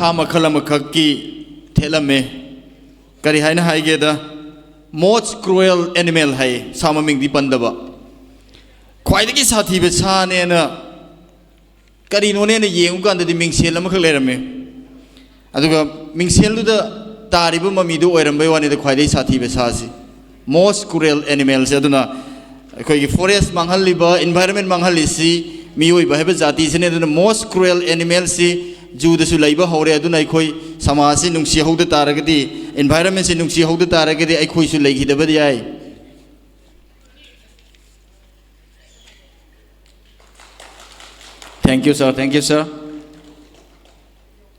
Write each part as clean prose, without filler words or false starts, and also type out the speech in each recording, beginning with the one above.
सा मखल की थेलमे करी है ना हाइगेदा मोस्ट क्रूएल एनिमल है सा ममिंग पंदब ख्वाइदगी साथीब साने करीनोने येंगुकानदि मिंगसेल अमखक लेरमे अदुगा मिंगसेलदुद तारिब ममीदु ओइरंबे वानिद ख्वाइदगी साथीब सासी मोस्ट क्रूएल एनिमल से अदुना अखोइगी फॉरेस्ट मांगहलिबा एनवायरनमेंट मांगहलिसी मियोइबा हेबा जाति सिने अदुना मोस्ट क्रूएल एनिमल से जूदसु लैबा हौरे अदुना अखोइ समाज से नुंसी हौद तारगदि एनवायरनमेंट से नुंसी हौद तारगदि अखोइसु लैगिदबदि याय Thank you, sir. Thank you, sir.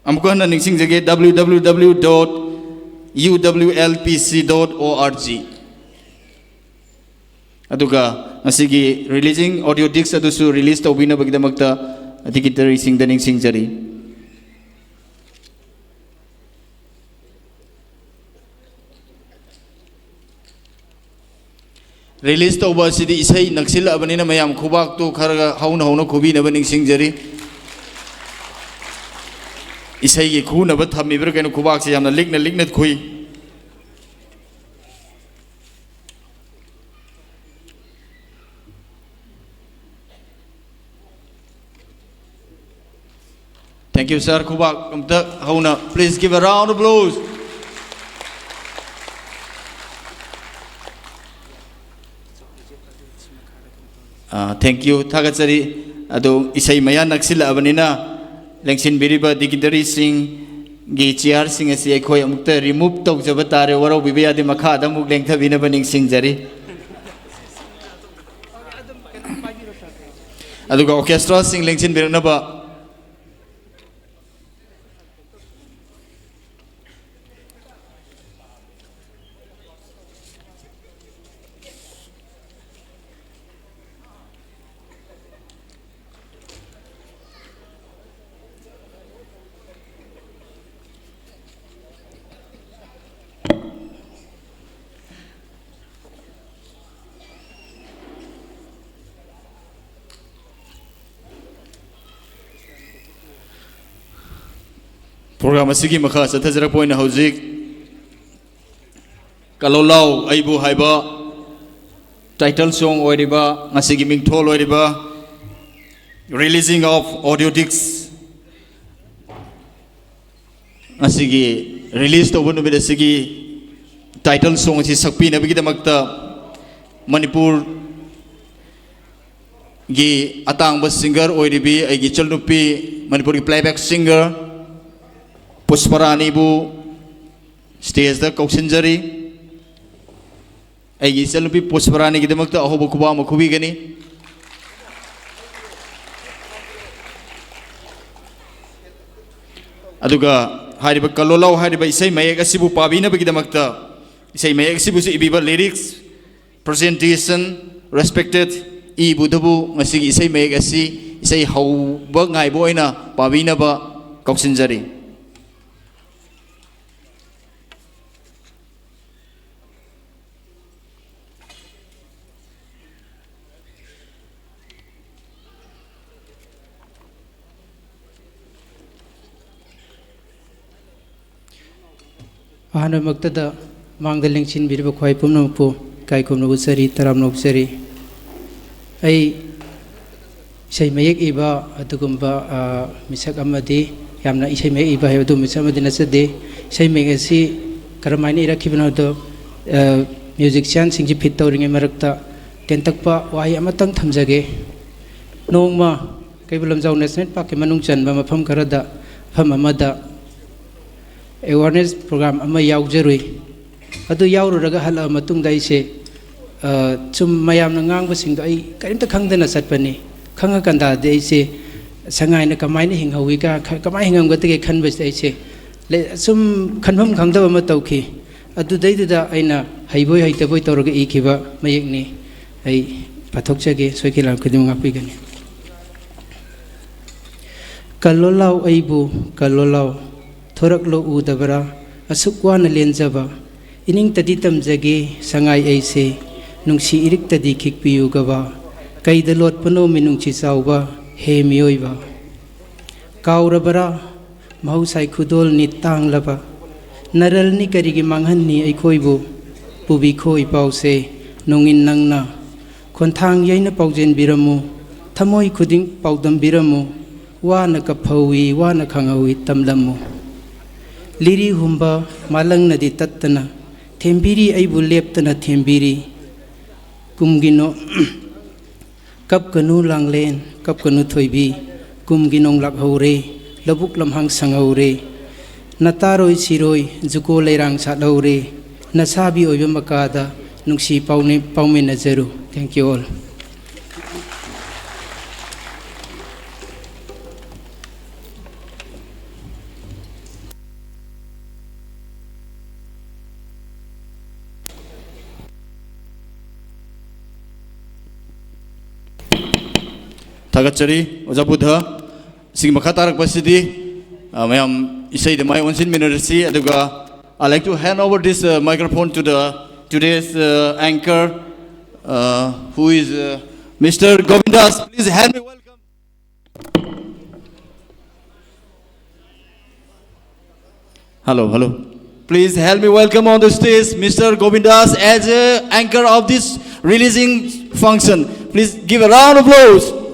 I'm going to nixing again www.uwlpc.org. Aduga, asigi releasing audio discs adusu release to bina bagdamakta digitary sing the nixing jari. Release to ba sidi isai naksil abani na mayam khubak to kharaga hauna hauna khubi na baning singjari isai ge khu na ba thami ber kaino khubak se yamna likna khui Thank you, sir. Khubak amta hauna, please give a round of applause. Thank you. Thagatsari ado isai maya naksil abanina lengsin biriba digitary sing gi chair sing asi ekhoi amukta remove tok jabatare waro bibiya de makha da muk lengtha bina baning sing jari aduga orchestra sing lengsin birna ba program asigi makha sathajara point hauzik kalolau aibu haiba title song oiriba asigi mingthol oiriba releasing of audio discs asigi release to bonu bida asigi title song asi sakpi na bigi damakta manipur gi atang ba singer oiribi aigi chalnupi manipur gi playback singer Pushparani bu stage da kauksinjari aigi chalnupi Pushparani gi damakta ahoba kuba makhubi gani aduga hariba kalolau hariba isai mayek asibu pabina bagi damakta isai mayek asibu su ibiba lyrics presentation respected I budabu ngasigi isai mayek asi isai hauba ngaibo aina pabina ba kauksinjari Ahana maktada mangdaling chin biriba khwai pumna pu kai kumna usari taram noksari ai isai mayek iba adugumba misak amadi yamna isai mayek iba hebadu misak amadi nasade isai mayek asi karamaini irakibna do musician singji fit tawringe marakta tentakpa wahi amatang thamjage nongma kaibulam jaw national park ke manung chanba mafam karada pham amada awareness program ama yaujrui adu yaururaga hala matungda ise chum mayamna ngangba singdo ai karimta khangdana satpani khanga kanda de ise sangai na kamaina hinghawi ka kamai hingam gate ke khanba ise le chum khanbam khangda ma tawki adu deida aina haiboi haitaboi tawraga ikiba mayekni ai pathokchage soikilam kudum ngapi gani kalolau aibu kalolau thorak lo udabara asukwa na lenjaba ining tadi tamjage sangai aise nungsi irik tadi khikpiyu gaba kaidalot pano minungchi chawba he miyoiba kaurabara mahusai khudol ni tanglaba naral ni karigi manghan ni aikhoibu pubi khoi pause nongin nangna khonthang yaina paujen biramu thamoi khuding paudam biramu wana kaphawi wana khangawi tamlamu liri humba malang nadi tattana thembiri aibu leptana thembiri kumgino kapkanu langlen kapkanu thoibi kumginong lakhore labuk lamhang sangaure nataroi siroi juko leirang sathaure nasabi oiba makada nungsi paune nazaru. Thank you all. Tagachari Oja Buddha sing makatarak pasidi mayam isai demai onsin minority aduga I like to hand over this microphone to the today's anchor who is Mr. Govindas. Please help me welcome. Hello. Please help me welcome on the stage Mr. Govindas as anchor of this releasing function. Please give a round of applause.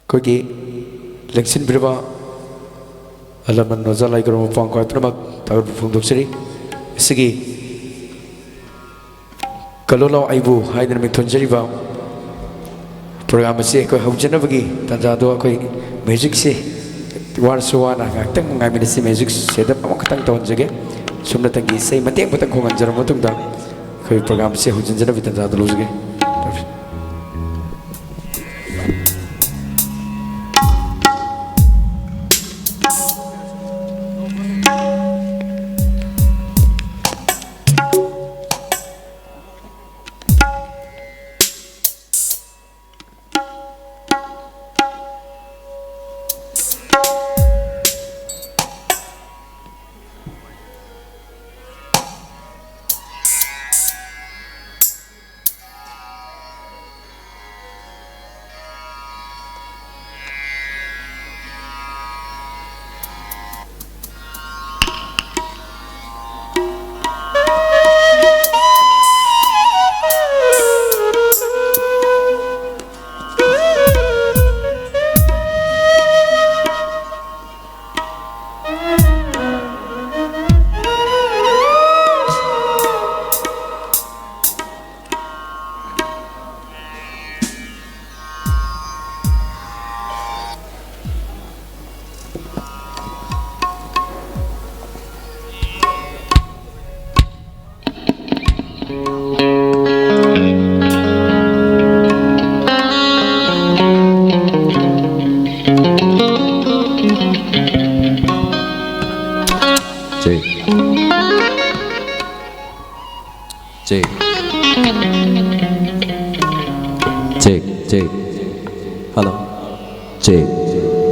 Kogi leksin berapa alaman nozalai kerana pangkau terima tahu pungduk seri segi kalau lau ibu hai dan menton jadi bang program sih kau hujan bagi tanda doa kau music sih warsuana ngakang mengambil si music sedap amak ketang tahun juga semua tanggi saya mati yang petang kongan jarum betul dah kau program sih hujan jadi bagi tanda dulu juga.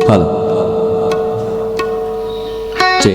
Hello जी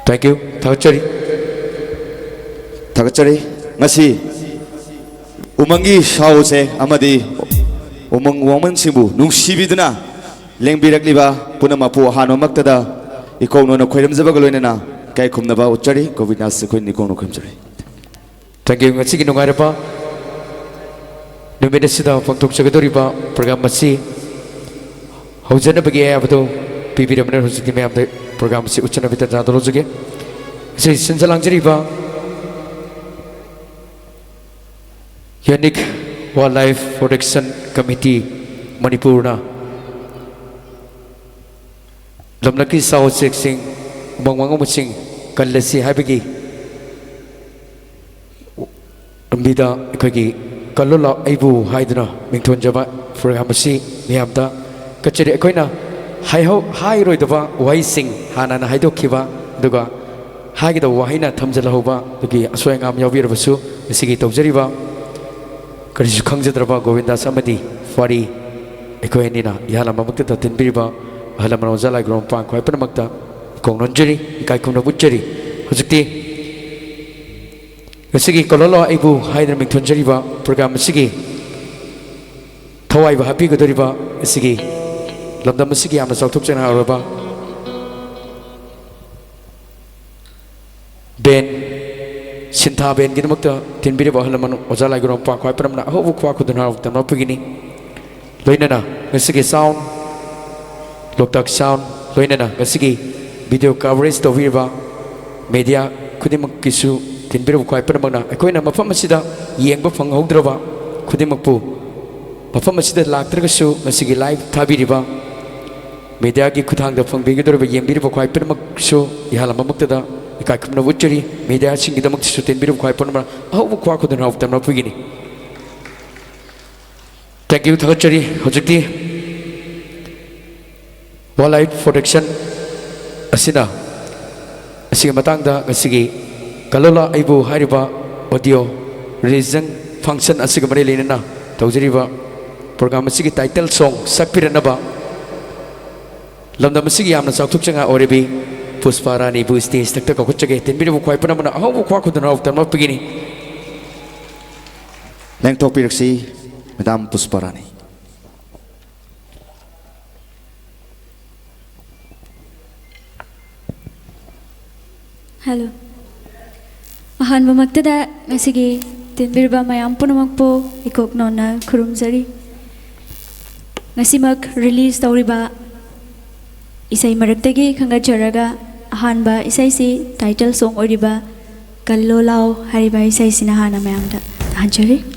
Thank you. Thakachari. Thakachari. Ngasi umangi shawse amadi umang wangman simbu nung sibidna lengbirakliba punamapu hano maktada ikono na khairam zabagaloina kai khumnaba uchari covidnas khoi nikono khumjari. Thank you. Ngasi kinungarapa numida sida pangtok sagadoriba program masi haujana bagi abado pipiramna hosiki me amde program masi uchana bitan jadolo juge se sinjalang jariba Unique Wildlife Protection Committee Manipurna Lamlaki South Sing Mangwangumsing Kalasi Habigi Ambida Kagi Kalula Ibu Haidna Mington Java for Hamasi Miamda Kacheri Koina Hai Roidava Waising Hanan Haido Kiva Duga Hagida Wahina Tamjalahova Dugi Aswangam Yavirasu Sigi Tobjeriva Karish Kangjadraba Govinda Samadi Fari Ekoenina Yala Mamakta Tinbiriba Halamanozala Grompa Quapamakta Kononjeri Kaikuna Butcheri Huziki Sigi Kololo Ibu Haider Mingtonjeriba program Sigi Tawai Happy Godoriba Sigi London Sigi Amasautukjan Araba Ben Sinta Ben Gimakta Tinbiri Bahalaman Ozala Grompa Quapamna Hovu Quakudan of the Nopigini Loinana Sigi Sound Loktak Sound Loinana Sigi video coverage to Viva media khudimak kisu tinbiru khwai panamna akoina mafam asida yengba phanghodraba khudimakpu mafam asida laktragasu masigi live thabiriba media ki khuthangda phangbigidorba yembiriba khwai panamak su ihalama maktada ikai khumna wuchari media singidamak su tinbiru khwai panamna ahu khwa khudun hawtamna pugini thank you thagachari hojikti wildlife protection asina asiga matangda ngasigi kalola aibu hariba audio reason function asiga mari lenana tawjariba program asigi title song sakpiranaba lamda masigi yamna chawthuk changa orebi pusparani bu stage takta ko khutchage tenbiri bu khwai panamna ahu khwa khudana awtan mapigini lengtok piraksi Madam Pusparani. Hello. Ahan magtada ngasigi tinbirba mayam punamakpo ikok nona kurumjari. Ngasimak release tauriba isai maraktagi khangajaraga ahan ba isai si title song oriba kallo lao hariba isai sinahana mayamda hanjari.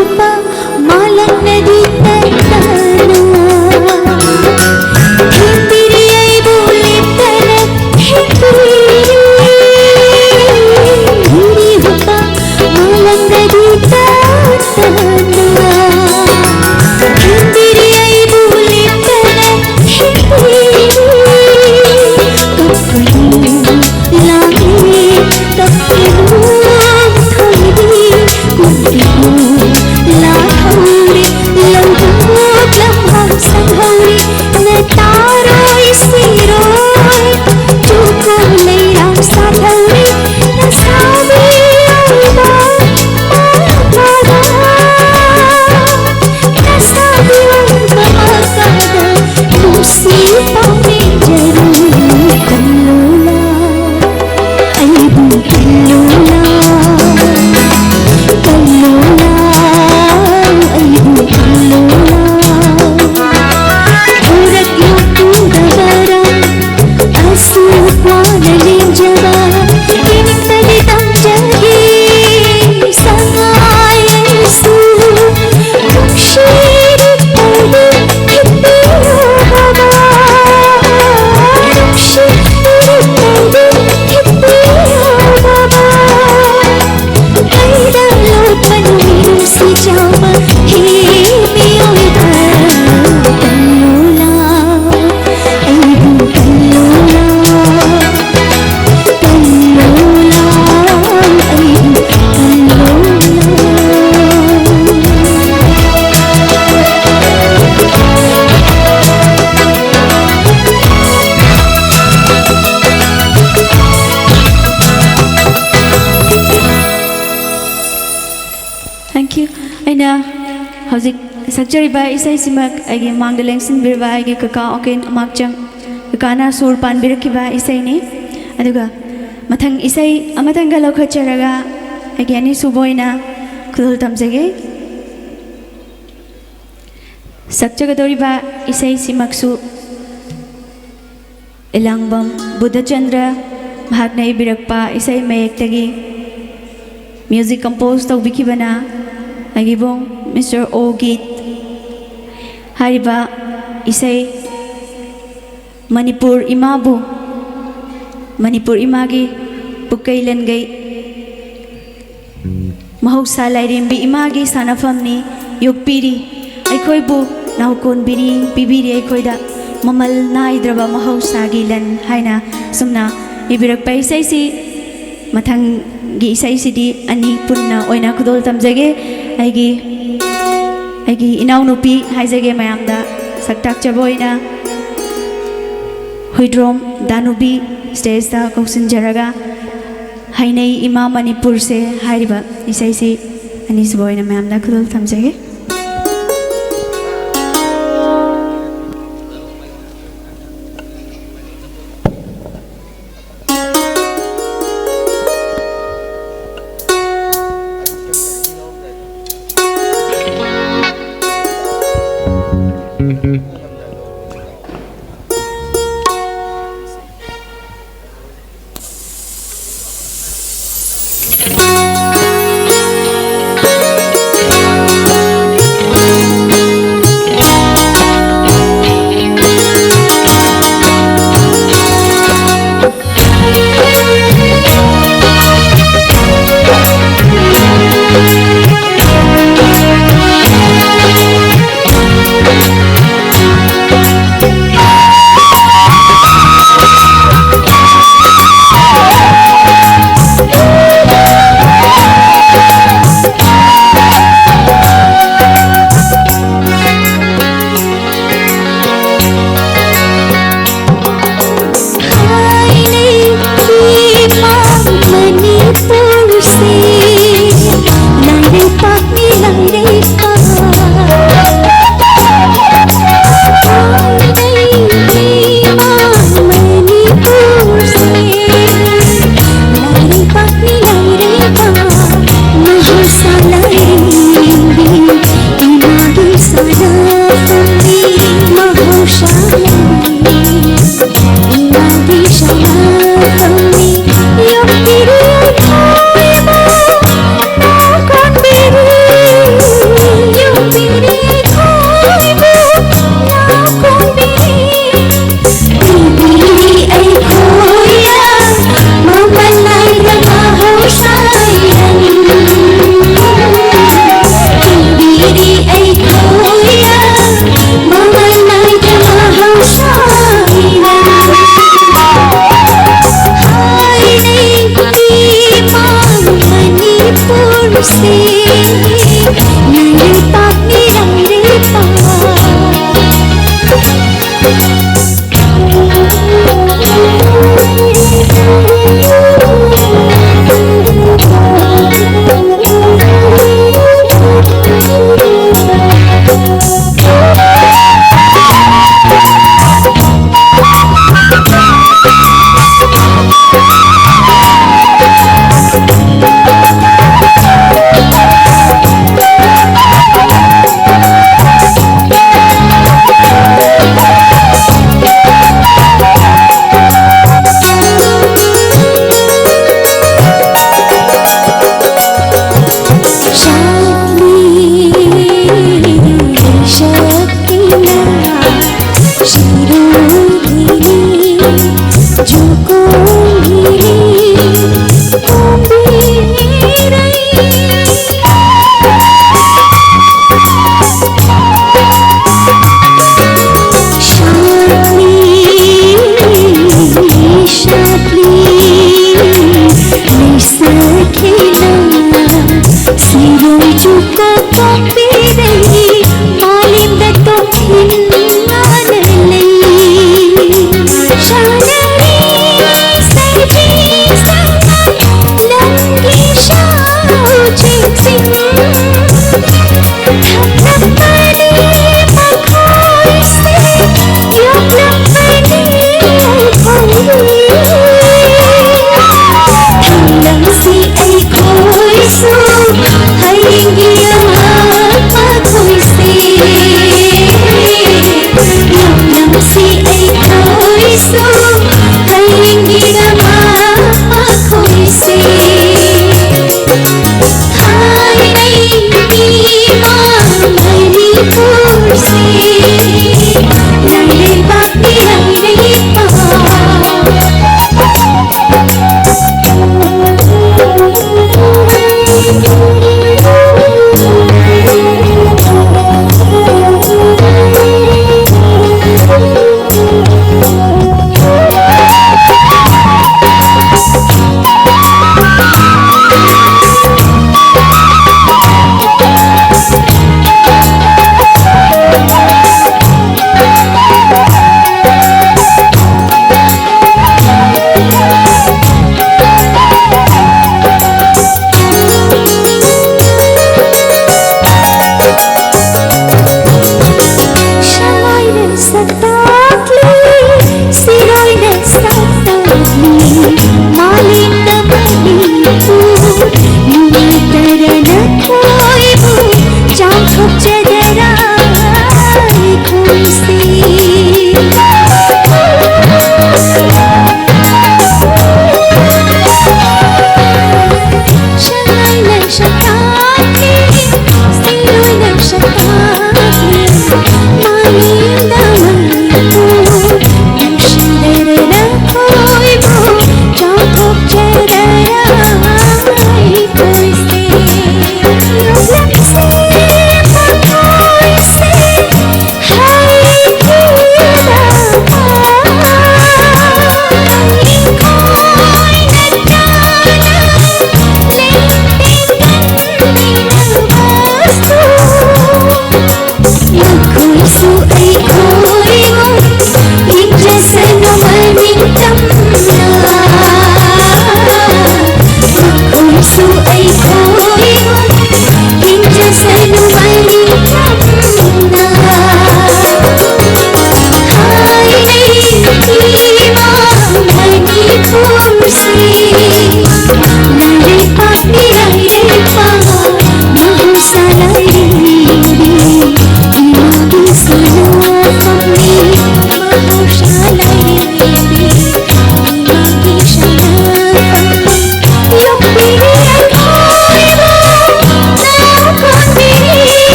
hupa malang nadi tantana himpiri ay bulit tanak himpiri hupa malang nadi tantana himpiri ay bulit tanak himpiri langit tapinu thoi kuntiku la thori langduk lamham sanghori na taro isiroi chuko leiram sathori na sabi aiba kada na sabi aiba kada lusi paune jaruri kallula aibu kallula kallula aibu kallula urak yuku dabara asu kwana linjaba initali tamjagi sangai yesu shiri tali hippiyo baba shiri tali hippiyo baba aida lopan mirum si jama himiyo kallula aibu kallula kallula aibu kallula Thank you. Aina hauzik sakjariba isai simak agi mangda lengsin birba agi kaka oken amakchang kakana sur pan birakiba isai ni aduga mathang isai amatang galo khacharaga agi ani suboina khudul tamjage sakjagadoriba isai simaksu Elangbam Buddha Chandra mahakna ibirakpa isai mayektagi music compose tawbikibana agibong Mr. Ogit hariba isai Manipur imabu Manipur imagi pukailan gay mahausa lairimbi imagi sanafamni yukpiri aikhoibu naukon biri pibiri aikhoida mamal naidraba mahausa gilan haina sumna ibirakpa isai si mathang gi isai sidi ani punna oina khudol tamjage aigi inau nupi haijage mayamda saktak chaboina huidrom danubi stage da kausin jaraga hainai ima manipur se hairiba isai si ani suboina mayamda khudol tamjage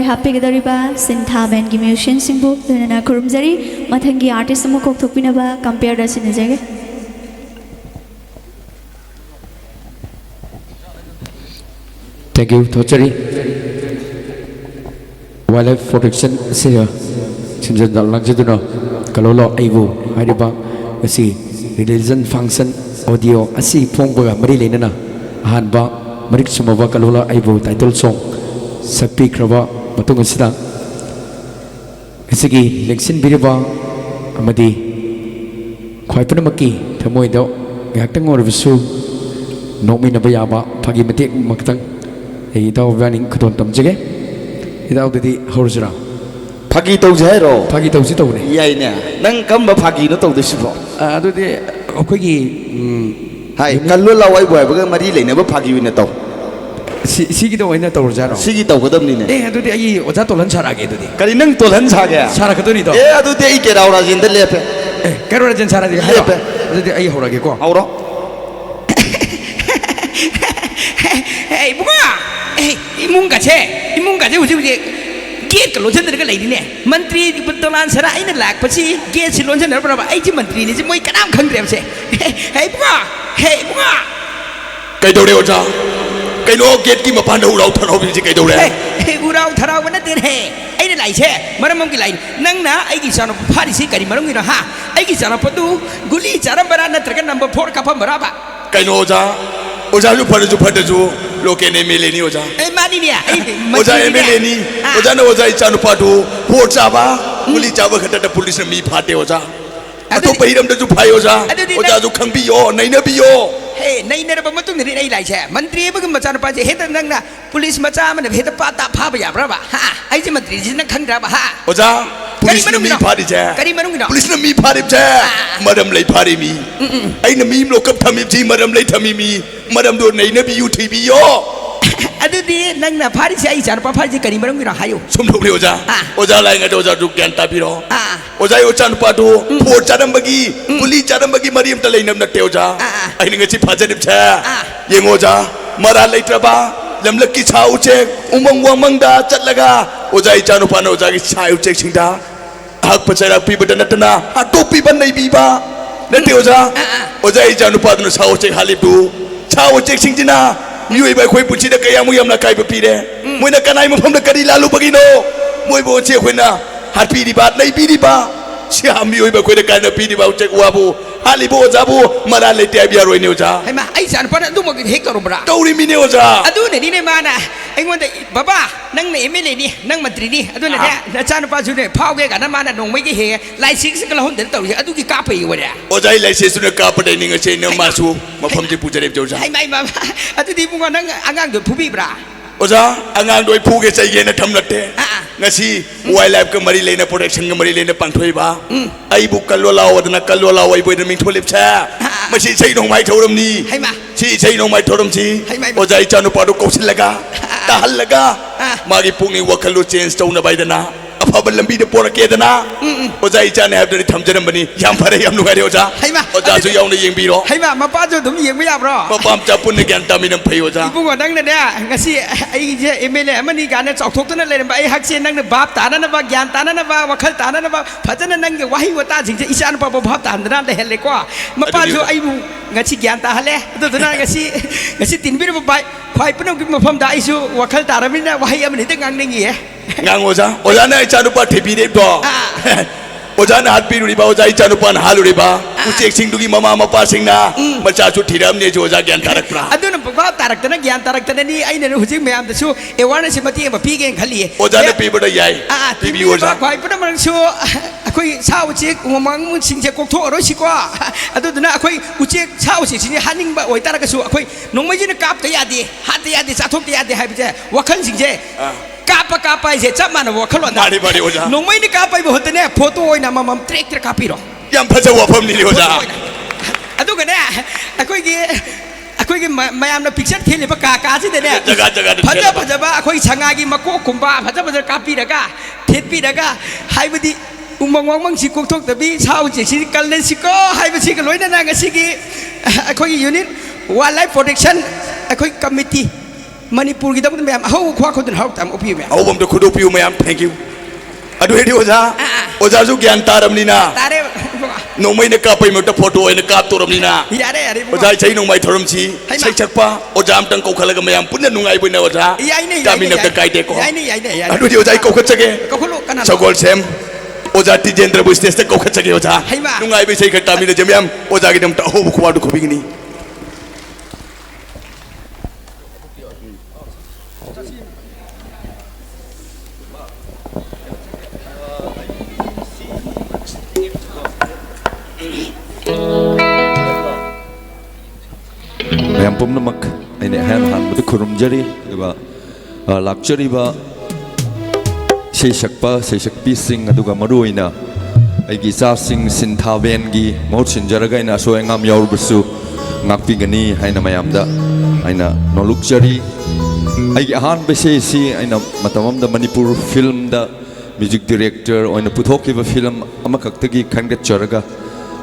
Hapigdariba Sintha Band Musician Singbu Dunana Kurumzari Mathangi Artist Mukok Tupinaba compared us in the Jagger. Thank you, Tochari. Wildlife Protection Syria. Since the Langituno, Kalolo Aibu, Hadiba, Asi, Religion Function Audio, Asi Ponga, Marilena, Hanba, Marik Sumava Kalola Aibu, title song, Sapi Krava, Matung Sida. Isigi, Lexin Biriba, Amadi, Quaipanamaki, Tamoido, Acting or Visu, Nomina Bayaba, Pagimatic Mactang. Itaw running kuton tamjige itaw didi horzra phagi tau jairo phagi tau si tau ne yai ne nang kamba phagi no tau desibo adu de akoi gi hai kallo lawai boy baga mari leine ba phagi wina tau 시기도 오이나 떠오르잖아. 시기 떠거든요. 예, 아두디 이 오자 돌란 차라게 아두디. 까리 능 돌한 사게. 차라거든이도. 예, 아두디 이 게라우라진데 레페. 예, 가로라진 차라디 하요. 아두디 이 호라게고. 아우라. 에이 뭐가? 에이 이문가제 우지 gate का लोचन दरका लेनी ने मंत्री बदलान सरा इन लाख पची gate से लोचन दर बराबर आई जी मंत्री ने जी मोई कनाम खंग रे से हे बुआ कई दौड़े हो जा कई नो गेट की मपान उड़ाव थराव भी जी कई दौड़े हे उराव थराव बना तेरे है आई ने लाई छे मरम की लाई नंग ना आई की चानो फारी सी करी मरम की ना हा आई की चानो पतु गुली चारम बरा न तरका नंबर 4 का फम बराबर कई नो ओजा जो फटे जो लोके ने मेले नहीं ओजा ए मानी ने ओजा एमएलए नहीं ओजा ने ओजा इचानु पाटू फोर चाबा गुली चाबा खटटा पुलिस ने मी फाटे ओजा अतो पहिरम जो फाई ओजा जो खंबियो नहीं न बियो हे नहीं नर बमतु ने नहीं लाई छे मंत्री बग मचान पाजे हे त नंगना पुलिस मचा मन हे त पाता फाब या ब्राबा हा आई जी मंत्री जी न खंगरा बा हा ओजा पुलिस ने मी फाड़ी छे करी मरुंगी ना पुलिस ने मी फाड़ी छे मरम लई फाड़ी मी आई न मी लोकप थमी जी मरम लई थमी मी मरम दो नहीं न बियु थी बियो अदुदी नंगना फाड़ी छे आई चार पा फाड़ी करी मरुंगी ना हायो सुम लोरे ओजा लाएंगे ओजा जो ज्ञान ताबिरो ओजा यो चान पाटू फोर चारम बगी गुली चारम बगी मरियम त लेनम नटे ओजा आई ने ngasi फाजनिब छे ये ओजा मरा लेत्रबा लमलक की छा उचे उमंग वमंगदा चटलगा ओजा इचानु पानो ओजा की छा उचे सिंगदा हक पचरा पीबद नटना हा टोपी बन नहीं बीबा नटे ओजा इचानु पानो छा उचे हालिबदु छा उचे सिंगदिना मियोय बाय खोय पुची द कया मुयम ना काइब पीरे मोयना कनाय मफम द करी लालु बगिनो मोय बो चे खोयना हात पीरी बा नहीं पीरी बा सिया मियोय बाय खोय द काना पीरी बा उचे वाबो हालिबो ओजाबो मरा लेते आबिया रोयने ओजा हे मा आई चार पा दु मग हेक करो बरा तौरी मिने ओजा अदु ने नि ने माना ऐंगोन दे बाबा नंग ने एमएलए नि नंग मंत्री नि अदु ने न चान पा जु ने फावगे का न माना नोंमै के हे लाइसिंस का लहुन दे तौरी अदु की का पई वरा ओजा लाइसेंस ने का पडे निंग से न मासु मफम जे पुजरे जोजा हाय माय बाबा अदु दी मुंगा नंग आंगांग दो फुबी ब्रा ओजा आंगांग दोय फुगे चाहिए न थम लटे ngasi वाइल्ड लाइफ का मरी लेना प्रोटेक्शन का मरी लेना पांथोय बा आई बुक कल्लो लाव दना कल्लो लाव आई बोय मिंग थोलिप छा मसी sei नों माइ थौरम नि हायमा सी sei नों माइ थौरम सी ओजा इचानु पाडो कौसिल लगा ताहल लगा मागी पुंगी वखलो चेंज तौना बायदना अफाब लंबी दे पोरकेदना ओजा इचाने हैबदि थमजरम बनी याम फरे याम नुगारे ओजा ओजा सु यावने येंबिरो हायमा मपा जो दुम येंब याब्रो मपाम चापुन ज्ञान तामिनम फै ओजा इबुंगो नंगने ने ngasi ai je एमएलए अमनि गाने चौथोक्तना लेरम ai hakse नंगने बाप ताना बा ज्ञान ताना बा वखल ताना बा फजन नंगे वाही वता जिंग इचान पा बाप ताना लेहले को मपा जो ai ngasi ज्ञान ता हले दुना ngasi तिनबिर बाय ख्वाइ पनो मफम दा आइसु वखल तारमिना वाही अमनि ते ngangngi ngang oza na ichanu pa thibire do oza na hat piruri ba oza ichanu pa haluri ba uchek sing dugi mama mapa sing na macha chu thiram ne jo oza gyan tarak pra aduna ba tarak tana gyan tarak tana ni aina hujik mayam da su awareness mati ba pi gen khali oza na pi bada yai tv oza khoi puna mang su akoi sa uchek umang mun sing je kok tho ro si kwa aduna akoi uchek sa uchek sing haning ba oi tarak su akoi nongmai ji na kap ta yadi hat ta yadi sa thok ta yadi hai ba wakhal sing je कापा इसे चप मानो वखलो ना मारी मारी ओजा नोंमै नि कापा बो होतने photo ओइना मम ट्रेक ट्रेक कापिरो याम फजा वफम नि ओजा अदुगने अखोई मयाम न पिक्चर थेले बा का से दे जगह जगह फजा बा अखोई छंगागी मको कुंबा फजा कापिरगा थेतपिरगा हाइबदी उमंग वंग सि कोकथोक तबी साउ जे सि कलने सिको हाइबसी के लोइना ना गसिगी अखोई यूनिट वाइल्ड लाइफ प्रोटेक्शन अखोई कमिटी मणिपुर की दबन मैम हाउ ख्वा खुदन हाउ तम ओपी मैम हाउ बम तो खुदो पियो मैम थैंक यू अदु हेडी ओजा ओजा जो ज्ञान तारमनी ना तारे नोंमै ने कापै मत फोटो ओइन काप तोरमनी ना यारे यारे ओजा छै नोंमै थोरम छी sei chakpa oja am tang kokhala ga ma'am पुन्ना नुंगाइ बइना ओजा कामी न का काइटे को अदु दि ओजा कोखत चगे कोखलो कना सगोल सेम ओजा तिजेंद्र बुस्तेस ते कोखत चगे ओजा नुंगाइ बइ sei खटामी ने जम्याम ओजा गिदम त हो बुखवा दु खोबिगनी मैम पुनमक अने हैन हानबद खुरुमजरी एबा लाक्चरीबा सेशकपा सेशकपी सिंग अदुगा मरुइना अगी चा सिंग सिंथावेन गी मोट सिंजरगा इन असोयंगाम यावरबसु ngakpigani haina mayamda aina nolukjari ai ahan bese si aina matamam da Manipur film da music director oina puthokiba film amakaktagi khangat charaga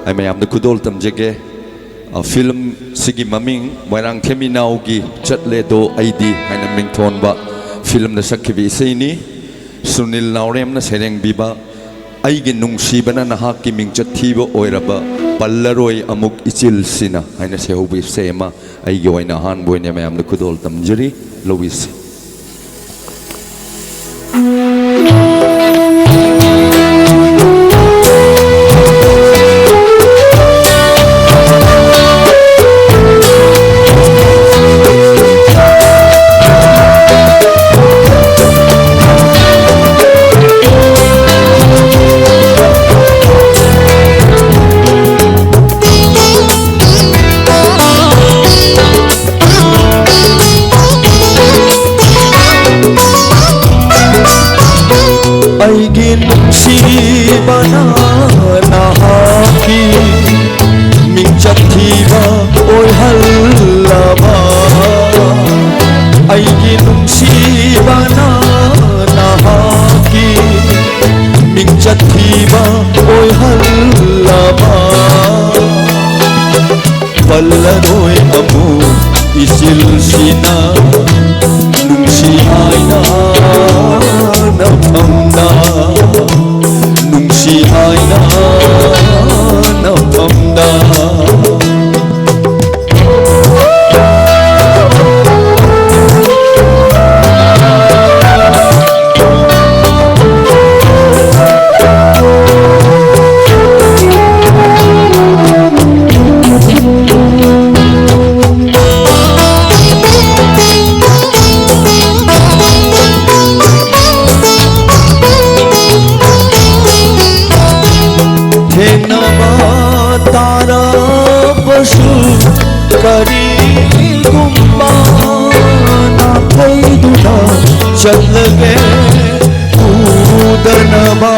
ai mayam da kudol tamjege film sigi maming moirang theminau gi chatle do aidi aina mingthon ba film da sakhibi seini Sunil Naurem na sereng biba aigi nungsibana nahak ki mingchat thiba oiraba pallaroi amuk ichil sina aina sehobi sema aigi waina han boine mayam na kudol tamjari Louis bana nahaki mingchat thiba oi hallaba aigi nungsi bana nahaki mingchat thiba oi hallaba pallaroi amu isil sina nungsi aina namna nungsi aina namda kari gumba na thaiduna chalge udanaba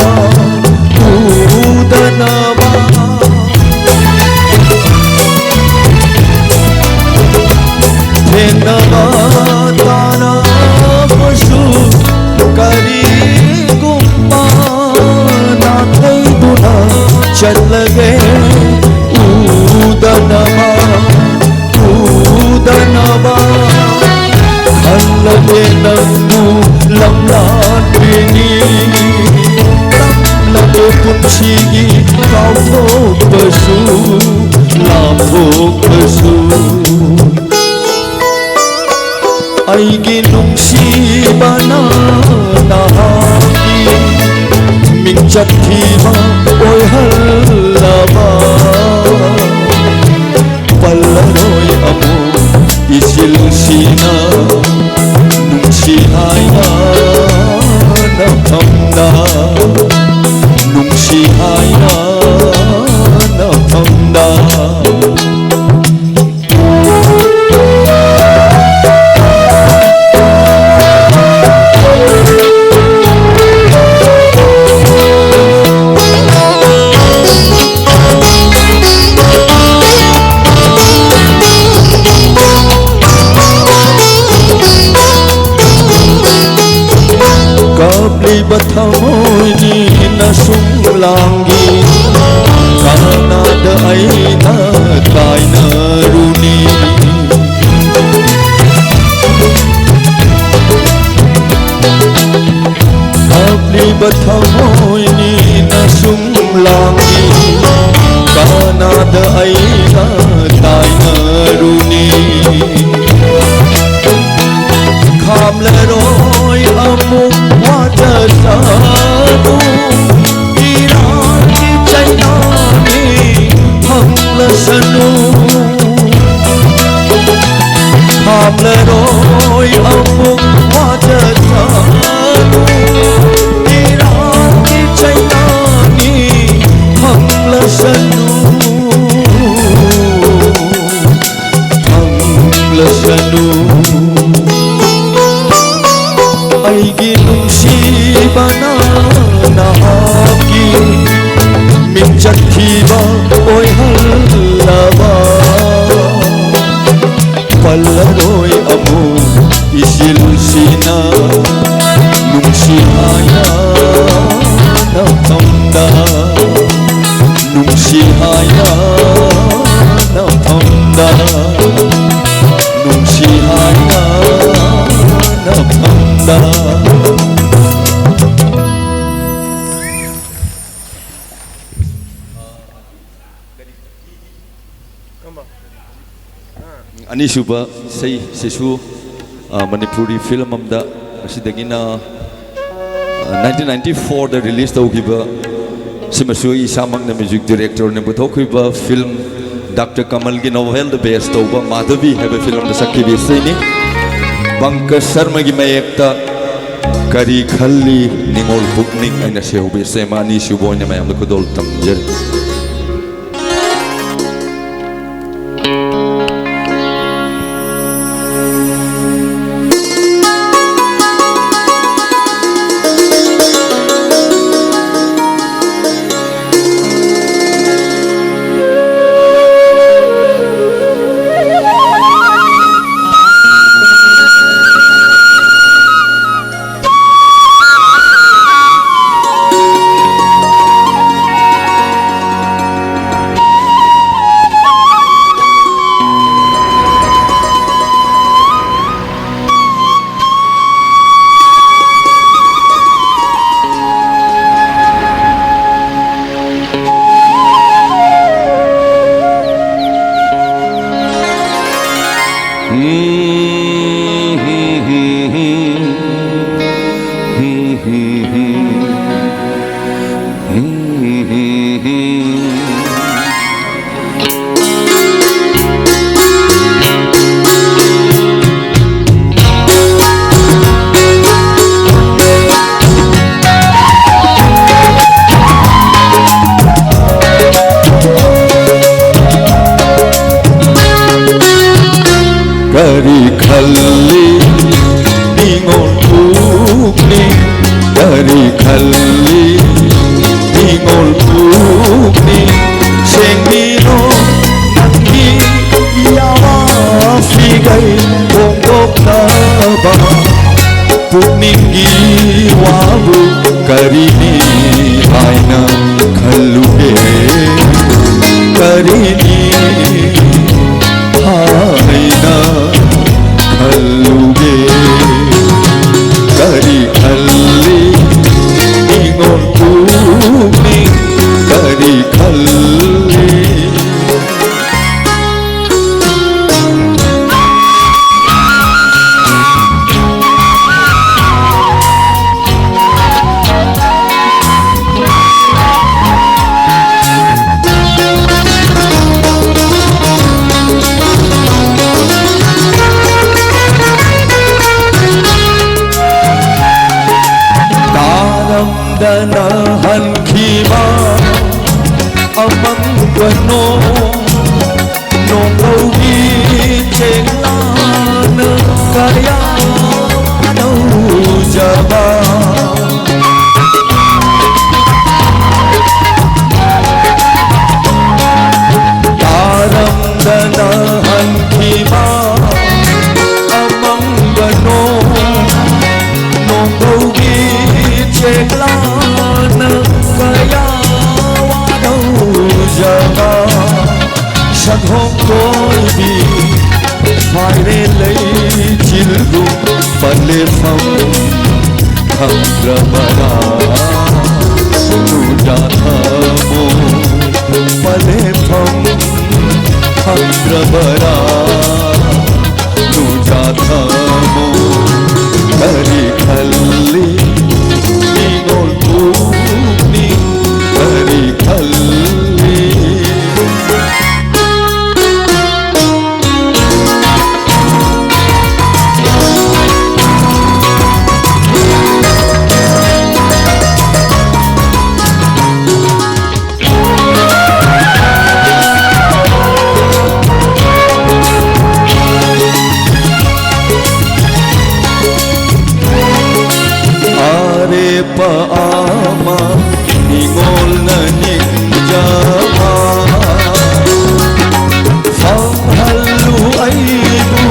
thenaba tara pashu kari gumba na thaiduna chalge udanaba hallage nangu lamlan bini tamlage punchigi kaufok basu lafok basu aigi nungsi bana nahaki mingchat thiba oi hallaba pallaroi amu isil sina nungsi aina namda nungsi aina namda bathamoini na sumlangi kanada aina kaina runi kapli bathamoini na sumlangi kanada aina kaina runi khamleroi amuk wajasanu irani chainani hamlasanu khamleroi amuk wajasanu irani chainani hamlasanu aigi nungsibana nahaki mingchat thiba oi hallaba hallaroi amu isil sina nungsi haya na thamda nungsi haya na thamda nungsi haya na thamda Ani suba sei sesu Manipuri film amda asidagina 1994 da release tawgiba simasu isamang na music director ne buthokiba film Dr. Kamal ki novel the best tawba Madhavi have a film da sakhibi seini Pankaj Sharma gi mayekta kari khalli ningol pukning aina sehubi sema ani subo ne mayam ko dol tamjer Kari khalli ningol pukni Kari khalli ningol pukni Sengino nangi yawa figai Bongok naba pukningi wabu Karini aina khalluge Karini aina khalluge kari khalli ningol pukni kari khalli dana hankhima amang wano nongogi chelana kaya no jaba taram dana hankhima amang wano nongogi chelana kaya wano jaba shaghom koi bhi faire lai chilgu pale pham hamdramara tu jatha mo pale pham hamdramara tu jatha mo kari khalli ningol pukni kari khalli paama ningol na ninjama fam halu aidu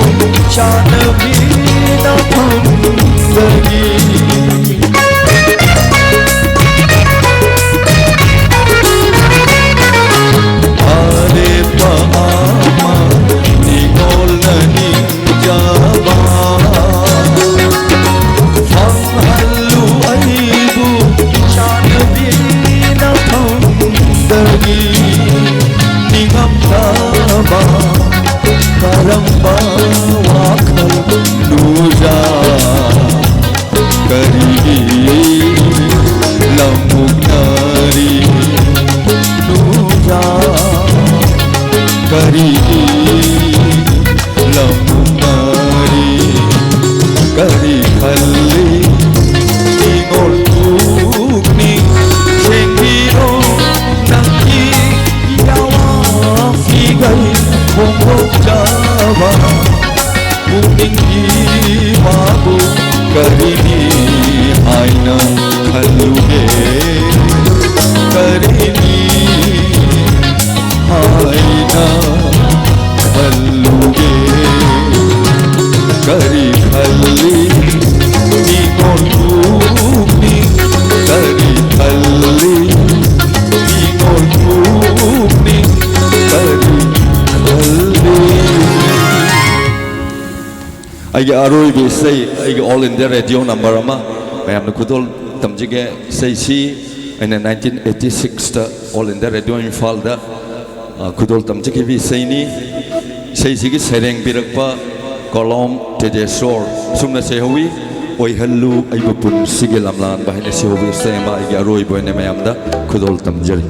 ai ga aroi be sei ai ga all India radio number ama mayam na khudol tamjige sei si in 1986 ta all India radio Imphal da khudol tamjige bi sei ni sei si gi sereng birakpa kolom tejesor sumna se howi oi hallu ai bupun sige lamlan bahine se howi sei ma ai ga aroi boy ne mayam da khudol tamjari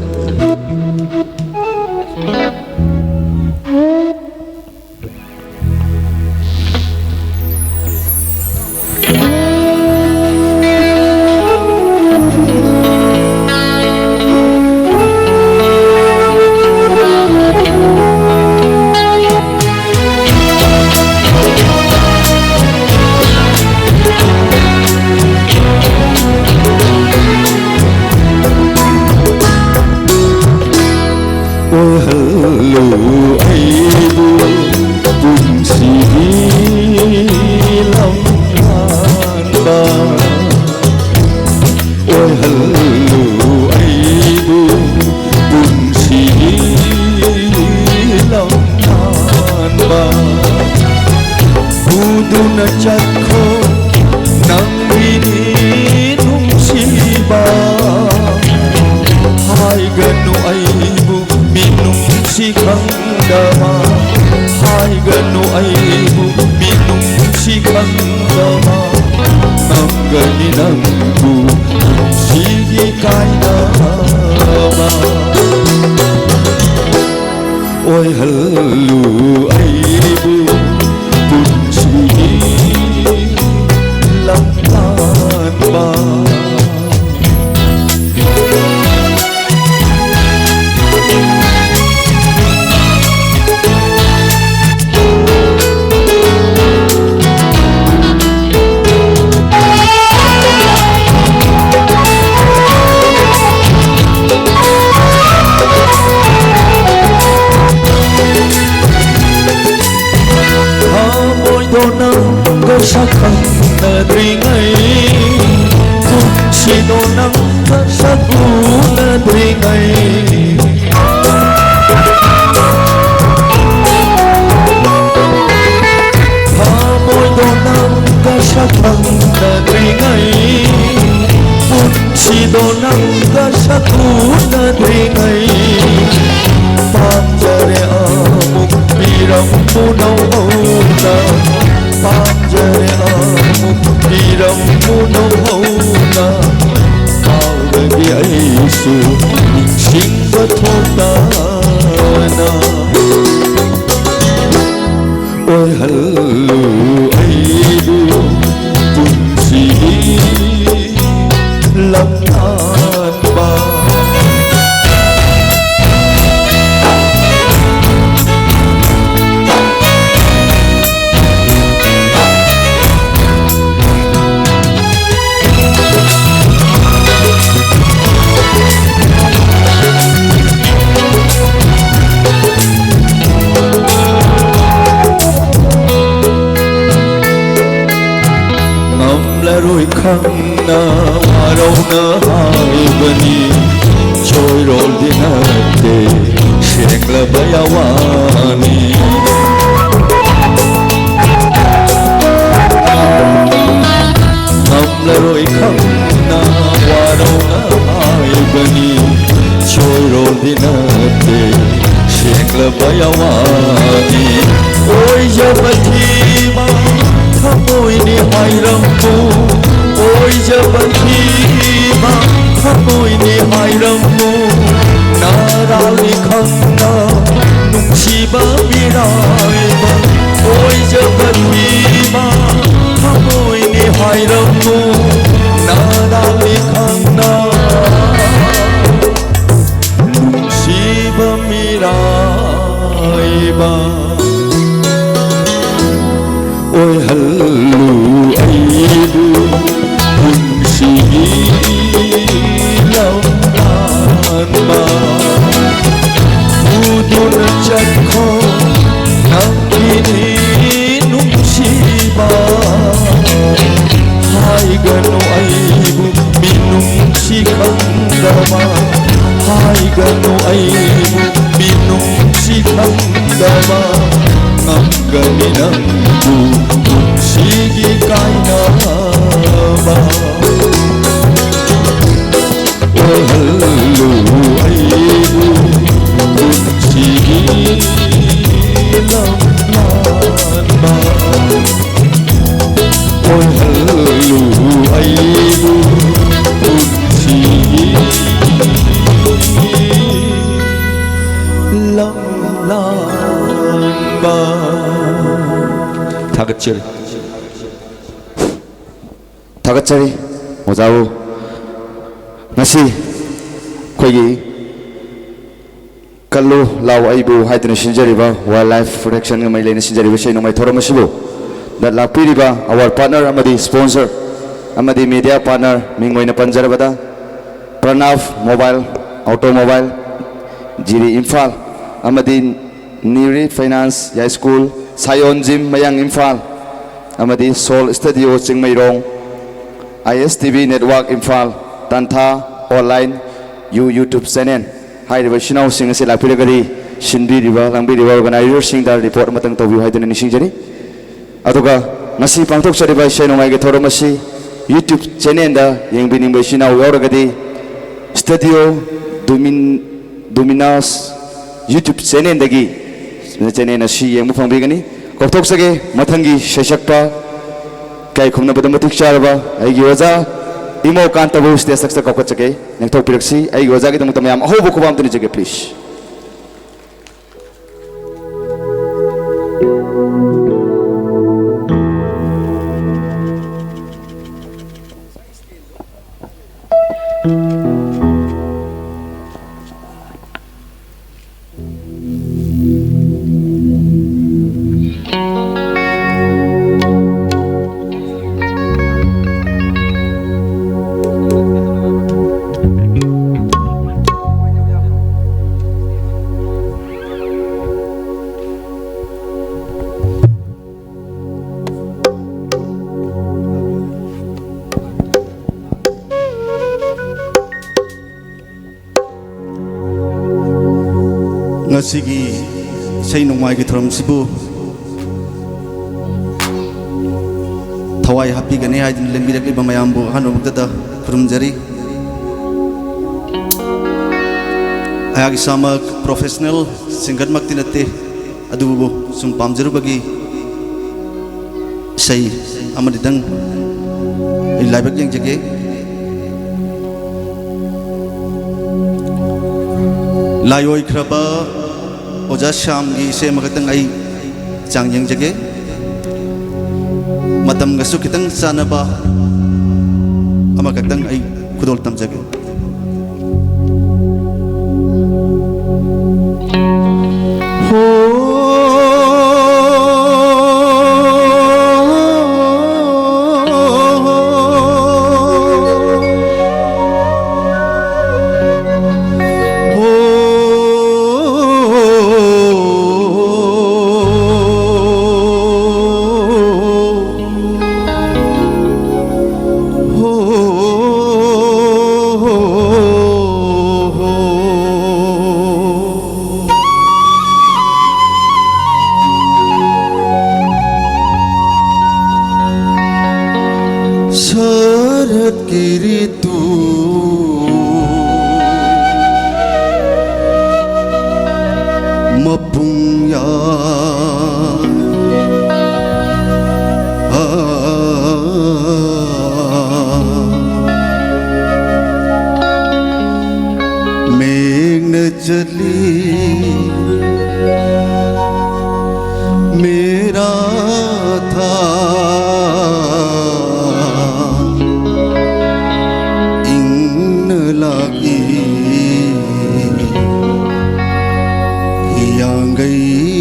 Minang ku ꯅꯨꯡꯁꯤꯒꯤ ꯀꯥꯏꯅꯕ ꯑꯣꯏꯍꯜꯂꯨ ꯑꯩꯕꯨ ꯄꯨꯟꯁꯤꯒꯤ ꯂꯝꯂꯥꯟꯕ ꯑꯣꯏꯍꯜꯂꯨ ꯑꯩꯕꯨ ꯄꯨꯟꯁꯤꯒꯤ ꯂꯝꯂꯥꯟꯕ 다그치리 다가짜리 오자우 나시 거기 kallu law aibu haidna sinjariba wildlife protection ngai leina sinjariba sei nomai thoramasibu that lapiriba our partner amadi sponsor amadi media partner mingoina panjarabada pranav mobile automobile jiri imphal amadi niri finance ya school sayon gym mayang imphal amadi sol studio chingmairong ISTV network imphal tantha online YouTube channel हाइरिबा सिनाव सिंग से लाफिरगरी सिनबिरिबा लांबिरिबा organiser सिंग दा report Matang तोबिउ हाइदन निसिंजरी अदुगा नसी पांथोक चरिबा सेनोमाइ गे थोरमसी YouTube channel दा यंगबिनिंग सिनाव यावरगदी studio डोमिनास YouTube channel दगी channel नसी यंग फंबिगनी कोथोक सगे मथंगी सेसकपा kai khumna badam matik charaba ai yoza imo kanta bu stage saksa kokka chake nang thok piraksi ai yoza gi tamam yam ho bu khubam tuni chake please ngasigi sei nongmai gi thram sibu thawai happy gane ai din lembi rekli bamayam bu hanu bukta kurum jari ayagi samak professional singer makti natte adu bu sum pamjaru bagi sei amadi dang laibak yang jage layoi khraba oja sham gi se magatang ai changyang jage matam gasu kitang sanaba amakatang ai khudol tam jage मेरा था इन लागी या गई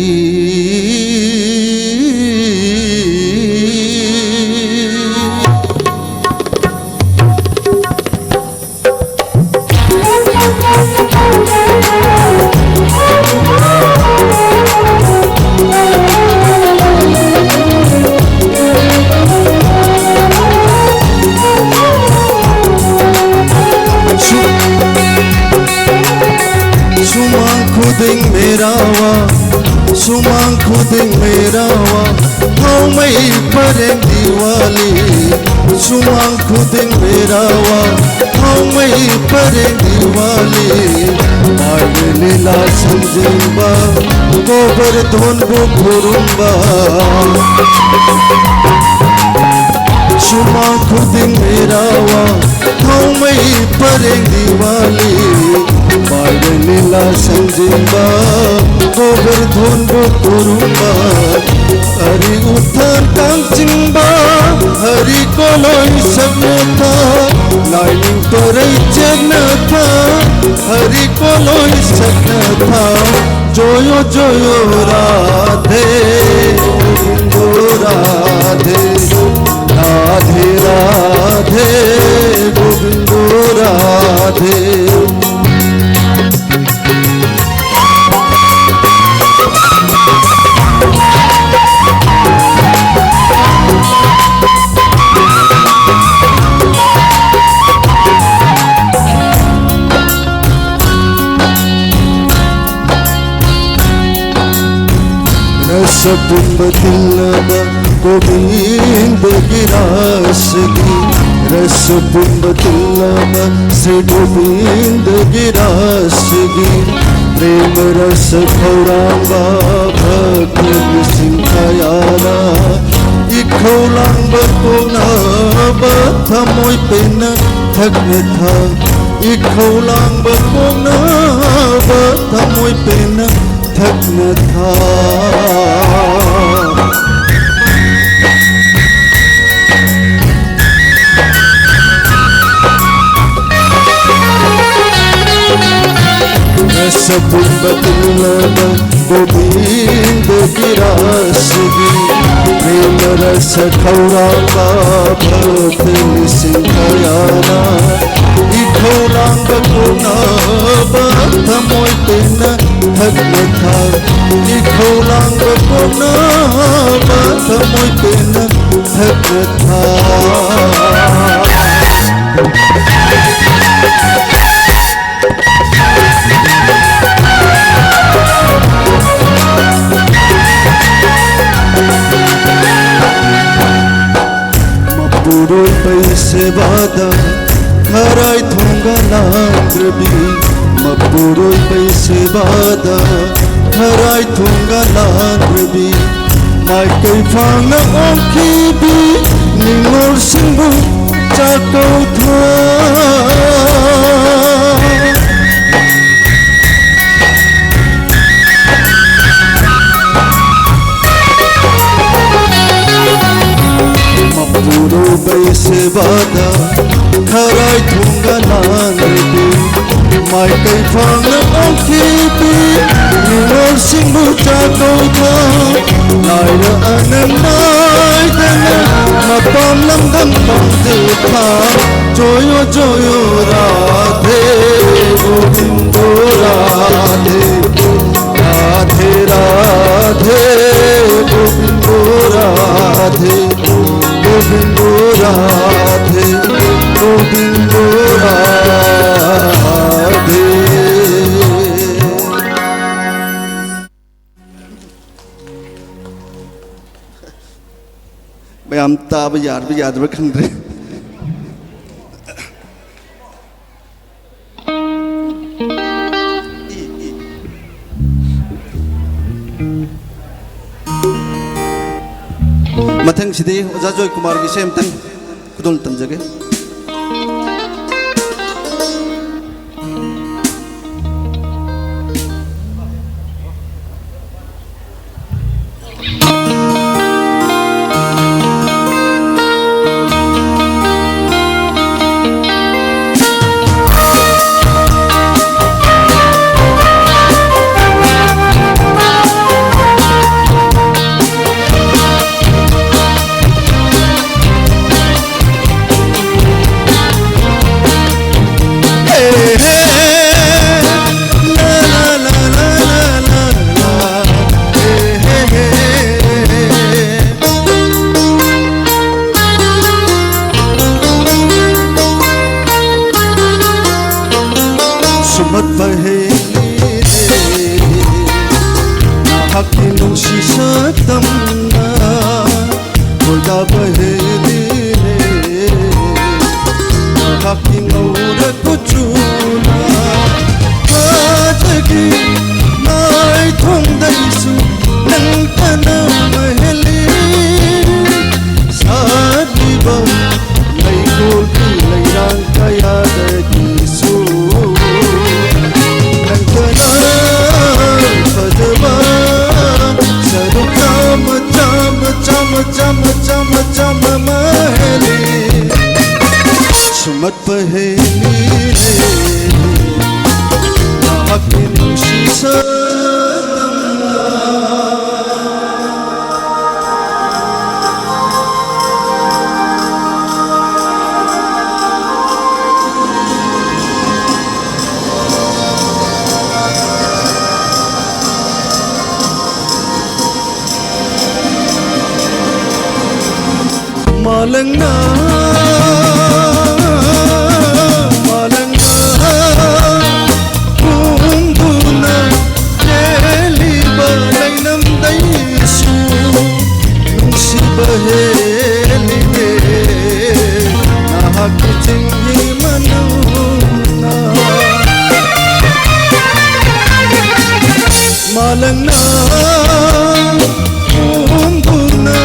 Sumang khuding merawa, mây pareng diwali sumang khuding berawa hau mây pareng diwali mai lila sanjimba gobar dhon bu khurumba sumang khuding berawa hau mây pareng diwali mai lila sanjimba gobar dhon bu khurumba Hari uthan kang chingba hari koloi sabna tha lining torai jagna tha hari koloi sabna tha joyo joyo radhe govindo radhe radhe radhe govindo radhe रसपुंबतिल्लबा Govind गिरासगी रसपुंबतिल्लबा Shri Govind गिरासगी प्रेम रस खौरांबा भक्त सिंहायाना इखौलांबा कोनाबा थमोय पेना थगने था इखौलांबा कोनाबा थमोय पेना थगने था रसपुंबतिल्लबा गोविंद गिरासगी प्रेम रस खौरांबा भक्त सिंहायाना इखौलांबा कोनाबा थमोय पेना थगने था इखौलांबा कोनाबा थमोय पेना थगने था Mapuroi paise bada Harai thonga landrabi Mapuroi paise bada Harai thonga landrabi Mai kai phang onki bi Ningor singbu chakau tha Mapuro paise bada Kharai thunga nandrabi Mai kai phang onki bi Ningor singbu chakau tha Naira anandai dana Mapam lamdam bangde tha Joyo joyo radhe Govindo radhe Radhe radhe Govindo radhe Govindo radhe Govindo radhe Bayam ta bayar bakandre Mathang sidi Oja Joy Kumar gi sem tang kudol tamjage Sumat bahele Haki nung sisa tamna sumat paheli akin sisa malangna kunduna keli balainam daisu nungsi baheli de nahak tinggi manuna malangna kunduna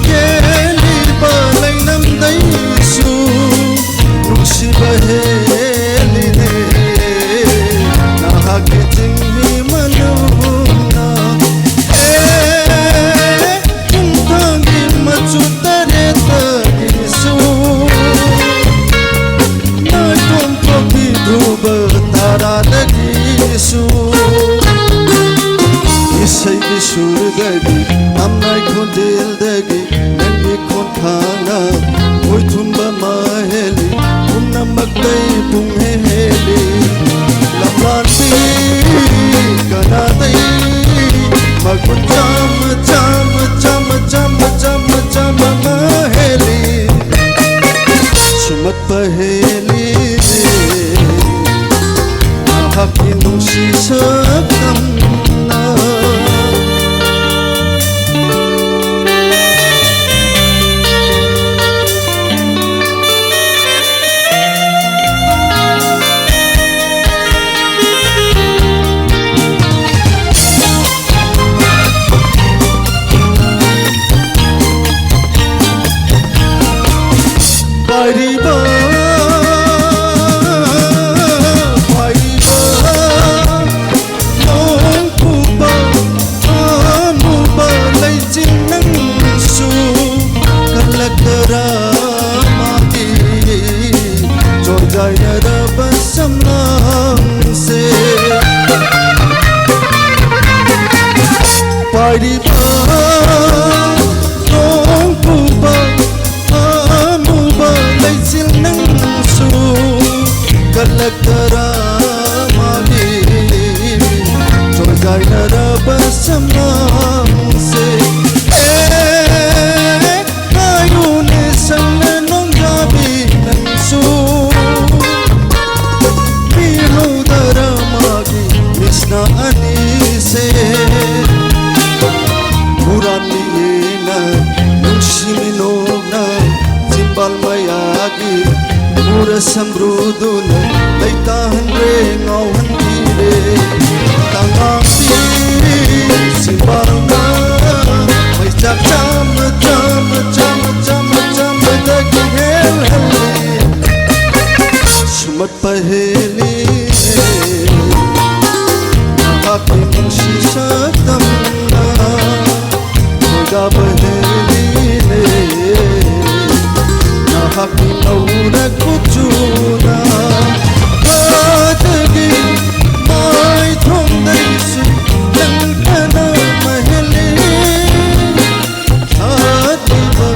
keli balainam daisu nungsi baheli de nahak tinggi manuna tungtangi macutare tarisu naitom kopi dhuba tara dagisu isai ki sur dagi amnai khondel dagi nani khon khana oi thumba maheli unnamak dai pung heli lamlan bi kana dai makun cham cham cham cham cham cham maheli sumat paheli hakin nungsi sakam Pariba, non kuba, amuba leijin nangsu kalakara mati, jorjai nara basam nangse. Pariba, non kuba. Leijin nangsu kalakara magi jorjai nara basam nangse ayune samne nongjabi nangsu miludara magi misna anise purani na nungsiminona Simbal mayagi mura sambruduna laitahan re ngauhan dire tangampi simbal na may cham cham cham cham cham cham dagi heli sumat paheli akin sisa tamna moga paheli hakin auna kuchuna kadagi mai thom daisu langkana maheli thadiba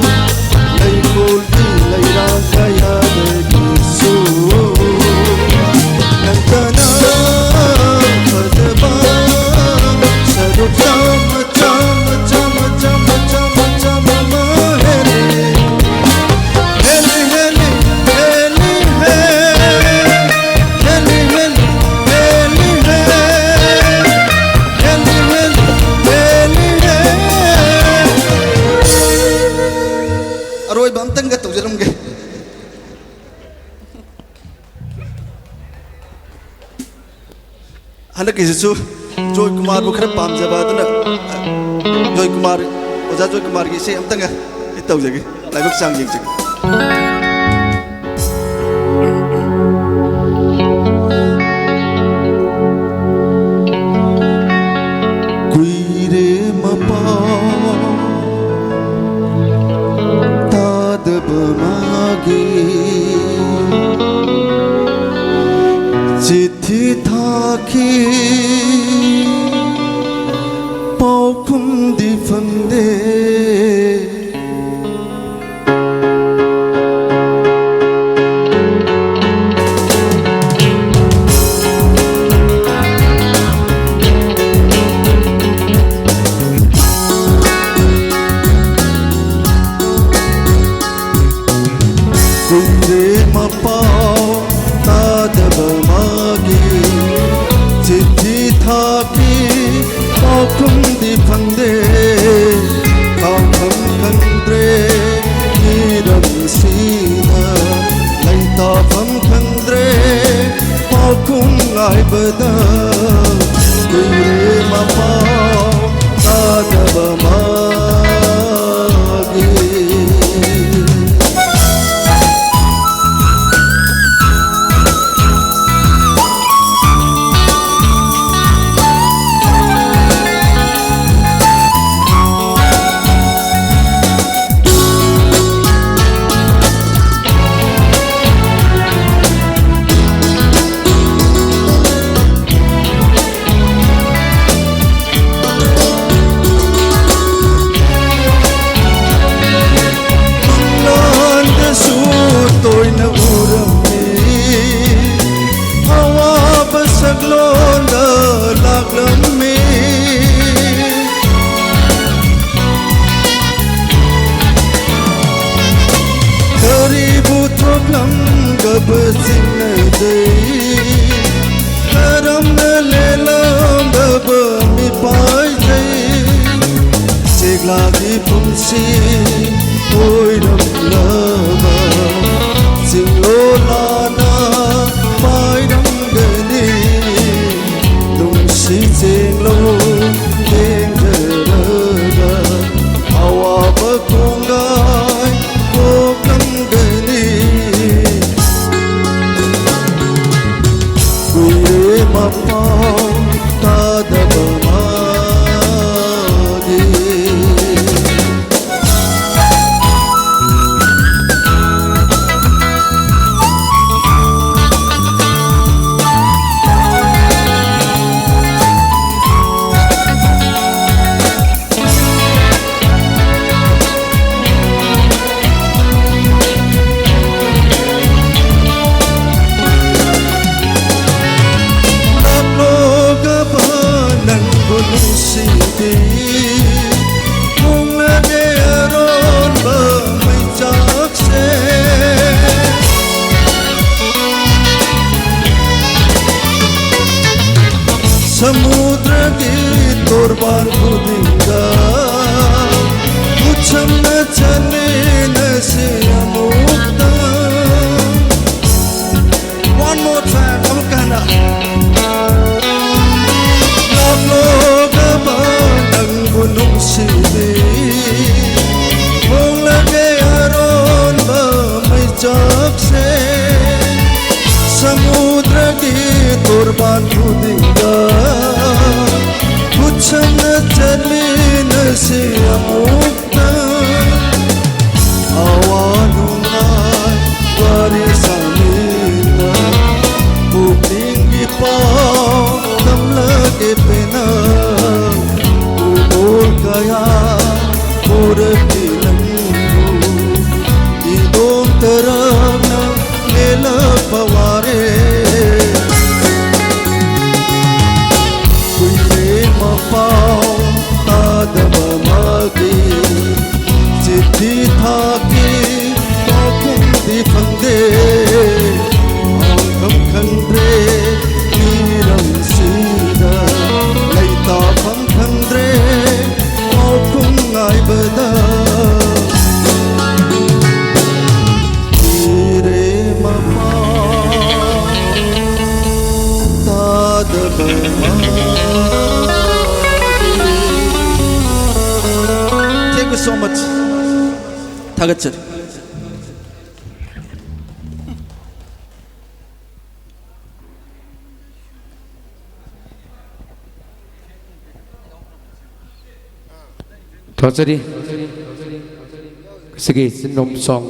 lai koldi lai rakaya dagisu langkana khadba saru cham cham cham cham cham cham maheli aroy bamtang ga tawjaram ge hanak isu Joy Kumar bu khara pamjaba aduna Joy Kumar oja Joy Kumar gi se amtang ga tawjage laibak sang jing jing kuire mapa tadab magi थाकी पाउखुम दी फंदे कुंदे मपाओ तादब मागी चिट्ठी थाकी पाउखुम दी फंदे काखम खंद्रे नीरम सीना लैता फम खंद्रे पाउखुम आइबदा कुंदे मपाओ तादब मागी गब सिंह दे करम ले lam गब मी पाई दे सेगलागी पुंसी ओइरम लबा सिंगलो लाना पाइरम गनी दुंसी सेगलो देंगरगा आवा बकुंगाई कोकम गनी मपाओ तादब मागी समुद्र की तोरबान खुदिंगा मुझम न चले न से अमुक्ता One more time, हम कहना लोग बानंग बुनुंग सीधे मोंग लगे अरोन बामई चाक से समुद्र की तोरबान खुदिंगा कुछ न चले न से अमुक्ता आवानुना वारिसानीना बुकिंगी पाओ तम लगे पेना उबोल गया मोरती लंगू इदों तरंग मेला पवारे मपाओ तादब मागी चिट्ठी थाकी पाउखुम दी फंदे आंखम खंद्रे नीरम सीदा लैता फम खंद्रे पाउखुम आइबदा हीरे मपाओ तादब Thank you so much. थागतचर Thajari sige sinom song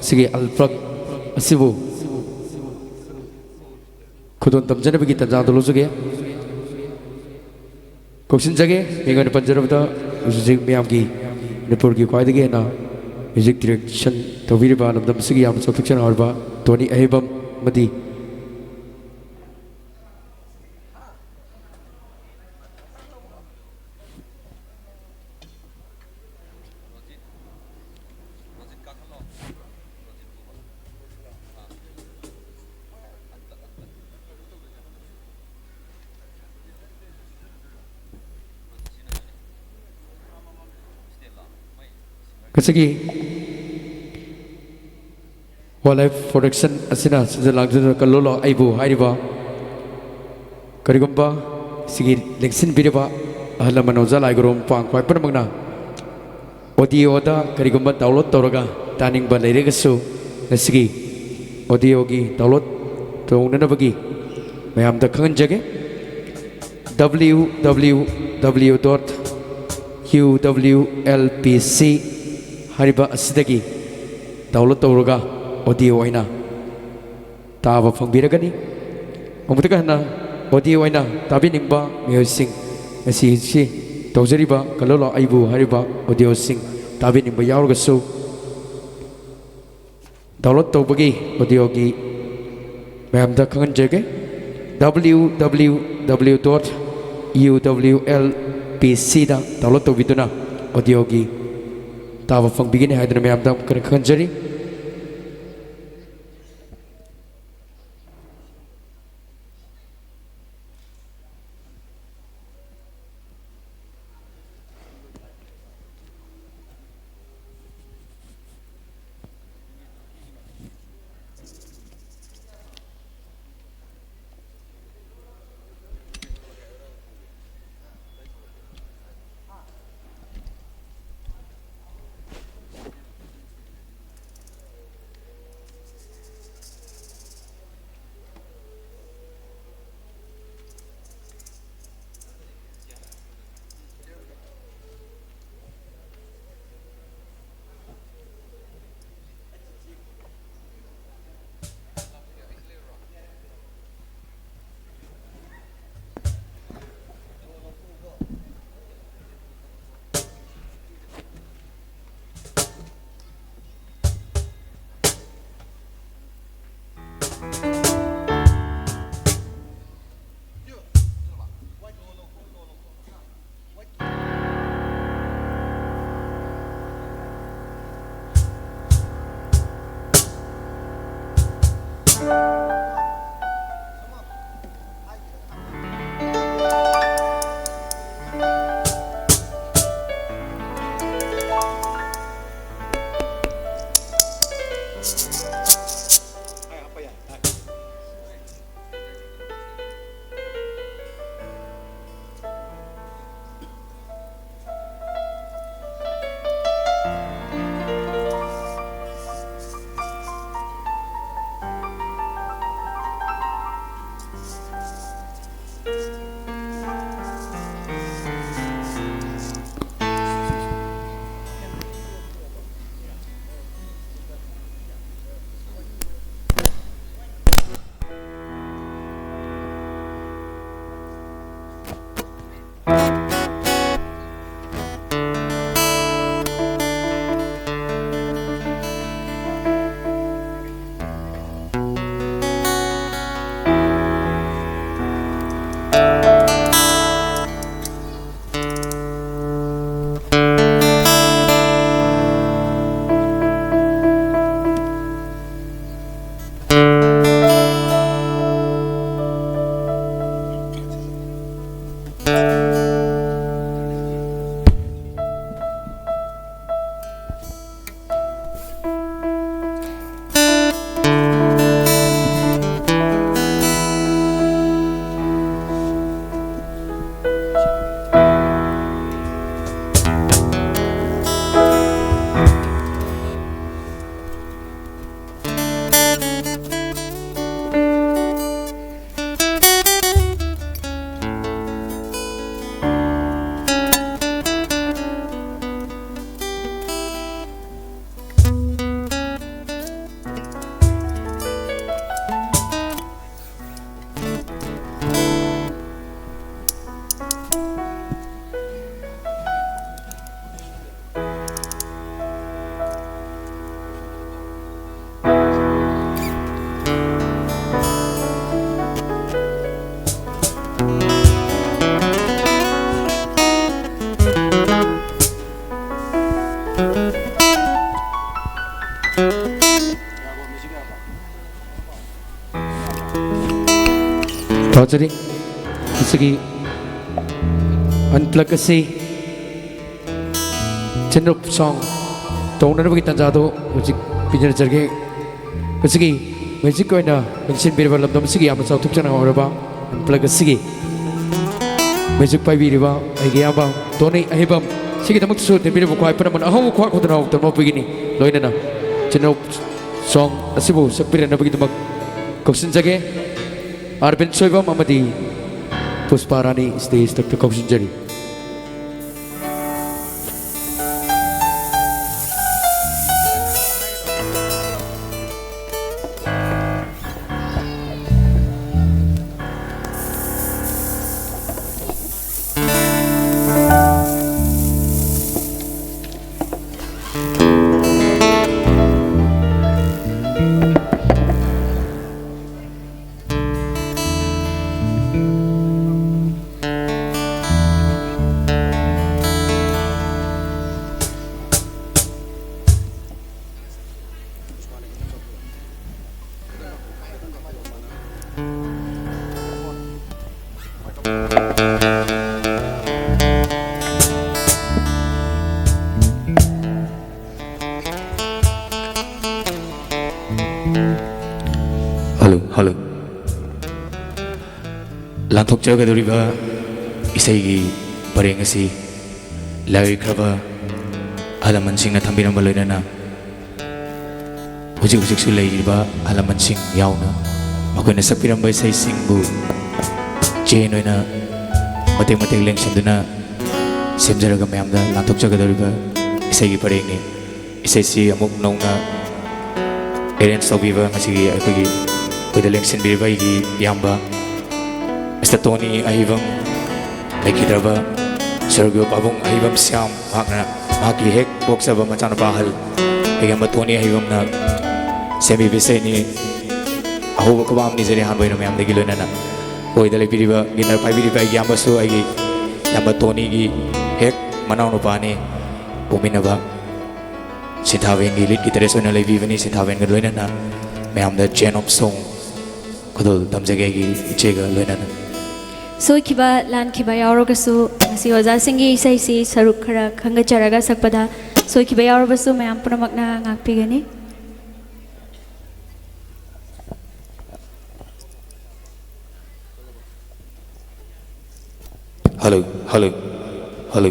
sige album asibu ꯈꯨꯗꯣꯟ ꯇꯝꯖꯅꯕꯒꯤ ꯇꯥꯟꯖꯥꯗꯣ ꯂꯧꯖꯒꯦ ꯀꯧꯁꯤꯟꯖꯒꯦ ꯑꯩꯉꯣꯟꯗ ꯄꯟꯖꯔꯕꯗ ꯍꯧꯖꯤꯛ ꯃꯌꯥꯝꯒꯤ ꯃꯅꯤꯄꯨꯔꯒꯤ ꯈ꯭ꯋꯥꯏꯗꯒꯤ ꯍꯦꯟꯅ ꯃ꯭ꯌꯨꯖꯤꯛ ꯗꯤꯔꯦꯛꯁꯟ ꯇꯧꯕꯤꯔꯤꯕ ꯂꯝꯗꯝ ꯑꯁꯤꯒꯤ ꯌꯥꯝꯅ ꯆꯥꯎꯊꯣꯛꯆꯅ ꯍꯧꯔꯕ ꯇꯣꯅꯤ ꯑꯍꯩꯕꯝ ꯑꯃꯗꯤ ꯉꯁꯤꯒꯤ ꯋꯥꯏꯜ ꯂꯥꯏꯐ ꯄ꯭ꯔꯣꯇꯦꯛꯁꯟ ꯑꯁꯤꯅ ꯁꯤꯗ ꯂꯥꯡꯖꯗꯨꯅ ꯀꯜꯂꯣꯂꯣ ꯑꯩꯕꯨ ꯍꯥꯏꯔꯤꯕ ꯀꯔꯤꯒꯨꯝꯕ ꯁꯤꯒꯤ ꯂꯦꯡꯁꯤꯟꯕꯤꯔꯤꯕ ꯑꯍꯜ ꯂꯃꯟ ꯑꯣꯖꯥ ꯂꯥꯏꯒꯨꯔꯨ ꯃꯄꯥꯡ ꯈ꯭ꯋꯥꯏ ꯄꯨꯝꯅꯃꯛꯅ ꯑꯣꯗꯤꯑꯣꯗ ꯀꯔꯤꯒꯨꯝꯕ ꯗꯥꯎꯟꯂꯣꯗ ꯇꯧꯔꯒ ꯇꯥꯅꯤꯡꯕ ꯂꯩꯔꯒꯁꯨ ꯉꯁꯤꯒꯤ ꯑꯣꯗꯤꯑꯣꯒꯤ ꯗꯥꯎꯟꯂꯣꯗ ꯇꯧꯅꯅꯕꯒꯤ ꯃꯌꯥꯝꯗ ꯈꯪꯍꯟꯖꯒꯦ www.uwlpc ꯍꯥꯏꯔꯤꯕ ꯑꯁꯤꯗꯒꯤ ꯗꯥꯎꯟꯂꯣꯗ ꯇꯧꯔꯒ ꯑꯣꯗꯤꯑꯣ ꯑꯣꯏꯅ ꯇꯥꯕ ꯐꯪꯕꯤꯔꯒꯅꯤ ꯑꯃꯨꯛꯇ ꯍꯟꯅ ꯑꯣꯗꯤꯑꯣ ꯑꯣꯏꯅ ꯇꯥꯕꯤꯅꯤꯡꯕ ꯃꯤꯑꯣꯏꯁꯤꯡ ꯉꯁꯤ ꯇꯧꯖꯔꯤꯕ ꯀꯜꯂꯣꯂꯣ ꯑꯩꯕꯨ ꯍꯥꯏꯔꯤꯕ ꯑꯣꯗꯤꯑꯣꯁꯤꯡ ꯇꯥꯕꯤꯅꯤꯡꯕ ꯌꯥꯎꯔꯒꯁꯨ ꯗꯥꯎꯟꯂꯣꯗ ꯇꯧꯕꯒꯤ ꯑꯣꯗꯤꯑꯣꯒꯤ ꯃꯌꯥꯝꯗ ꯈꯪꯍꯟꯖꯒꯦ www.uwlpc ꯗ ꯗꯥꯎꯟꯂꯣꯗ ꯇꯧꯕꯤꯗꯨꯅ ꯑꯣꯗꯤꯑꯣꯒꯤ ꯇꯥꯕ ꯐꯪꯕꯤꯒꯅꯤ ꯍꯥꯏꯗꯨꯅ ꯃꯌꯥꯝꯗ ꯑꯃꯨꯛ ꯈꯪꯍꯟꯖꯔꯤ Tawjari Isigi Unplug asi Chenrup song Tong na bagi tanjado Ujik pinjar jarge Isigi Music ko na Mention birba labdam Isigi Ama sa tukchana oraba Unplug asigi Music pai birba Aigi aba Toni ahibam Sige tamak su Nibiri bukwai Panaman Ahaw kwa Kudanaw Tamo begini Loina na Chenrup song Asibu Sakpira na bagi tamak Kausin jage Arvind Soibam amadi Pusparani stage Dr. Kausin jari Hello Lanthok jagadoriba isaigi pareng asi lai khaba alaman sing na thambiramba loinana hujik hujik su leiba alaman sing yauna makoina sakpiramba isai singbu chain oina mateng mateng lengsinduna semjaraga mayamda lanthok jagadoriba isaigi pareng ni isai si amuk nongna arrange tawbiba ngasigi aikogi Kuda lengsin birba igi yamba Mr. Tony ahibam Laikidraba Sergio Pabong ahibam Siam Makna Maki hek Boksaba macana bahal Higamba Tony ahibam na Semi bisay ni Ahuba kabam ni zari hanbay na mayam dagilo na na Kuda laikiriba Ginar pai birba igi yamba so igi Yamba Tony igi hek Manaw no pa ni Puminaba Sinthawen gilit Gitareso na laibiba ni Sinthawen galoy na na Mayam da chain of song Kudol damjagegi ichega loinana Soi kiba lan kiba yarogasu si oza singi isai si saruk khara khanga charaga sakpada soi kiba yarogasu mayam punamakna ngakpigani Hello La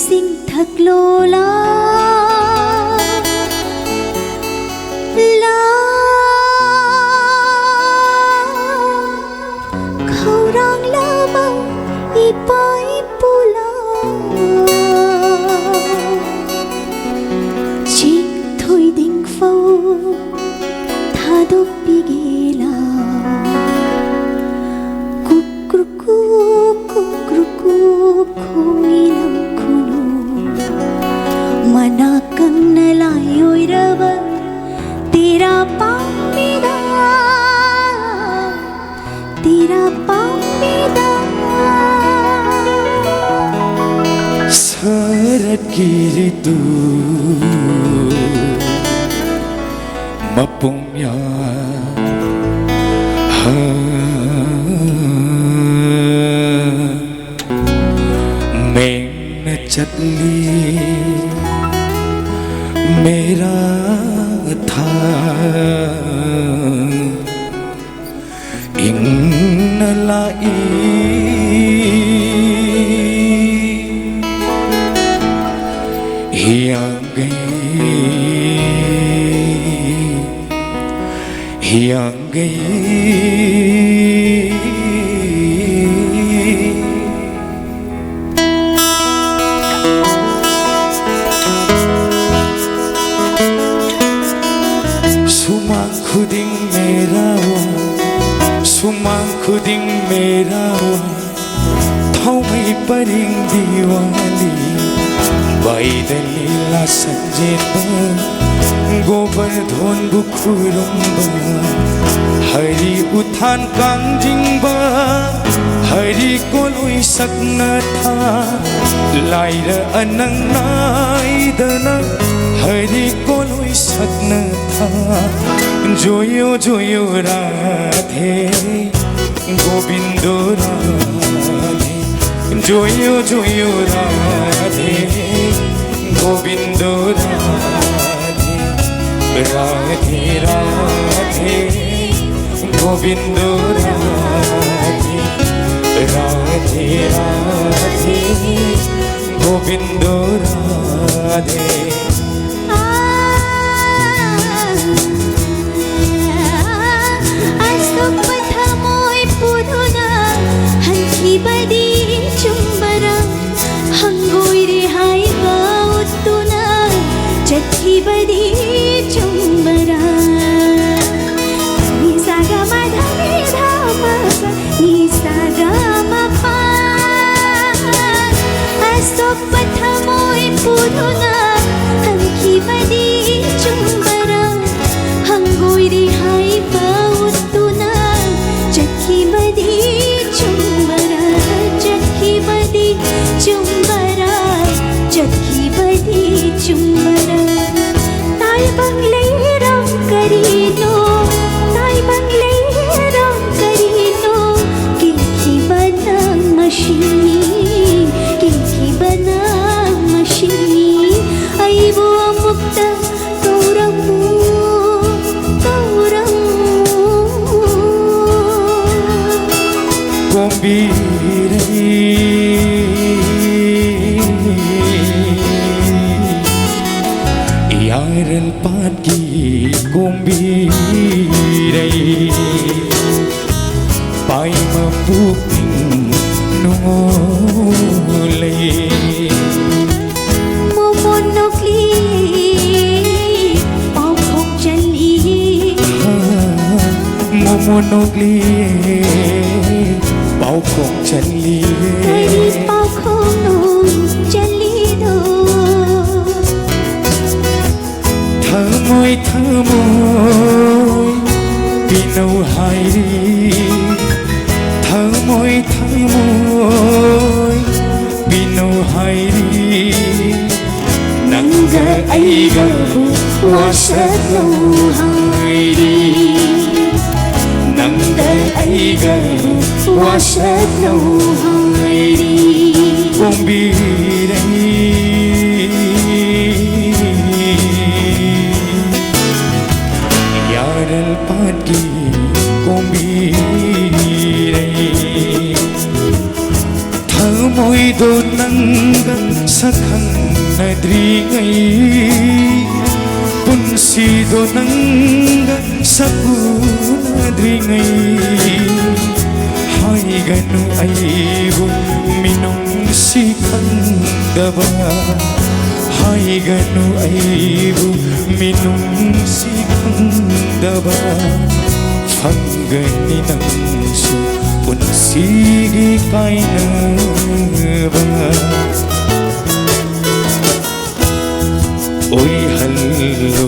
สิงทักโลลาลาเขารังลาบังอีปอยปูลาชิงถอยดิ่งเฝ้าท่าดกปีเกลากุกกรุกกุกกุกกรุกกุกคงอีลำคุนูmanakan nalayoy raba tera pamida sarat kiritu mapungya meng na chatli मेरा था इन लाई हिया गई Sumang khuding mera thau mai paring diwali bai dalila sanjet gobar dhon bukhurum hari uthan kang jingba hari koloi sakna tha laira anang nai dana hari koloi sakna tha joyo joyo radhe gobindo radhe joyo joyo radhe gobindo radhe radhe radhe gobindo radhe radhe radhe gobindo radhe badi chumbara hangoi re hai ba utuna chakhi badi chumbara ni saga ma dha ni dha ma pa ni saga ma pa aso pathamoi puruna hanki badi chumbara hangoi re hai ba utuna chakhi badi chumbara chakhi badi chumbara tai bangle ram karino tai bangle ram karino ki banang machini ai bo mukta kauramu Yaran pagi gombirai pai mapuping nungole momonokli pau khok chali momonokli pau khok chali pau khok nong chali do Thamoi pinau hai thamoi pinau hai nanga aiga wasalo hai nanga aiga wasalo hai bombirai yaral pagi kombirai thamoi do nanga sakhanadringai punsido nanga sakunadringai haiganu aibu minung sikandaba haiganu aibu minung sikandaba fanggani nangsu punsigi kainaba oi hallo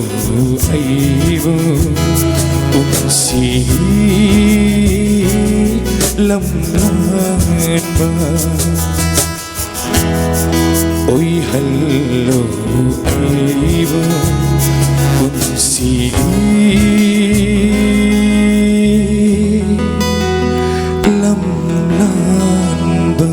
aibu punsigi lamran ba oi hallo aibu punsigi lamran ba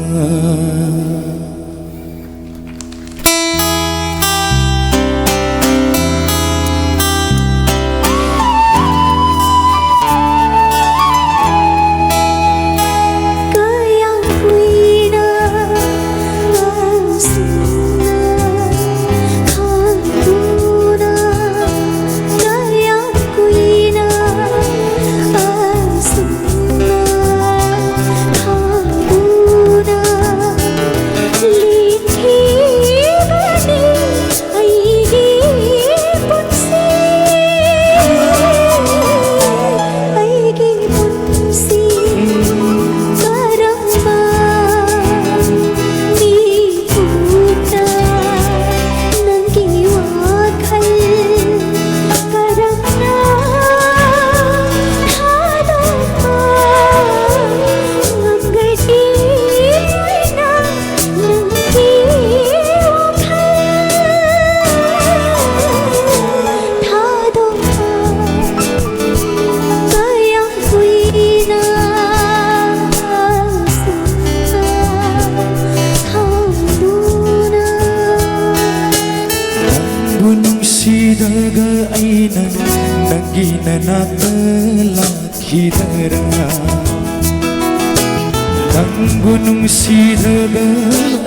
Gunung sidaga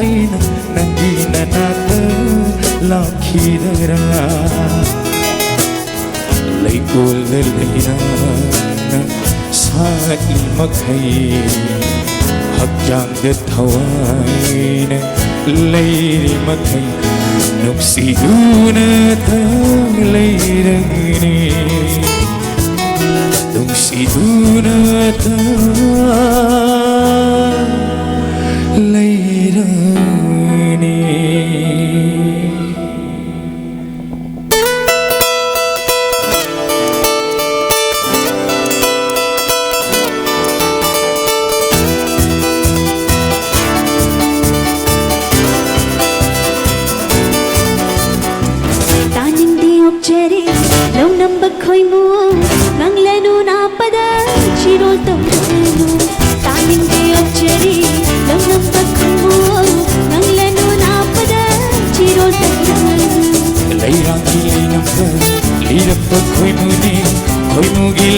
aina nangina nata lakhidara laikul leina saat limakai hakjang de thawaina leiri makai nuksiduna ta leirani nuksiduna ta leirani taning diok cheri long nambak khoi mu nang lenu na pada chirol tom lenu taning diok cheri long nambak khoi mu nang lenu na pada chirol tom lenu leirangi leinamka leirappa khoi mugi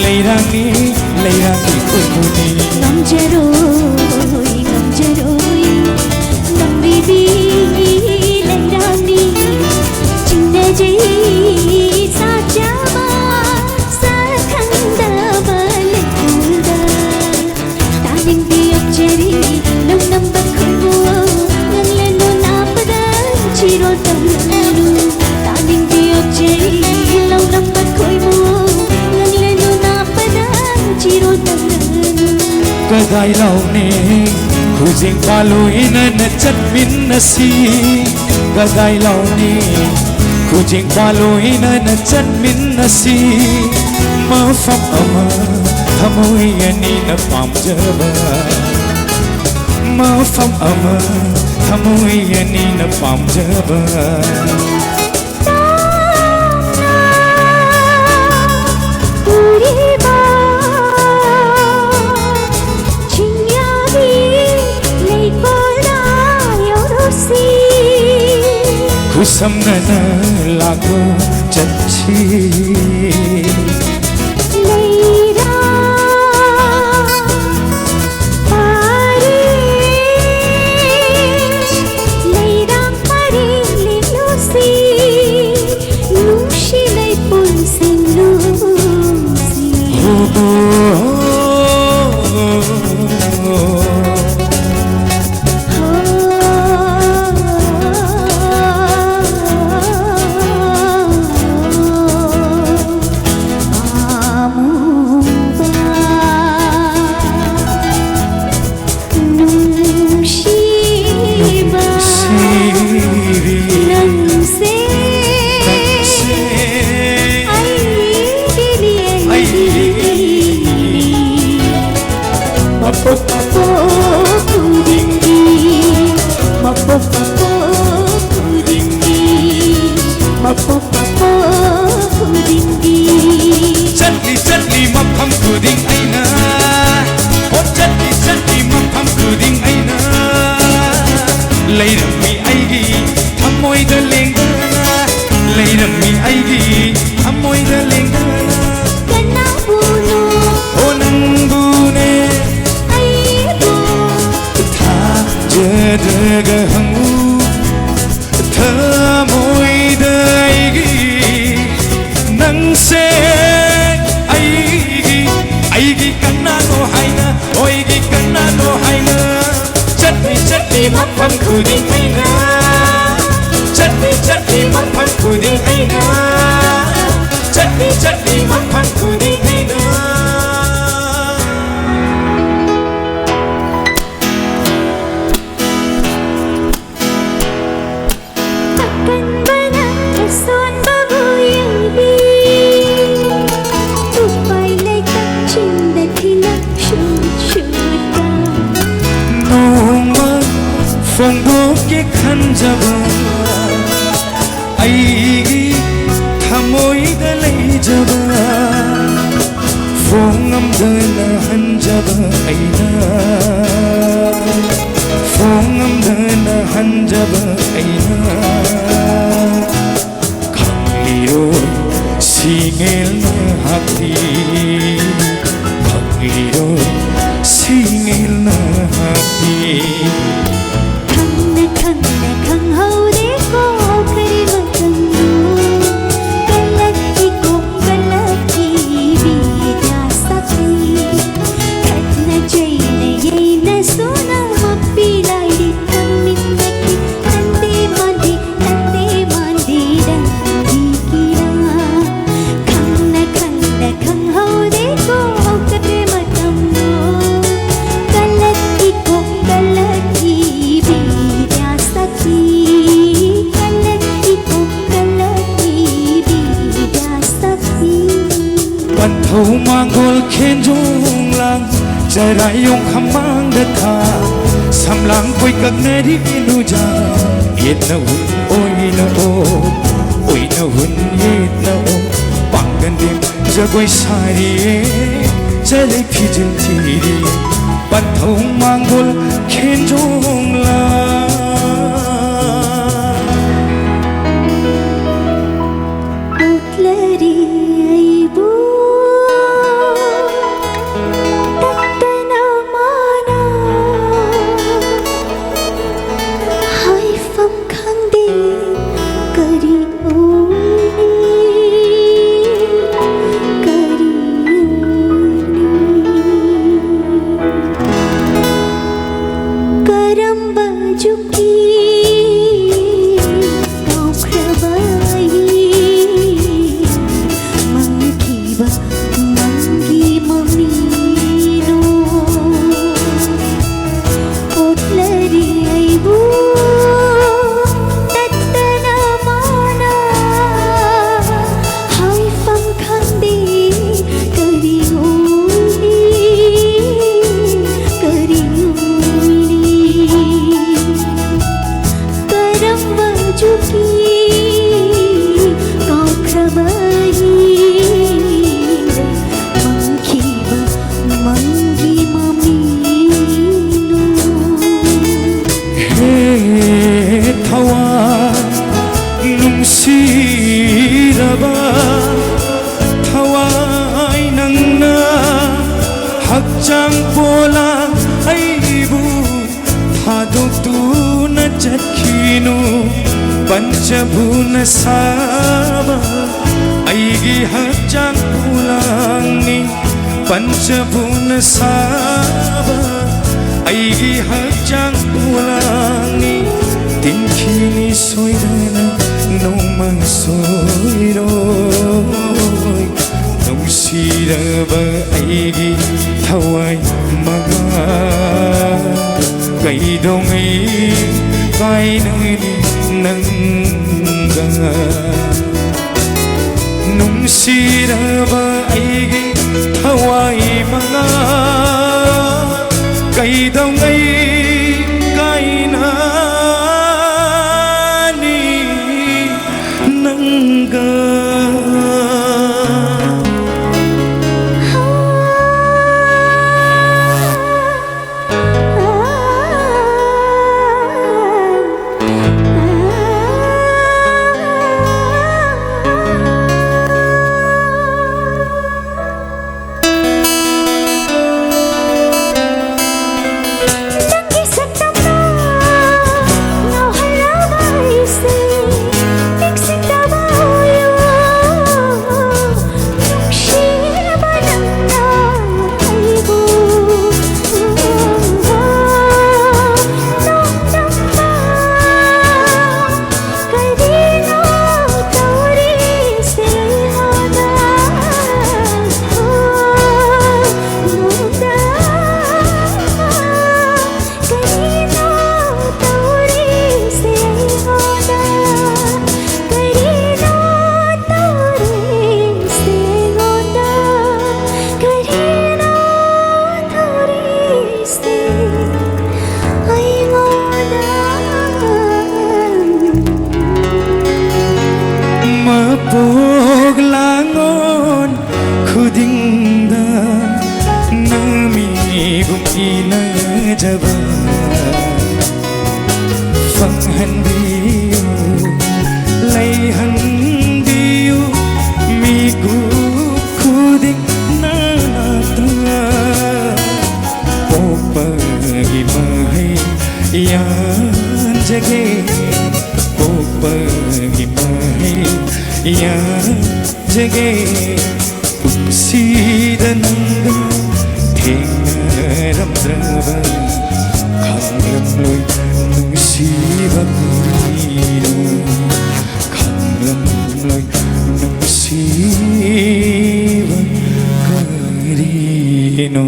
leirangi khoi muni namjaroi nambibi leirani chinna jai sajama sakhanda balkuda taning diok cheri long nambak khoi mu nang lenu na pada chirol tom lenu taning diok cheri long nambak khoi mu nang lenu na pada chirol tom lenu kadai lau ne khujing palu ina na chat min nasi kadai lau ne khujing palu ina na chat min nasi ma fam ama thamoi ani na pamjaba ma fam ama thamoi ani na pamjaba Kusamna lagu janji Leira pari Leira pari Mapopapo kudingi Mapopapo kudingi Mapopapo kudingi Chutli chutli mapam kuding aina Oh chutli chutli mapam kuding aina Leirami aigi thamoy da lengana Leirami aigi thamoy da lengana Kana buno Oh nang bune aibo Tha jadaga hangu thamoy da aigi Nang se aigi kana no haina oigi kana no haina chutni chutni mapam kuding aina chutni chutni mapam kuding aina chutni chutni mapam kuding aina Akan bana eson babuyebi Tupay lay kachinda tina shoot noma fongo ke khanjaba aigi thamoy da leijaba fongam dana hanjaba aina fongam dana hanjaba aina khangliro singel na hati khangliro singel na hati Khangna khang haude ko kari matandu Galaki ko galaki bidya sakhi Khatna jaina yaina sona mapilai di thaminaki Tante mandi dangi kira Khangna khang haude ko kari matandu Galaki ko galaki bidya sakhi Galaki ko galaki bidya sakhi Ban thâu mang gol khen jong lang Jarai yong khamang da tha Sam lang koi kak na di kinu ja Yet na hun oi na o Oi na hun yet na o Bang gan dim ja goi sari Jalai pijin tiri Ban thâu mang gol khen jong lang Utlari aibu Tattana mana Hai fam khangde kari uni Kari uni Karam bajuki Hakjang bola aibu Thadok tu na jatkinu Panchabuna saba Aigi hakjang pulangi Panchabuna saba Aigi hakjang pulangi Tinkini soidana Nomang soiroi Nungsiraba aigi Thawai maga Kaidongai Kainani nanga Nungsiraba aigi Thawai maga ꯊꯦꯡꯅꯖꯕ ꯐꯪꯍꯟꯕꯤꯌꯨ ꯂꯩꯍꯟꯕꯤꯌꯨ 미국 खुदिक 나나다 뽀빠기 마이 얀제게 뽀빠기 마이 얀제게 umsidananga tingramdraba khangramloi nungsiba karino khangramloi nungsiba karino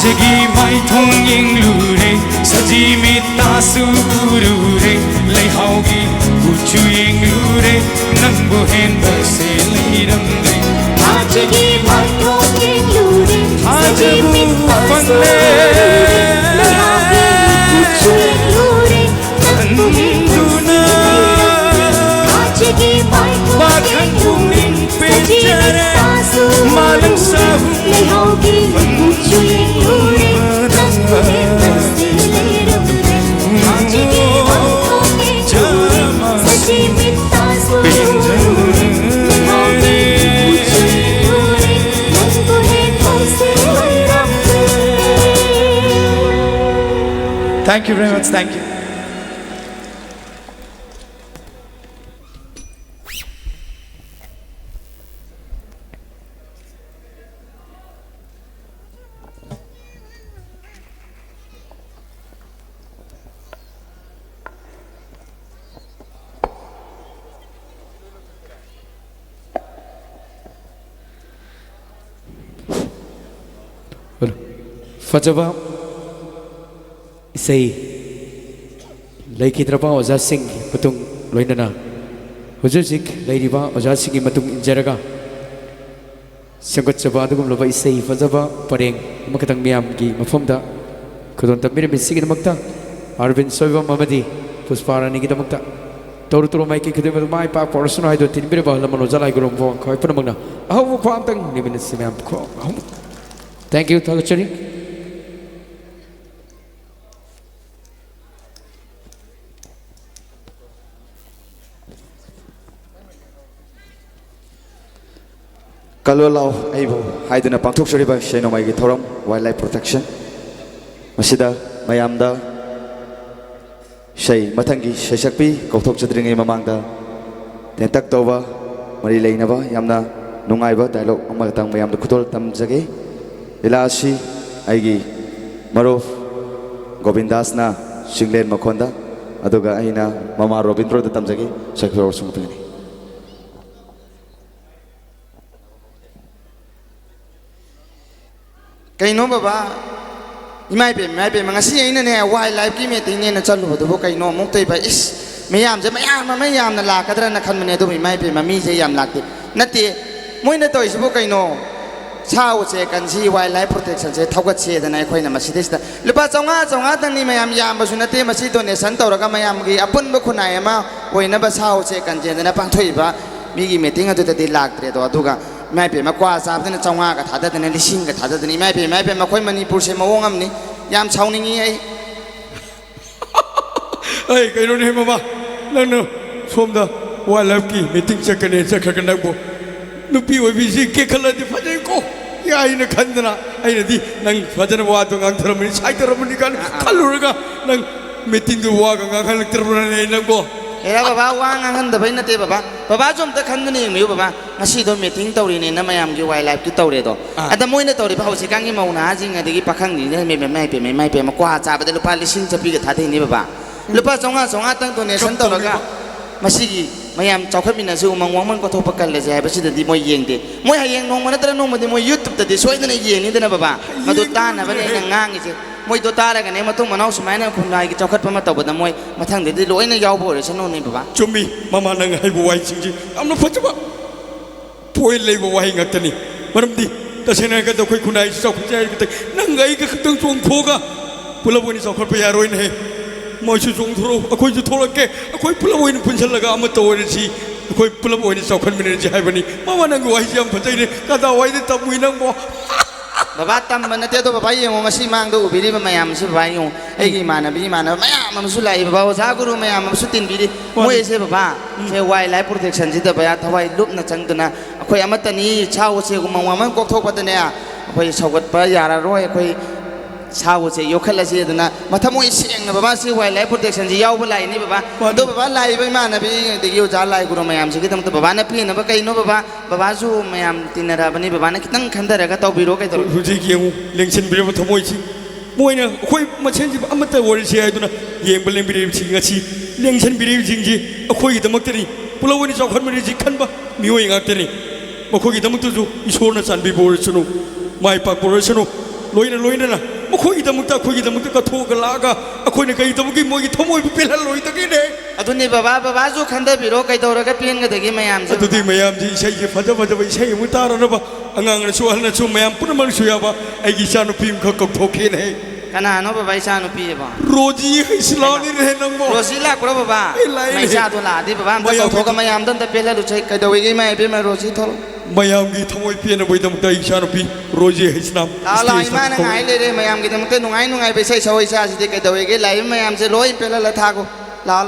Ajagi mai thong ying lure sajimi tasu lure lei haugi uchu ying lure nangbo hen se liram le Ajagi mai thong ying lure sajimi tasu lei haugi uchu ying lure nangbo hen Ajagi mai thong ying lure sajimi tasu malang sahu lei haugi uchu ying Thank you very much, thank you. Fajaba isai laikidraba oja singh matung loinana hujusik lairiba oja singh matung injaraga sangotchaba adugum loba isai fajaba pareng makatang miyam gi mafamda khudon tamir misigi damakta arvind soiba mamadi pusparani gi damakta toru toru mai ki khudem mai pa porson haido tinbir ba lamano jalai gurum bo khoi panamagna ahu khwamtang nimin simam kho thank you thagachari Kalolau aibo haiduna pangthok soriba shenomai gi thoram wildlife protection masida mayamda shei mathangi shesakpi kauthok chadringai mamangda tentak toba mari leinaba yamna nungaiba dialogue amatang mayamda khutol tamjage ilasi aigi marof gobindasna singlen makhonda aduga aina mama robindro da tamjage sakro sungpini Kaino baba imai pe mangasi aina ne wildlife ki meeting ne na chalu bodo kaino muktai ba is mayam je mayam na la kadra na khan mane do imai pe mami je yam lakte nati moina to isbo kaino sao che kan si wildlife protection je thogat che da na khoi na masi des da lupa chonga tang ni mayam yam ba su nate masi donation tawraga mayam gi apun ba khunai ma oina ba sao che kan je na pang thoi ba mi gi meeting adu ta di laktre do aduga ไม่เป็นมากว่าทราบแต่ในจังหวะกับถาดแต่ในลิชิงกับถาดแต่ในไม่เป็นมาค่อยมันนี่ปูเสมาวงนี่ยามเช้านี้ไอ้เฮ้ยไอ้รุ่นนี้มานั่นเนอะชมดาว่าแล้วกี่ไม่ติ้งจะกันเองจะกันนักบ่นุพี่ว่าพี่สิเกี่ยขลังที่ฟ้าใจกูยายนักขันนะไอ้เนี่ยที่นั่งฟ้าใจว่าตัวงังทรมานใช้ทรมานกันขันรู้ละกันนั่งไม่ติ้งตัวว่างังขันทรมานในนักบ่เฮ้ยบ้าว่างังขันแต่ไปนั่นเต้บ้าจอมตะขันนี่มีอยู่บ้างั้นสิโดนไม่ติ้งตัวนี้นะไม่ยามกี่วันไลฟ์กี่ตัวเลยตัวแต่มวยเนี่ยตัวนี้เขาสิกังยี่มาหน้าจริงไงที่ปักขังนี่เนี่ยไม่เป็นมากว่าจ้าไปแต่ลูกป้าลิชิงจะปีกับท่าที่นี่บ้าลูกป้าสองตั้งตัวเนี่ยฉันตัวละกันมาสิไม่ยามเจ้าขึ้นมีนักสู้มังวังมันก็ทบกันเลยใช่ไหมสิแต่ดีมวยเย็นดีมวยหายเย็นน้องมันนั่นแต่น้องมันดีมวยยุติแต่ดีสวยแต่ในเย็นนี่แต่นะบ้ามาตัวตานะวันนี้นั่งง่างงี้มวยตัวตาอะไรกันเนี่ยมาต้องมาเอาสมัยนั้นคนไทยเจ้าขึ้นมาตัวแต่มวยมาทางเด็ดลอยในยาวโบเลยฉันโน่นนี่บ้าจุ่มมีมานั่งให้บัวจริงๆอันนั้นพัชบะพูดเลยบัวงักตันนี่มันดีแต่ฉันนั่งก็ต้องคุยคุณนายเจ้าคุณใจกันนั่งไงก็ต้องช่วงโผล่กันพลวันนี้สองคนไปยารวยนี่มวยชุดทรงทุรคุยจุดโทรเกะคุยพลวันนี้พุ่งฉลากอามาตัวนี่สิคุยพลวันนี้สองคนมีเงินจะให้วันนี้มานั่งไว้ยังพัชใจนี่ก็ต้องไว้ที่ตับมือนั่งบ่บ้าตั้มมันนั่นเจ้าบ้ายังมาสิมังดูบิริบไม่ยามสิบ้ายังไอ้กี่มานะบิริมานะไม่ยามมันสุดเลยบ้าจ้ากูรู้ไม่ยามมันสุดตินบิริมวยเสียบ้าเสียไวไลฟ์โปรเทคชั่นจิตบ้าทวายลุกนั่งจังตัวนะคุยอามาตันนี้ชาวเสียกูมังว่ามันก็ทบปัตเนี่ยคุยชาวกัดไปยาละร้อยคุยชาวเสียยกขึ้นละเสียตัวนะมาทำมวยเสียงนะบ้าเสียไวไลฟ์โปรเทคชั่นจะยาวไปไหนนี่บ้าตัวบ้าไลฟ์ไปมานะพี่เด็กยูจ้าไลฟ์กูรู้ไม่ยามสิคิดทำตัวบ้านะพี่นะบ้าใครโน้บ้าสู้ไม่ยามตินนะบ้านี่บ้านะคิดตั้งขันเดรักตัวบิโร่ใครตัวรู้จักยังเลี้ยงฉันบิโร่มาทำมวยสิมวยเนี่ยคุยมาเช่นที่อามาแต่วันเสียตัวนะยังเป็นเลี้ยงบิโร่จริงๆสิเลี้ยงฉันบิโร่จริงๆคุยแต่มักแต่นี่พลวันนี้สองคนมันจริงขันบ้ามีว่าอย่างแต่นี่มาคุยแต่มักตัวจู่อิโซนัสันบิโร่สนุกไม่ปักโปรสนุกลอยนะมาคุยแต่มักก็โทรกันลากะคุยเนี่ยใครแต่มักกี่มวยทำมวยเป็นละลอยตะกี้เนี่ยตัวนี้บ้าสู้ขันเดบิโร่ใครตัวเราก็เปลี่ยนกันตะกี้ไม่ยามตัวที่ไม่ยามที่ใช่ฟัดไปใช่มุตาระนะบ้าอ่างนะช่วยไม่ยามปุ่นมันช่วยบ้าไอ้กิจานุพิมเขาก็โทรเคนให้ขนาดนั้นบ้าชานุพิบ้าโรจีให้สลานี่เห็นน้องบ้าโรจีลักบ้าไม่ชาตัวลาที่บ้ามันก็โทรกันไม่ยามตั้งแต่เปลี่ยนแล้วดูใช่ใครตัวเองไม่เปลี่ยนมาโรจีทอลไม่ยามกี่ทำไมเปลี่ยนไปตั้งแต่อิชานุพิโรจีให้สนามลายมาหนังไงเลยไม่ยามกี่ตั้งแต่หนุ่งไงไปใช้ชาวอิชาสิใครตัวเองไล่ไม่ยามจะลอยเปลี่ยนแล้วท่ากูลา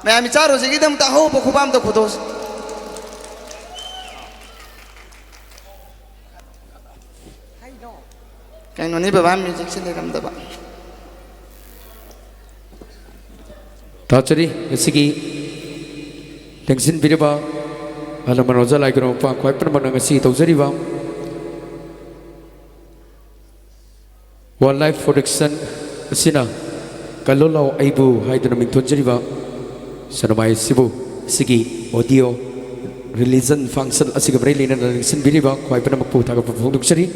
ไม่ยามชาโรจีกี่ตั้งแต่โหพวกบ้ามตัวขุดไอ้นนี่บ้ามิวสิกเซนเดอร์กันบ้าต่อจากนี้สิ่งที่เลี้ยงสินบิริบาอาลามันเราจะไล่กันฟังควายเป็นมันงสิ่งตัวจริบาวันไลฟ์โปรดักชั่นสินะการลุ้นเราไอ้บูให้ตัวมิงทุนจริบาสนามไอซิบูสิ่งที่ออดิโอรีลิซันฟังก์ชันสิ่งที่บริลินันเลี้ยงสินบิริบาควายเป็นมันพูดทางกับฟังดุกชรี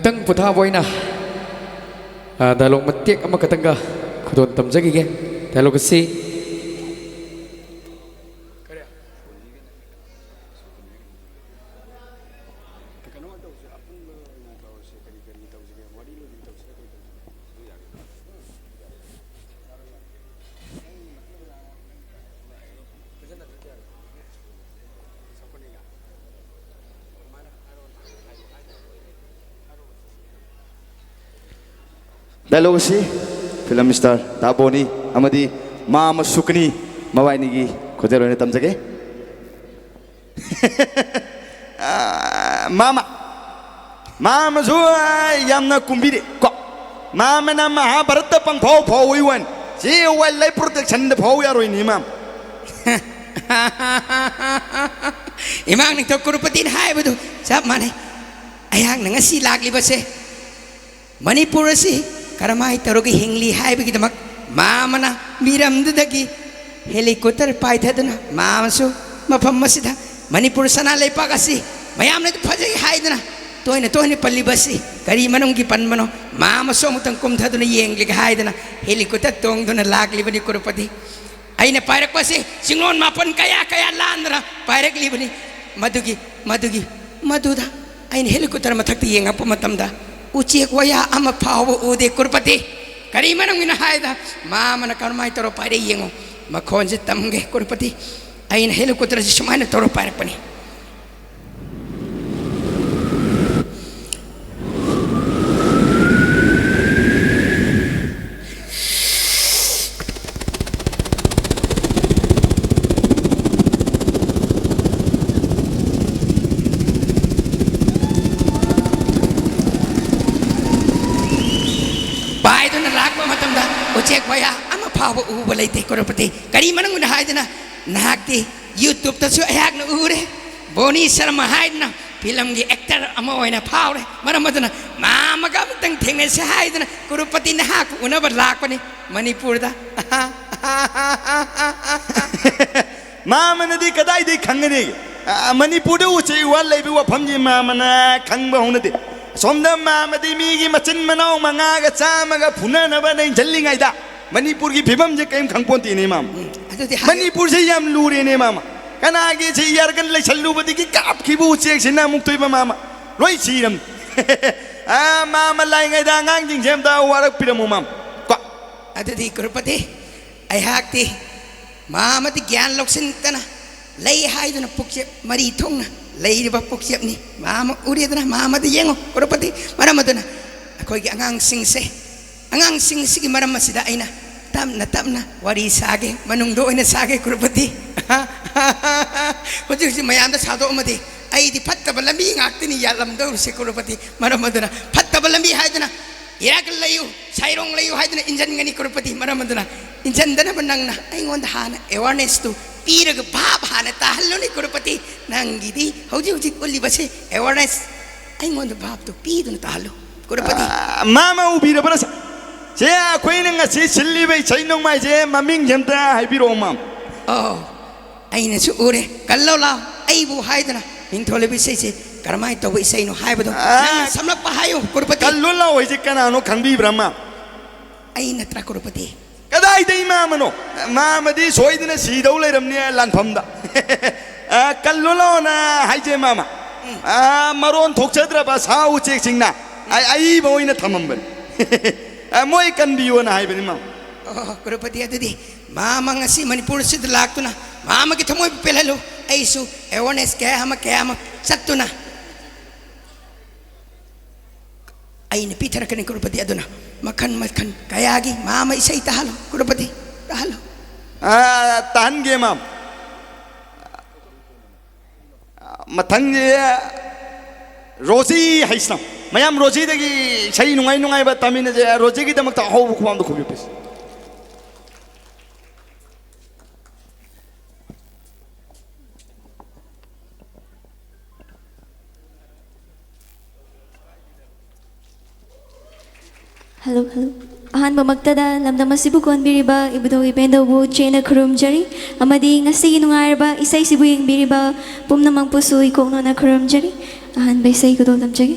ตั้งพุทธาไว้นะแต่ลงมาเตียกมาตั้งก็ขดนตำจักอีกแต่ลงก็สิได้ลูกสิฟิล์มสตาร์ตาโบนี่อามาดีมาสุกนี่มาไว้นี่กี่คนเดียวเนี่ยตั้มจักมาช่วยยามนักคุมบิดก็มานะมาหาบรัตปังพอวิวันจีวันไล่โปรเทคชั่นเดพอยารวยนี่มาImang nang tawag ko rupatin hai ba do? Sab manay. Ayang nang si lagli ba se? Manipur si karamay tarogi hingli hai ba kita mag mama na miram dudagi helicopter pai tha na mama so mapammasida Manipur sanalay pa kasi mayam na pajay hai na toy na palli basi kari manong gipan mano mama so mutang kum tha na yengli hai na helicopter tong do na lagli ba ni kurupati aina pairak pasi singon mapan kaya landra pairak libani maduda aina helikopter mathakti yenga pamatamda ucek waya ama phawa ude kurpati kari manang ina haida mana karmai toro pairak yengo makhonje tamge kurpati aina helikopter si sumana toro pairak pani cek waya ama phawa uba leite korpati kari manang una haidna nahakti YouTube ta su ayak na ure Boni Sharma haidna film gi actor ama oina phawre maramadna mama ga tang thengne se haidna korpati nahak una bar lakpani Manipur da mama na di kadai di khangani Manipur da uche wal leibi wa phamji mama na khangba honati somda mama di mi gi machin manau manga ga chama ga phuna na ba nei jalli ngai da Manipur gi phibam je kaim khangponti ne mam Manipur se yam lure ne mama kana ge che yar kan le challu badi gi kap ki bu chek sina muk toi ba mama loi siram mama lai ngai da ngang jing jem da warak piram mam pa adadi kurpati ai hakti mama ti gyan loksin kana lei haiduna pukche mari thongna lei ba pukche ni mama uridana mama di yengo kurpati maramaduna akoi gi angang sing sigi maramasida aina tamna wari sage manung do ina sage kurpati hojik si mayam da sado amadi ai di fatta balambi ngaktini yalam do se kurpati maramaduna fatta balambi haidana irak layu sairong layu haidana injan ngani kurpati maramaduna injan dana banangna ai ngonda hana awareness tu piraga bab hana tahalloni kurpati nangidi hojik ulli base awareness ai ngonda bab tu piduna tahallo kurpati mama ubira barasa je akhoi na ngasi silli bai chainong mai je maming jemta haibiro mam aina su ure kallo la ai bu haidana min thole bi se karmai to bi sai no haibado samlak pa hayo kurpati kallo la oi je kana no khangbi brahma aina tra kurpati kadai dai mama no mama di soidina sidau leiramne lanpham da kallo la na haije mama maron thokchadra ba sau chek singna ai boina thamam ban moi kan biyo na haibani mam kurpati adudi mama ngasi Manipur sid laktuna mama ki thamoi pelalo aisu awareness kaya satuna aina pitara kan kurpati aduna makan kayagi mama isai tahalo kurpati tahalo tahan ge mam mathang je rosi haisna mayam rosi dagi chai nungai ba tamina je rosi gi damak ta ho khwam do khobi pes Hello. Ahanba magtada lamdam asibu konbiriba ibudo ibendo bu chena kurumjari amadi ngasi nungarba isai sibu biriba pumnamang pusu ikongno na kurumjari ahanba isai kudo lamjagi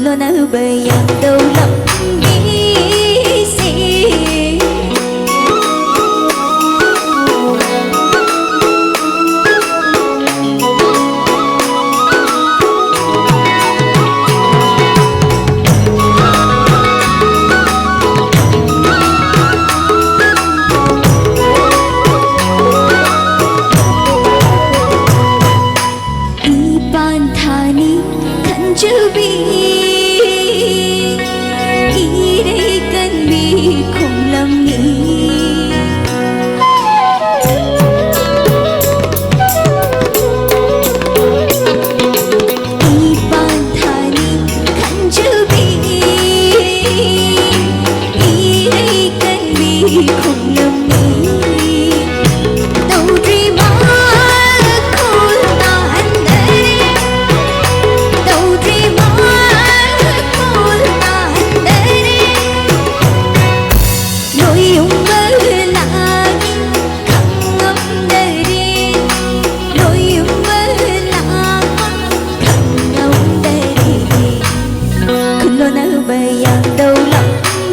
khulonaba yang đâu lắm nghĩ gì Ipan thani khanjubi Irei kan bi khong lam ni Ipan thani khanjubi Irei kan bi khong lam ni yang đâu lắm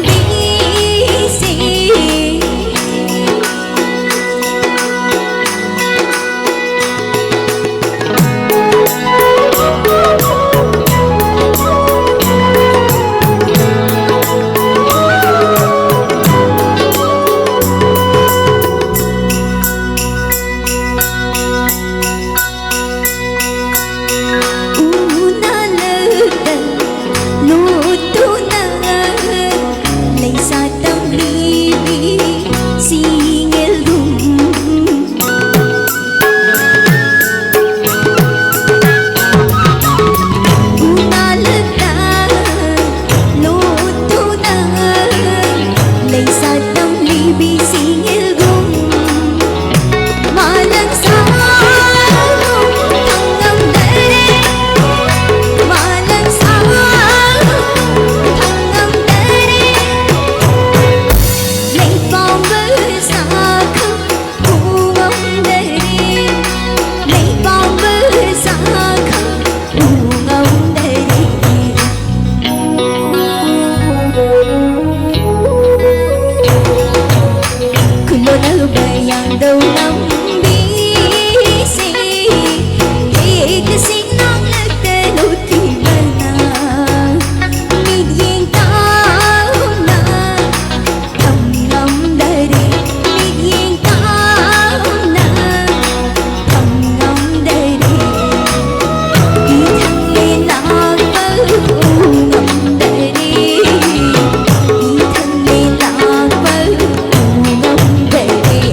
nghĩ gì yang đâu lắm biết gì thì cái xin nóng lực để lối thì mana mít yên tao na thầm ngắm đời đi mít yên tao na thầm ngắm đời đi đi thằng lên lạc vỡ ngắm đời đi đi thằng lên lạc vỡ ngắm đời đi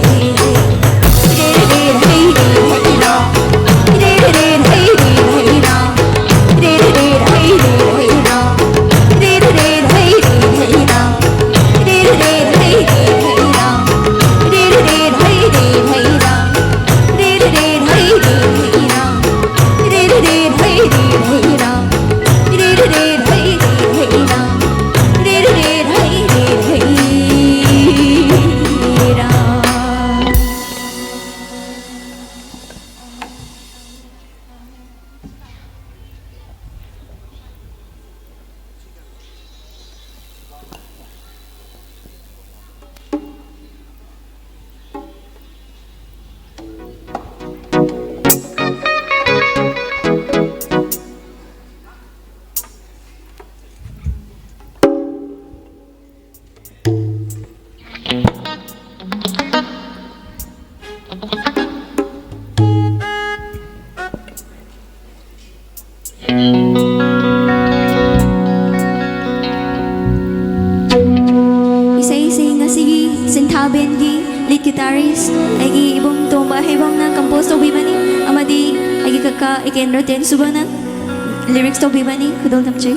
lead guitarist agi ibong tomba hebang na compose to bimani amadi agi kaka ikenro ten subana lyrics to bimani kudol tamchay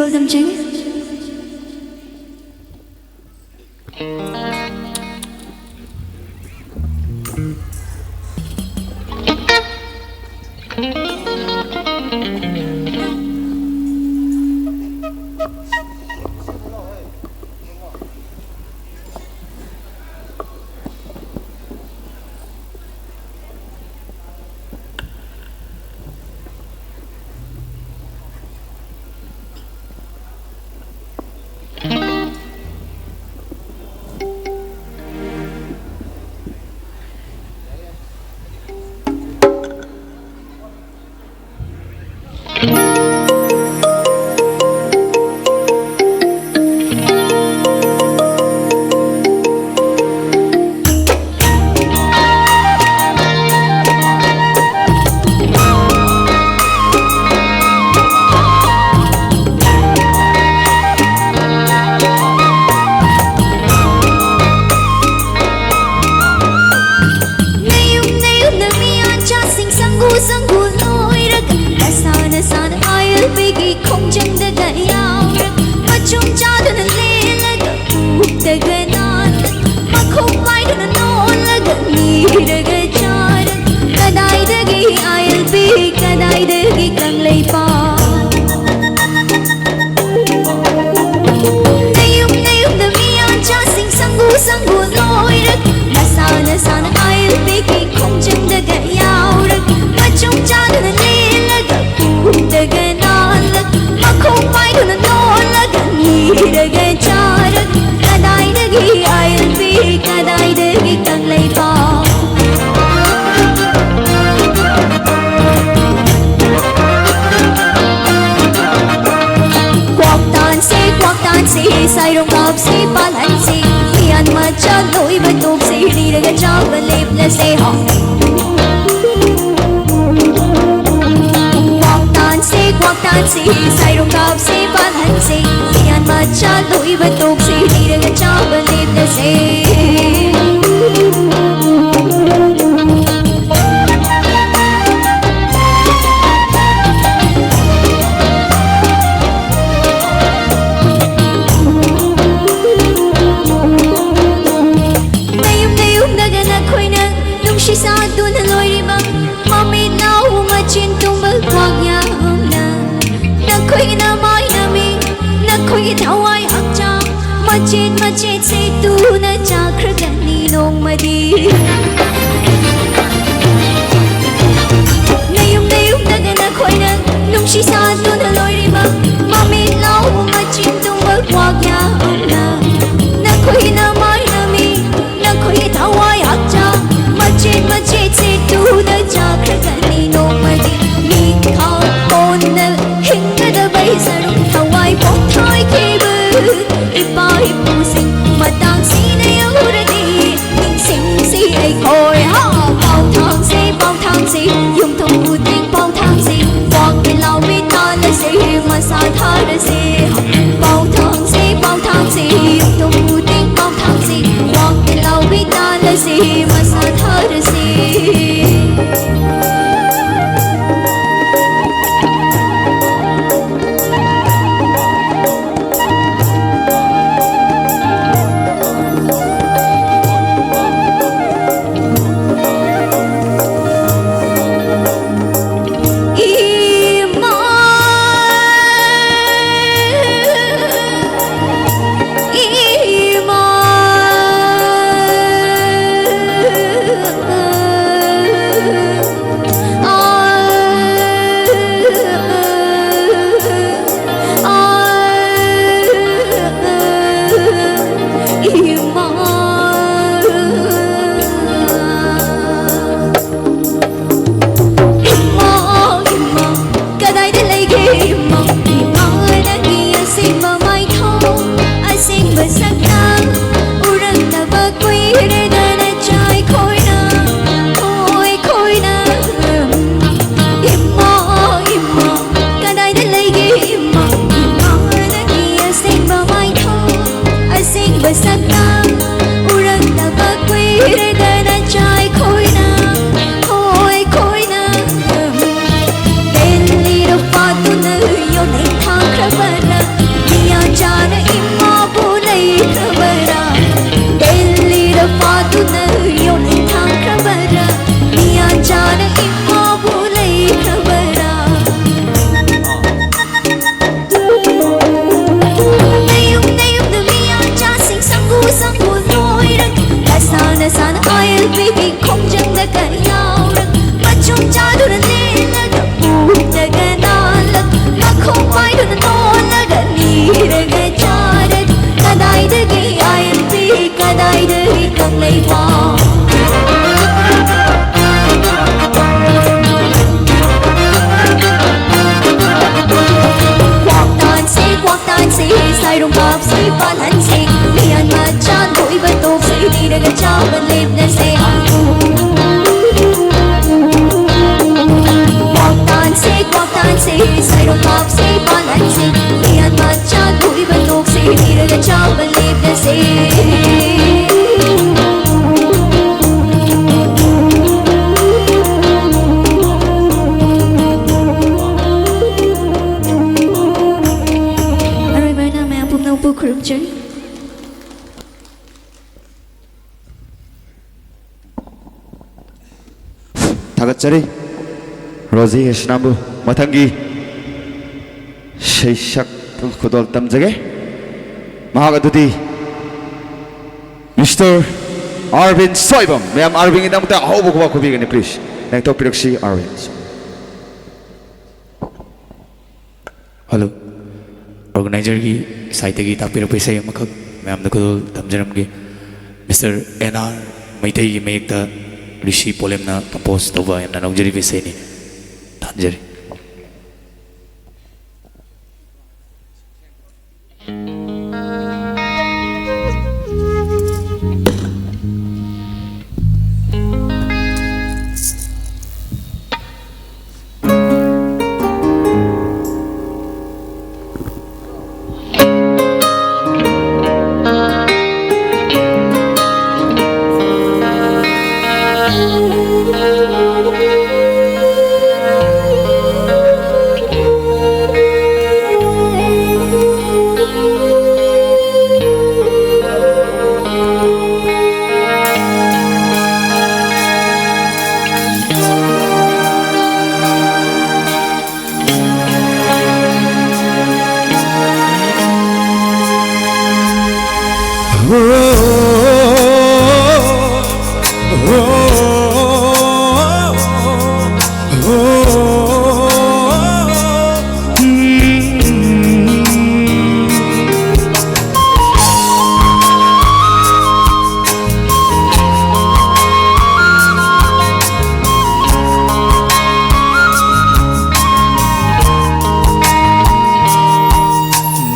Sirol Damjeng. Ipa hipu sing matang sine yang uradi ning sing si ai ko थागचरी रोजी हेशनाबु मथंगी शेषक खुदोल तमजगे महागदुदी mister Arvind Soibam ma'am Arvind इदमता हाउबु कुबा कुबिगने प्लीज नेक्टो पिरक्सी अरविंद हेलो ऑर्गेनाइजर की साइट की तापिर पैसे मखक मैम खुदोल तमजरम की मिस्टर एनआर मैतई की मेक ऋषि पोलेमना कंपोज तौबा Yamuna नौजरी पैसेनी तांजरी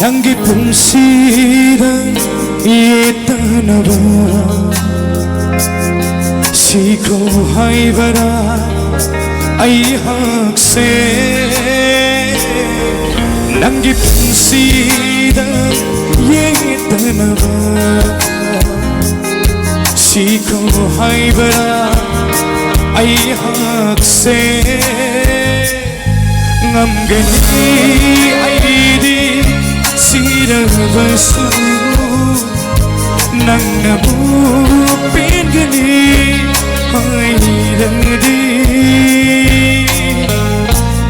Nanggi pungsira itanaba Sikro haibara ay hakse Nanggi pungsira itanaba Sikro haibara ay hakse Ngamgani ay di Sirabasu nang namu pingani hayradi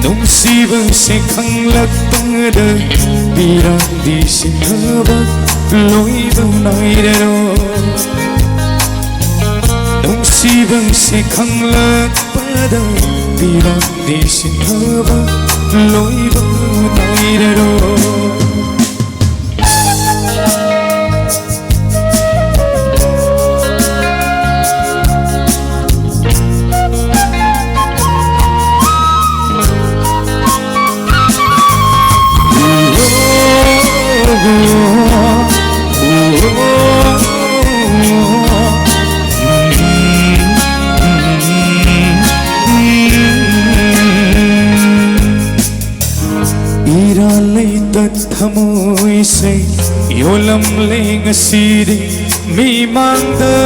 nung sibang se khanglak pada birang di sinaba loi banairero nung sibang se khanglak pada birang di sinaba loi banairero Thamoy se yolam leng siri mi mangda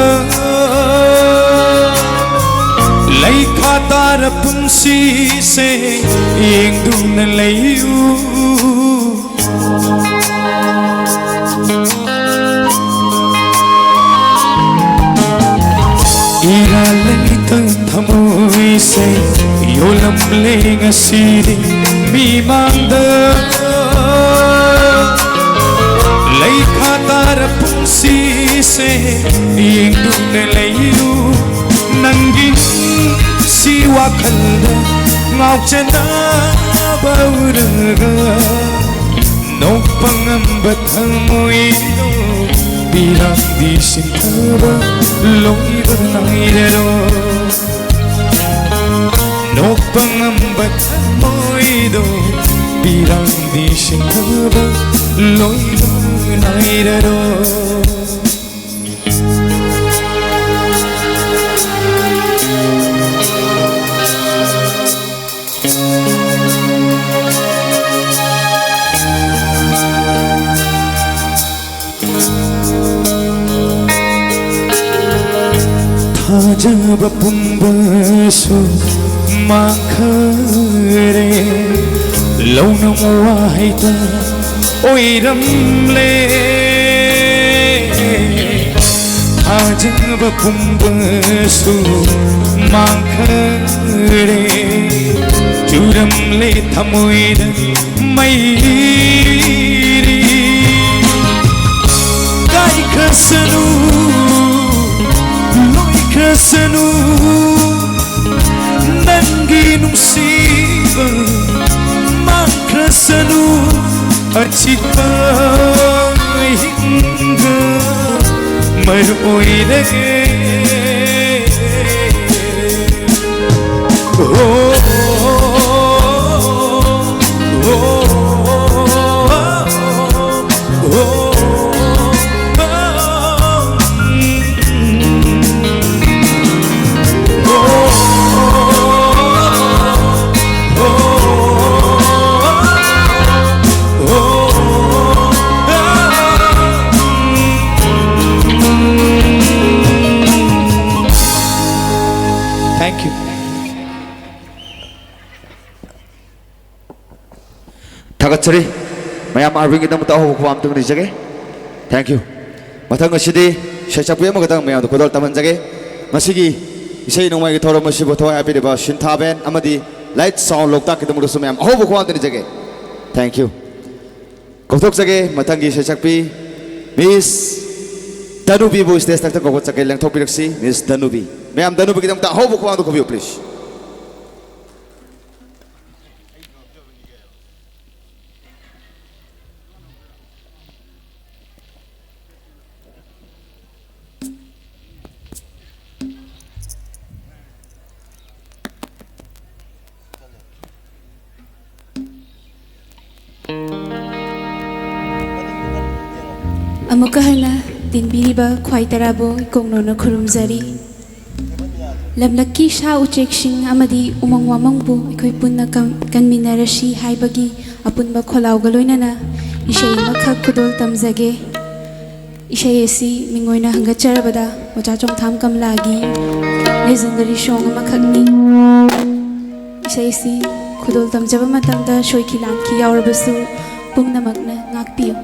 lai khatar punsi se eng dun layu ira lai thamoy se yolam leng siri mi mangda Lai khatar pungsi se ingdun layu nangin siwa khalda ngau chana bauraga no pangam bathamoi no biram di sintaba loi banairero no pangam bathamoi no biram di sintaba loi banairero Thajab pumbasu makhare launam wahaita oiram le Thajab pumbasu makhare रे चुरम ले थमोइन Mary गाय खसनु लोई खसनु नंगी नुसीब मान खसनु अचिपा हिंगा मर ओई लगे Thank you. थागतसरी ma'am आर्विंग की दमता हो खुआम तुम निजगे थैंक यू मथंग असिदी शेचकपु अमगदंग मैम तो खुदल तमन जगे मसिगी इसे नोंमाई की थोरो मसिबो थोय आपिदिबा सिनथाबेन अमदी लाइट साउंड लोकता की दमुदसु मैम हो खुआम तुम निजगे थैंक यू कौथोक जगे मथंगी शेचकपी मिस दनुबी बो स्टेज तक कौथोक जगे लेंथोक पिरक्सी मिस दनुबी मैम दनुबी की दमता हो खुआम तो खबियो प्लीज अमुका हना तिनबीरिबा ख्वाई तराबो इकोंगनोना खुरुमजरी लमलक्की शा उचेकसिंग अमदी उमंग वामंगबु इखोय पुन्ना कन्मिनरशी हाइबगी अपुनबा खोलावगा लोइनाना इशै मखा खुदोल तमजगे इशै एसी मिंगोइना हंगचरबदा ओजा चोंगथाम कमलागी लेजेंडरी सॉन्ग अमखकनी इशै एसी खुदोल तमजबा मतंगदा शोइखी लांखी यावरबसु पुंगनमकना ngakpiyo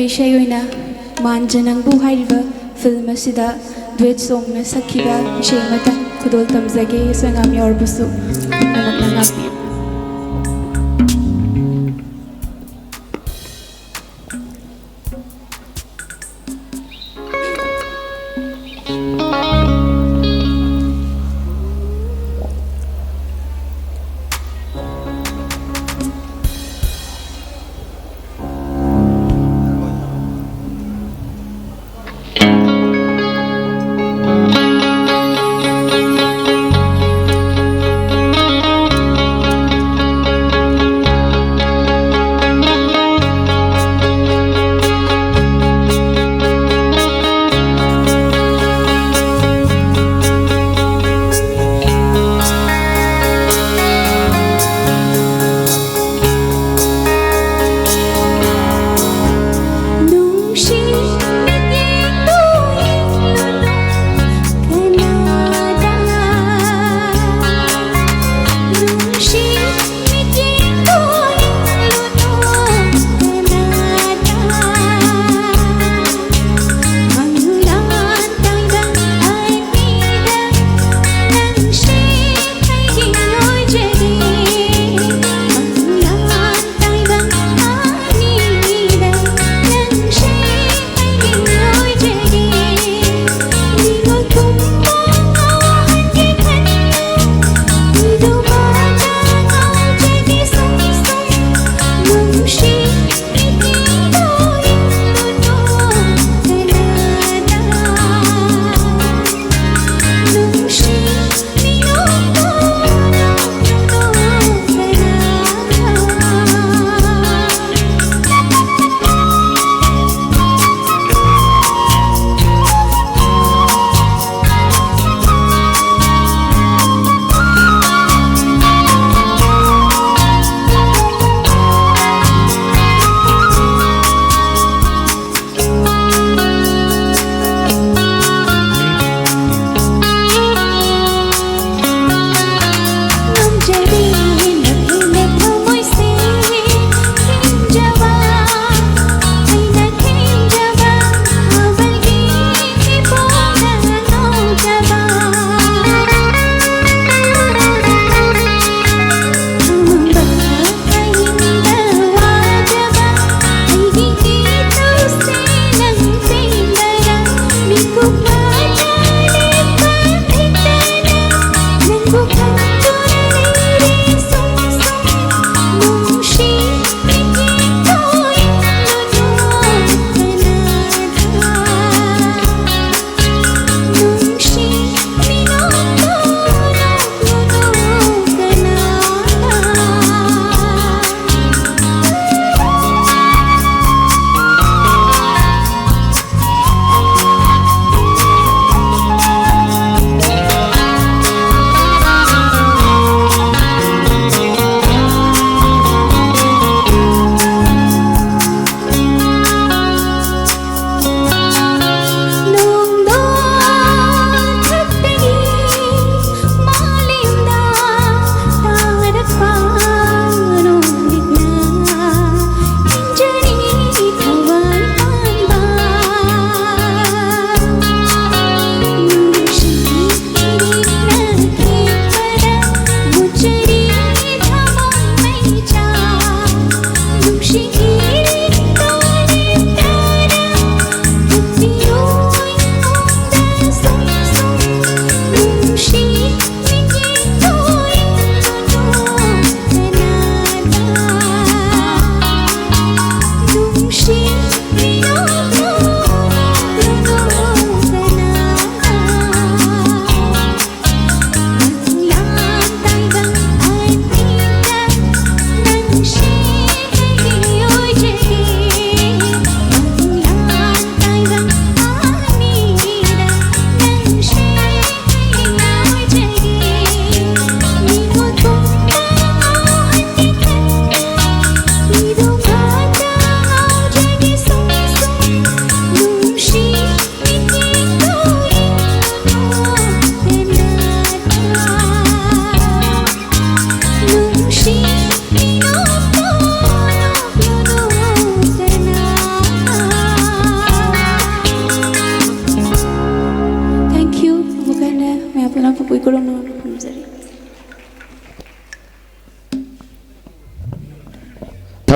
इशै ओइना मानजा नंगबु हाइरिबा फिल्म असिदा दुएट सोंगना सखिबा इशै मता खुदोल तमजगे सोंगाम यौरबसु नमकना ngapi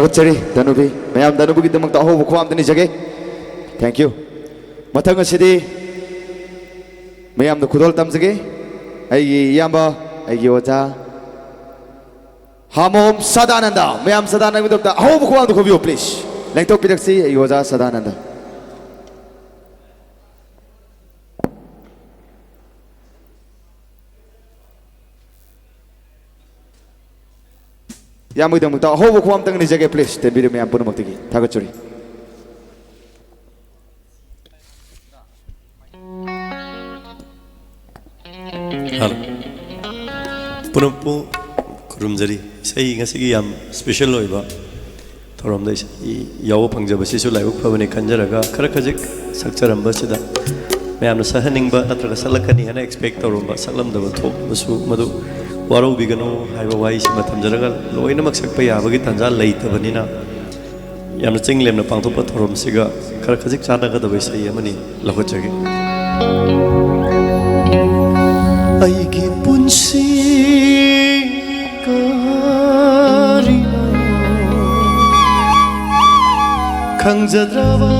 थागतचरी दानुबी मैम दानुबी दमक अहोब खुआमदनी जगे थैंक यू मथंग असिदी मैम खुदोल तमजगे याबा ओजा हामोम सदानंद मैम सदानंद अहोब खुआम खुबियो प्लीज लेंटो पिरक्सी ओजा सदानंद यामुदमक अहोब खुआम तंगनी जगे प्लीज तेबीर मैम पुनमक्तगी थागतचरी Halo. Punampu kurumjari. Saya ingat segi yang special loh iba. Thorom dai yawo pangjaba sisu laibuk pabane kanjaraga karakajik sakcharam basida. Mayam na sahaning ba natraga salakani hana expect thorom ba salam da ba thok basu madu waro bigano haiba wai si matam jaraga loina maksak pa yabagi tanjal leita banina. Yam na chinglem na pangthopa thorom siga karakajik chana ga da bai sai amani lakhotjagi. Aigi punsi karino Khangjadrawa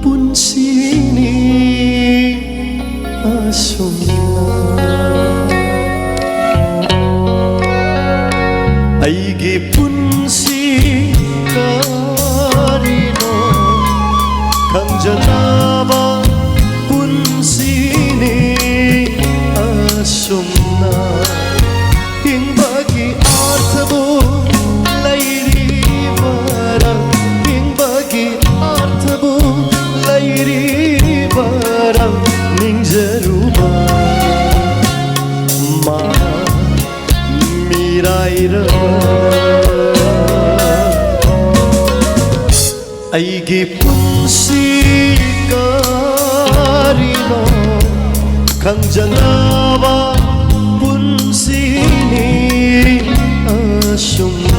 punsi ni asumna Aigi punsi karino Khangjadrawa asumna ing bagi arthabu lairi bara ing bagi arthabu lairi bara ningjaruba ma miraira aigi punsi karino Khangjadrawa punsi ni asumna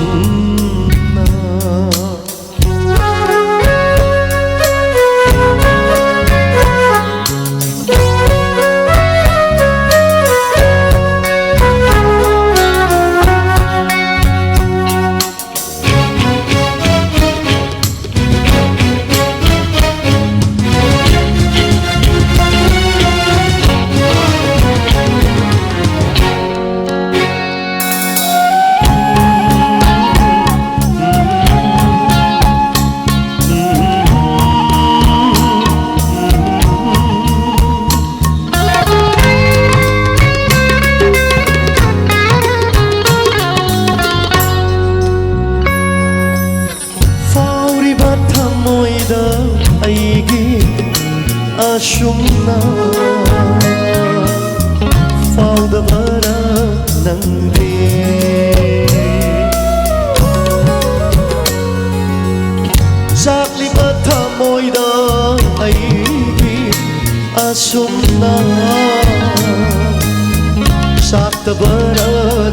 asumna fauda bara nangre zakli batha moida aigi asumna sakta bara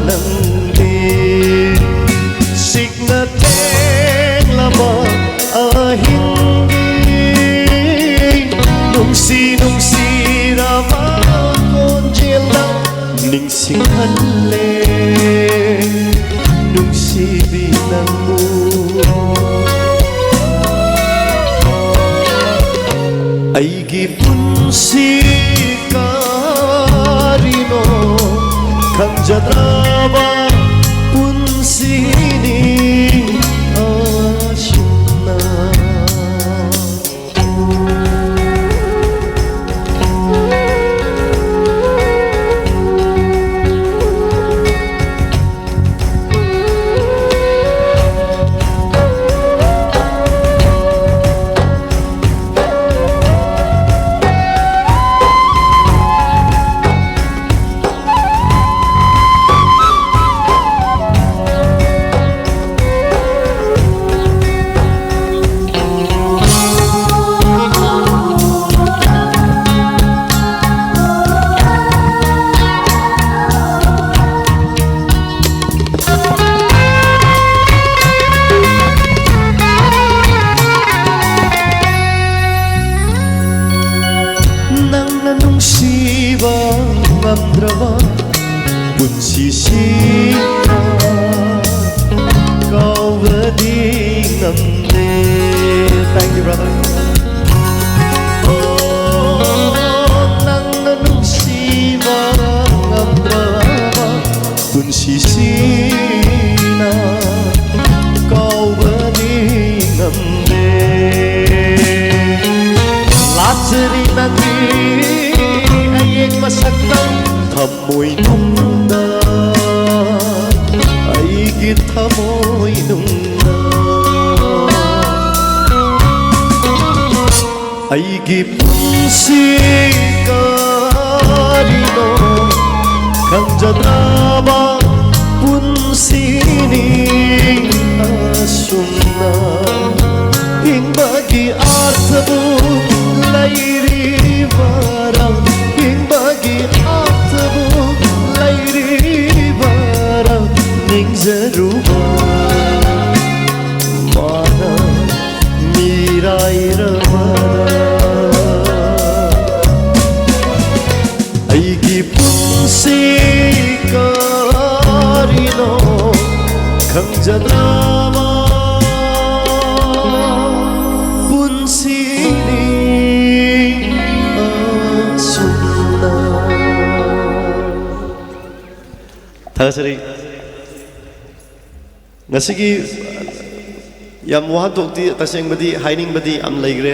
nangre signa teng lama ahingi nungsi rama konjela ningsing hanle nungsi binangmu aigi punsi karino Khangjadrawa punsi ni asumna ꯑꯩꯒꯤ ꯄꯨꯟꯁꯤ ꯀꯔꯤꯅꯣ ꯈꯪꯖꯗ꯭ꯔꯕ ꯄꯨꯟꯁꯤꯅꯤ ꯑꯁꯨꯝꯅ ꯍꯤꯡꯕꯒꯤ ꯑꯥꯔꯊꯕꯨ ꯂꯩꯔꯤꯕꯔꯥ ꯍꯤꯡꯕꯒꯤ ꯑꯥꯔꯊꯕꯨ ꯂꯩꯔꯤꯕꯔꯥ ꯅꯤꯡꯖꯔꯨꯕ ꯃꯥꯅ ꯃꯤꯔꯥꯏꯔꯕꯔꯥ ꯑꯩꯒꯤ ꯄꯨꯟꯁꯤ ꯀꯔꯤꯅꯣ ꯈꯪꯖꯗ꯭ꯔꯕ ꯄꯨꯟꯁꯤꯅꯤ ꯑꯁꯨꯝꯅ ꯊꯥꯒꯠꯆꯔꯤ ꯉꯁꯤꯒꯤ ꯌꯥꯝ ꯋꯥꯍꯟꯊꯣꯛꯇꯤ ꯇꯁꯦꯡꯕꯗꯤ ꯍꯥꯏꯅꯤꯡꯕꯗꯤ ꯌꯥꯝ ꯂꯩꯈ꯭ꯔꯦ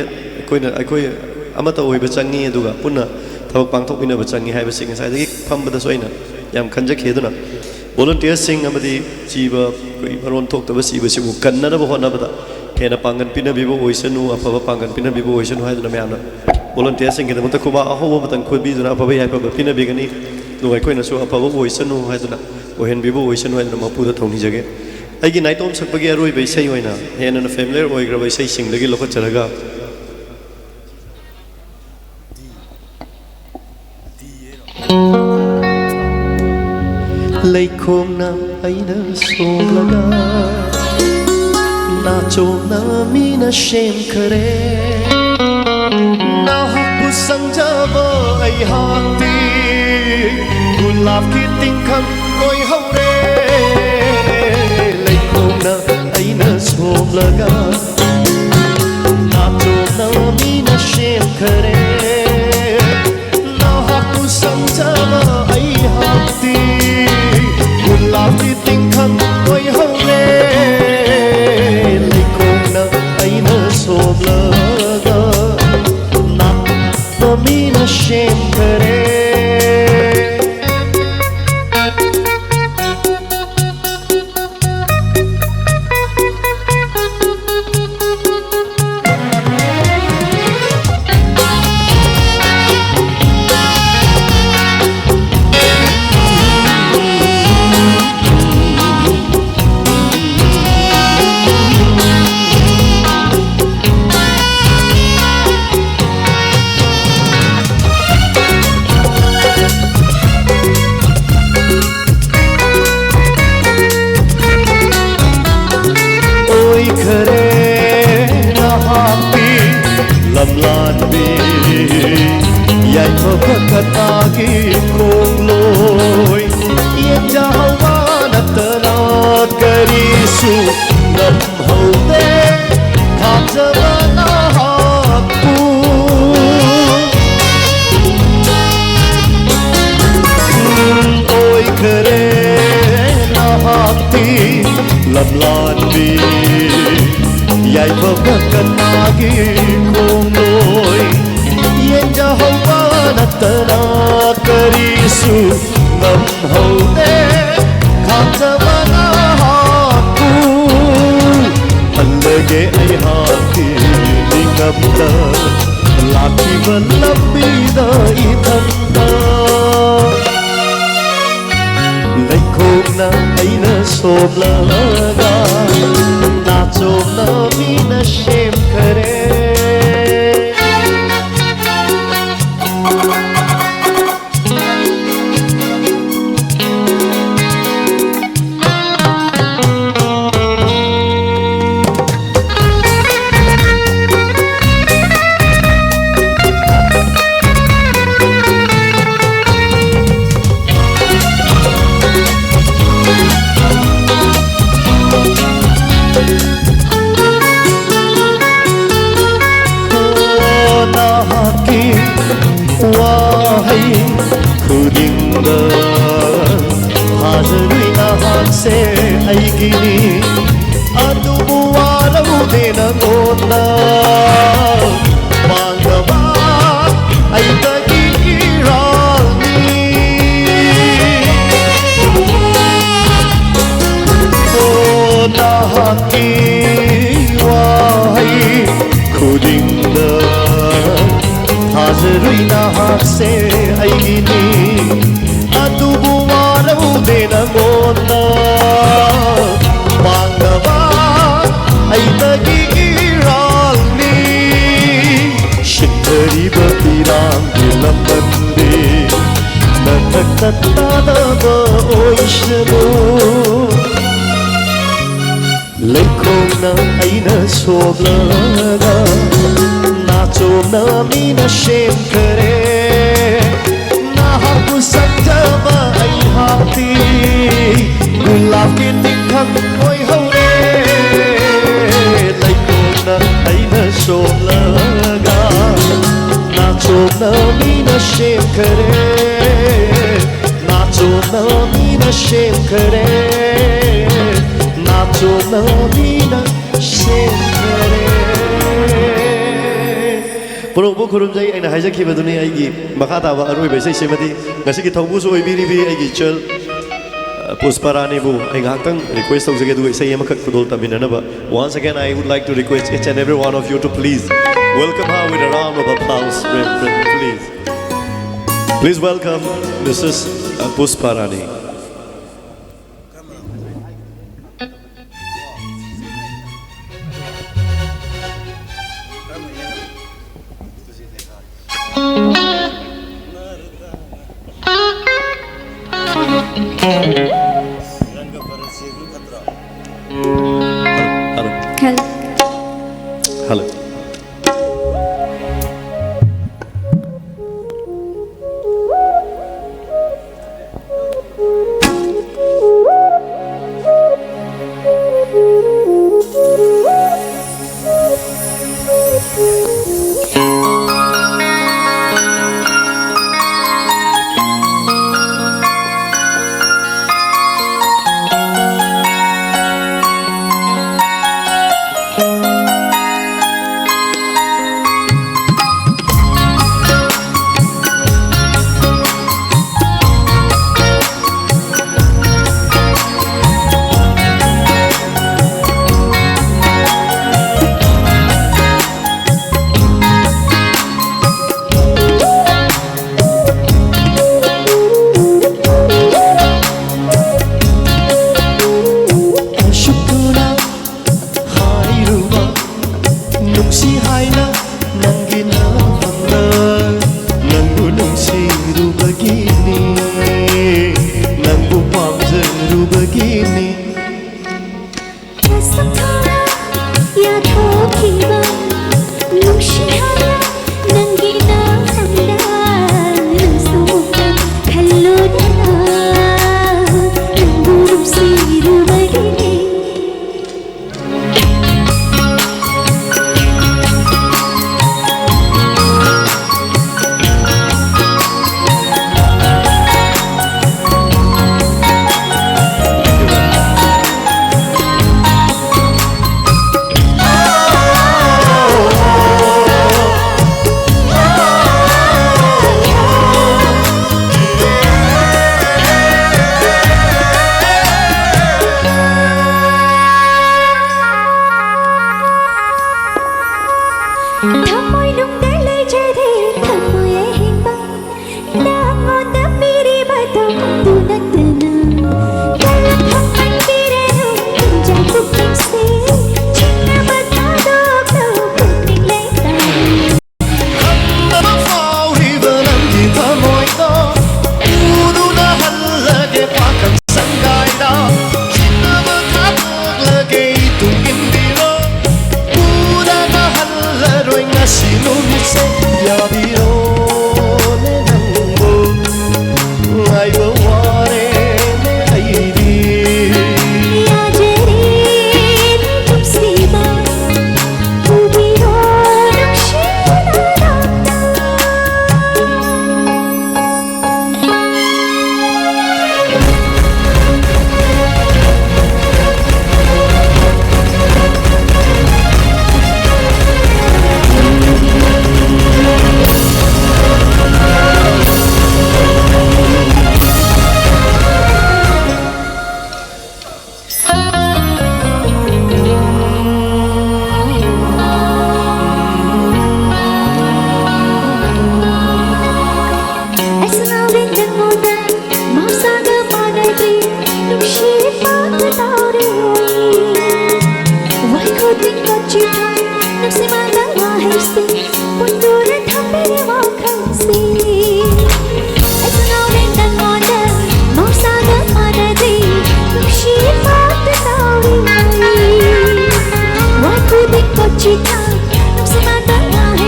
ꯑꯩꯈꯣꯏ ꯑꯃꯠꯇ ꯑꯣꯏꯕ ꯆꯪꯉꯤ ꯑꯗꯨꯒ ꯄꯨꯟꯅ ꯊꯕꯛ ꯄꯥꯡꯊꯣꯛꯃꯤꯟꯅꯕ ꯆꯪꯉꯤ ꯍꯥꯏꯕꯁꯤ ꯉꯁꯥꯏꯗꯒꯤ ꯐꯝꯕꯗꯁꯨ ꯑꯩꯅ ꯌꯥꯝ ꯈꯟꯖꯈꯤ ꯑꯗꯨꯅ ꯚꯣꯂꯨꯟꯇꯤꯌꯔꯁꯤꯡ ꯑꯃꯗꯤ ꯖꯤꯕ ꯑꯩꯈꯣꯏ ꯃꯔꯣꯟ ꯊꯣꯛꯇꯕ ꯖꯤꯕꯁꯤꯕꯨ ꯀꯟꯅꯅꯕ ꯍꯣꯠꯅꯕꯗ ꯍꯦꯟꯅ ꯄꯥꯡꯒꯟ ꯄꯤꯅꯕꯤꯕ ꯑꯣꯏꯁꯅꯨ ꯑꯐꯕ ꯄꯥꯡꯒꯟ ꯄꯤꯅꯕꯤꯕ ꯑꯣꯏꯁꯅꯨ ꯍꯥꯏꯗꯨꯅ ꯃꯌꯥꯝꯅ ꯚꯣꯂꯨꯟꯇꯤꯌꯔꯁꯤꯡꯒꯤꯗꯃꯛꯇ ꯈꯨꯕꯥꯛ ꯑꯍꯧꯕ ꯃꯇꯝ ꯈꯣꯏꯕꯤꯗꯨꯅ ꯑꯐꯕ ꯌꯥꯏꯐꯕ ꯄꯤꯅꯕꯤꯒꯅꯤ ꯑꯗꯨꯒ ꯑꯩꯈꯣꯏꯅꯁꯨ ꯑꯐꯕ ꯑꯣꯏꯁꯅꯨ ꯍꯥꯏꯗꯨꯅ ꯑꯣꯏꯍꯟꯕꯤꯕ ꯑꯣꯏꯁꯅꯨ ꯍꯥꯏꯗꯨꯅ ꯃꯄꯨꯗ ꯊꯧꯅꯤꯖꯒꯦ ꯑꯩꯒꯤ ꯅꯥꯏꯇꯣꯝ ꯁꯛꯄꯒꯤ ꯑꯔꯣꯏꯕ ꯏꯁꯩ ꯑꯣꯏꯅ ꯍꯦꯟꯅ ꯐꯦꯃꯤꯂꯤꯌꯔ ꯑꯣꯏꯈ꯭ꯔꯕ ꯏꯁꯩꯁꯤꯡꯗꯒꯤ ꯂꯧꯈꯠꯆꯔꯒ ꯂꯩꯈꯣꯝꯅ ꯑꯩꯅ ꯁꯣꯝꯂꯒ ꯅꯥꯆꯣꯝꯅ ꯃꯤꯅ ꯁꯦꯝꯈꯔꯦ ꯅꯍꯥꯛꯄꯨ ꯁꯪꯖꯕ ꯑꯩꯍꯥꯛꯇꯤ ꯒꯨꯂꯥꯞꯀꯤ ꯇꯤꯡꯈꯪ ꯑꯣꯏꯍꯧꯔꯦ ꯂꯩꯈꯣꯝꯅ ꯑꯩꯅ ꯁꯣꯝꯂꯒ ꯅꯥꯆꯣꯝꯅ ꯃꯤꯅ ꯁꯦꯝꯈꯔꯦ ꯅꯍꯥꯛꯄꯨ ꯁꯪꯖꯕ ꯑꯩꯍꯥꯛꯇꯤ ꯒꯨꯂꯥꯞꯀꯤ ꯇꯤꯡꯈꯪ ꯑꯣꯏꯍꯧꯔꯦ ꯂꯩꯈꯣꯝꯅ ꯑꯩꯅ ꯁꯣꯝꯂꯒ ꯅꯥꯆꯣꯝꯅ ꯃꯤꯅ ꯁꯦꯝꯈꯔꯦ ꯀꯇꯥꯒꯤ ꯈꯣꯡꯂꯣꯏ ꯌꯦꯡꯖꯍꯧꯕ ꯅꯠꯇꯅ ꯀꯔꯤꯁꯨ ꯉꯝꯍꯧꯗꯦ ꯊꯥꯖꯕ ꯅꯍꯥꯛꯄꯨ ꯑꯣꯏꯈꯔꯦ ꯅꯍꯥꯛꯇꯤ ꯂꯝꯂꯥꯟꯕꯤ ꯌꯥꯏꯐꯕ ꯀꯇꯥꯒꯤ ꯈꯣꯡꯂꯣꯏ ꯌꯦꯡꯖꯍꯧꯕ ꯅꯠꯇꯅ ꯀꯔꯤꯁꯨ ꯉꯝꯍꯧꯗꯦ ꯈꯥꯡꯖꯕ ꯅꯍꯥꯛꯄꯨ ꯍꯜꯂꯒꯦ ꯑꯩꯍꯥꯛꯀꯤ ꯅꯤꯡꯉꯝꯅ ꯂꯥꯛꯈꯤꯕ ꯂꯝꯕꯤꯗ ꯏꯊꯟꯇ ꯂꯩꯈꯣꯝꯅ ꯑꯩꯅ ꯁꯣꯝꯂꯒ ꯅꯥꯆꯣꯝꯅ ꯃꯤꯅ ꯁꯦꯝꯈꯔꯦ ꯅꯍꯥꯛꯁꯦ ꯑꯩꯒꯤꯅꯤ ꯑꯗꯨꯕꯨ ꯋꯥꯔꯧꯗꯦ ꯅꯉꯣꯟꯗ ꯃꯥꯡꯗꯕ ꯑꯩꯇꯒꯤ ꯏꯔꯥꯜꯅꯤ ꯑꯣ ꯅꯍꯥꯛꯀꯤ ꯋꯥꯍꯩ ꯈꯨꯗꯤꯡꯗ ꯄꯥꯖꯔꯨꯏ ꯅꯍꯥꯛꯁꯦ ꯑꯩꯒꯤꯅꯤ ꯑꯗꯨꯕꯨ ꯋꯥꯔꯧꯗꯦ ꯅꯉꯣꯟꯗ ꯃꯥꯡꯅꯕ ꯑꯩꯗꯒꯤ ꯏꯔꯥꯜꯅꯤ ꯁꯤꯟꯊꯔꯤꯕ ꯄꯤꯔꯥꯡꯒꯤ ꯂꯝꯕꯟꯗꯤ ꯅꯊꯛꯇ ꯇꯥꯗꯕ ꯑꯣꯏꯁꯅꯨ ꯂꯩꯈꯣꯡꯅ ꯑꯩꯅ ꯁꯣꯛꯂꯒ 나좀나 미나 셴크레 나하고 상자마 아이하티 굴랍긴 닉한 거이 하우레 라이코나 아이나 셴라가 나좀나 미나 셴크레 나좀나 미나 셴크레 나좀나 미나 셴크레 Purungbu kurumjai aina haijakibaduni aigi makhataba aroiba isai semadi ngasigi thaubusu oibiribi aigi chal Pusparani bu ai ngahtang request taujage du isai amakak khudol taminanaba. Once again I would like to request each and every one of you to please welcome her with a round of applause. Please. Please welcome Mrs. Pusparani. Hello.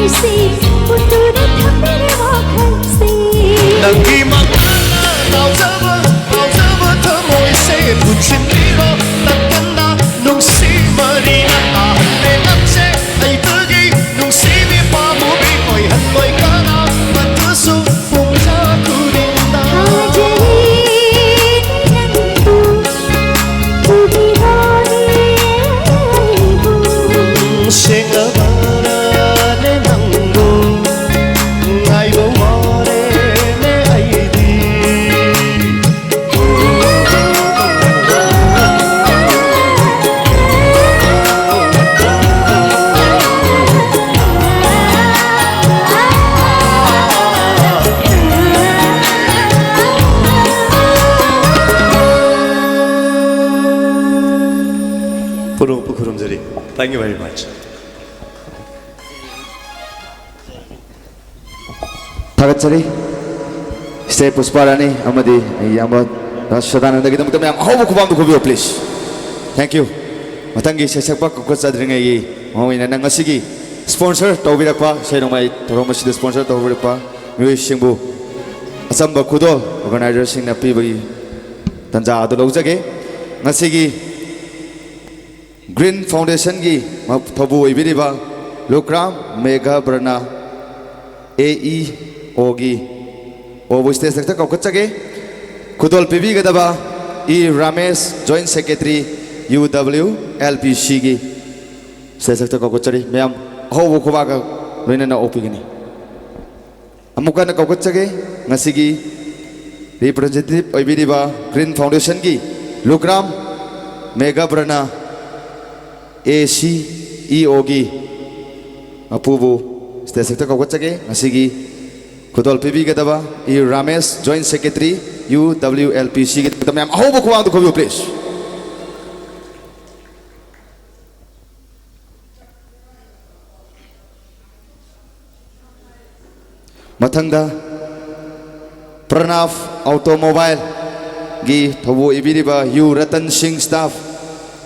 से उतरे था मेरे वाखन से नंगी मकाना नावजबा थमोई से पुचिनिरो नकना नुंसी मरीना आहने नक्से ऐतगी नुंसी मी पामुबी ओई हन्नोई काना मतसु पुंजा कुरिंदा Singapara nanggo ngaibo more ne aidi Purung pukurum jari. Thank you very much. Tagatsari, stay Pusparani, Amadi, Yamad, Rashadan, the Gitam, how come to Kubio, please? Thank you. Matangi Sepak, Kosadringi, Moin and Nangasigi, sponsor, Tovirapa, Shadomai, Toromashi, the sponsor, Tovirapa, Shimbu, Asamba Kudo, organizers in a Pibi, Tanza, the Lozage, Nasigi, Green Foundation gi Tabu Ibiriba Lukram Mega Brana AE Ogi Obuste Sector Kokachage Kudol Pibi Gadaba E Ramesh Joint Secretary UW LP Shigi Sector Kokachari Ma'am Ho Kubaga Renana Opigini Amukana Kokachage Nasigi Representative Ibiriba Green Foundation gi Lukram Mega Brana ACEOgi Apubu State Sector Kokachage Asigi Kudol PB Gadaba E Ramesh Joint Secretary UWLPC Tamam Hobo Kuang to Kobu please Matanga Pranav Automobile Gi Tabu Ibiriba U Ratan Singh staff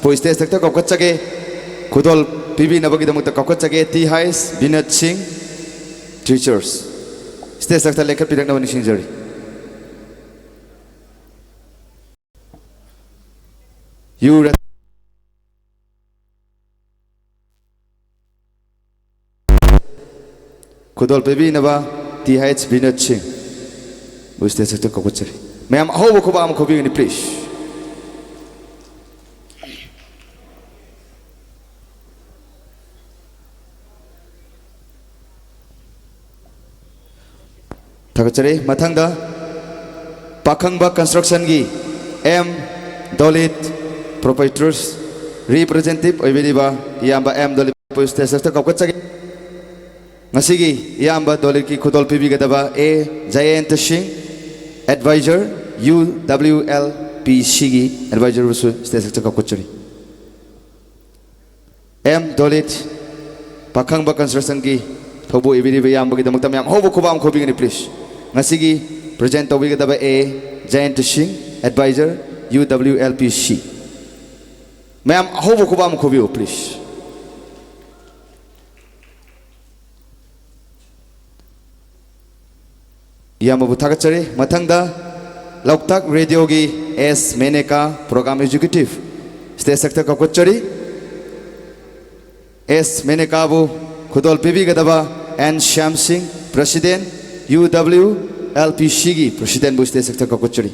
Pois State Sector Kokachage Kudol PB Nabagi Damuta Kokachage T Hais Binat Singh teachers State Sector Lekar Pidak Nawani Sinjari You Kudol PB Naba T Hais Binat Singh Pois State Sector Kokachage Ma'am how Kuba am Kobi ni please Tagachare Matanga Pakangba Construction gi M Dolit Proprietors Representative Oibiriba Yamba M Dolit Post Sector Kokachage Nasigi Yamba Dolit ki Kudol PB Gadaba A Jayant Singh Advisor UWLP Shigi Advisor Rusu State Sector Kokachari M Dolit Pakangba Construction gi Thobu Ibiriba Yamba Gidamutam Yam Hobo Kubam Kobing please Nasigi present Tobigadaba A Jayant Singh Advisor UWLPC Ma'am Hobo Kubam Kobio please Yamabu Tagachari Matanga Loktak Radio gi S Meneka Program Executive State Sector Kokachari S Menekabu Kudol PB Gadaba N Shyam Singh President UWLP Shigi President Bu State Sector Kokachari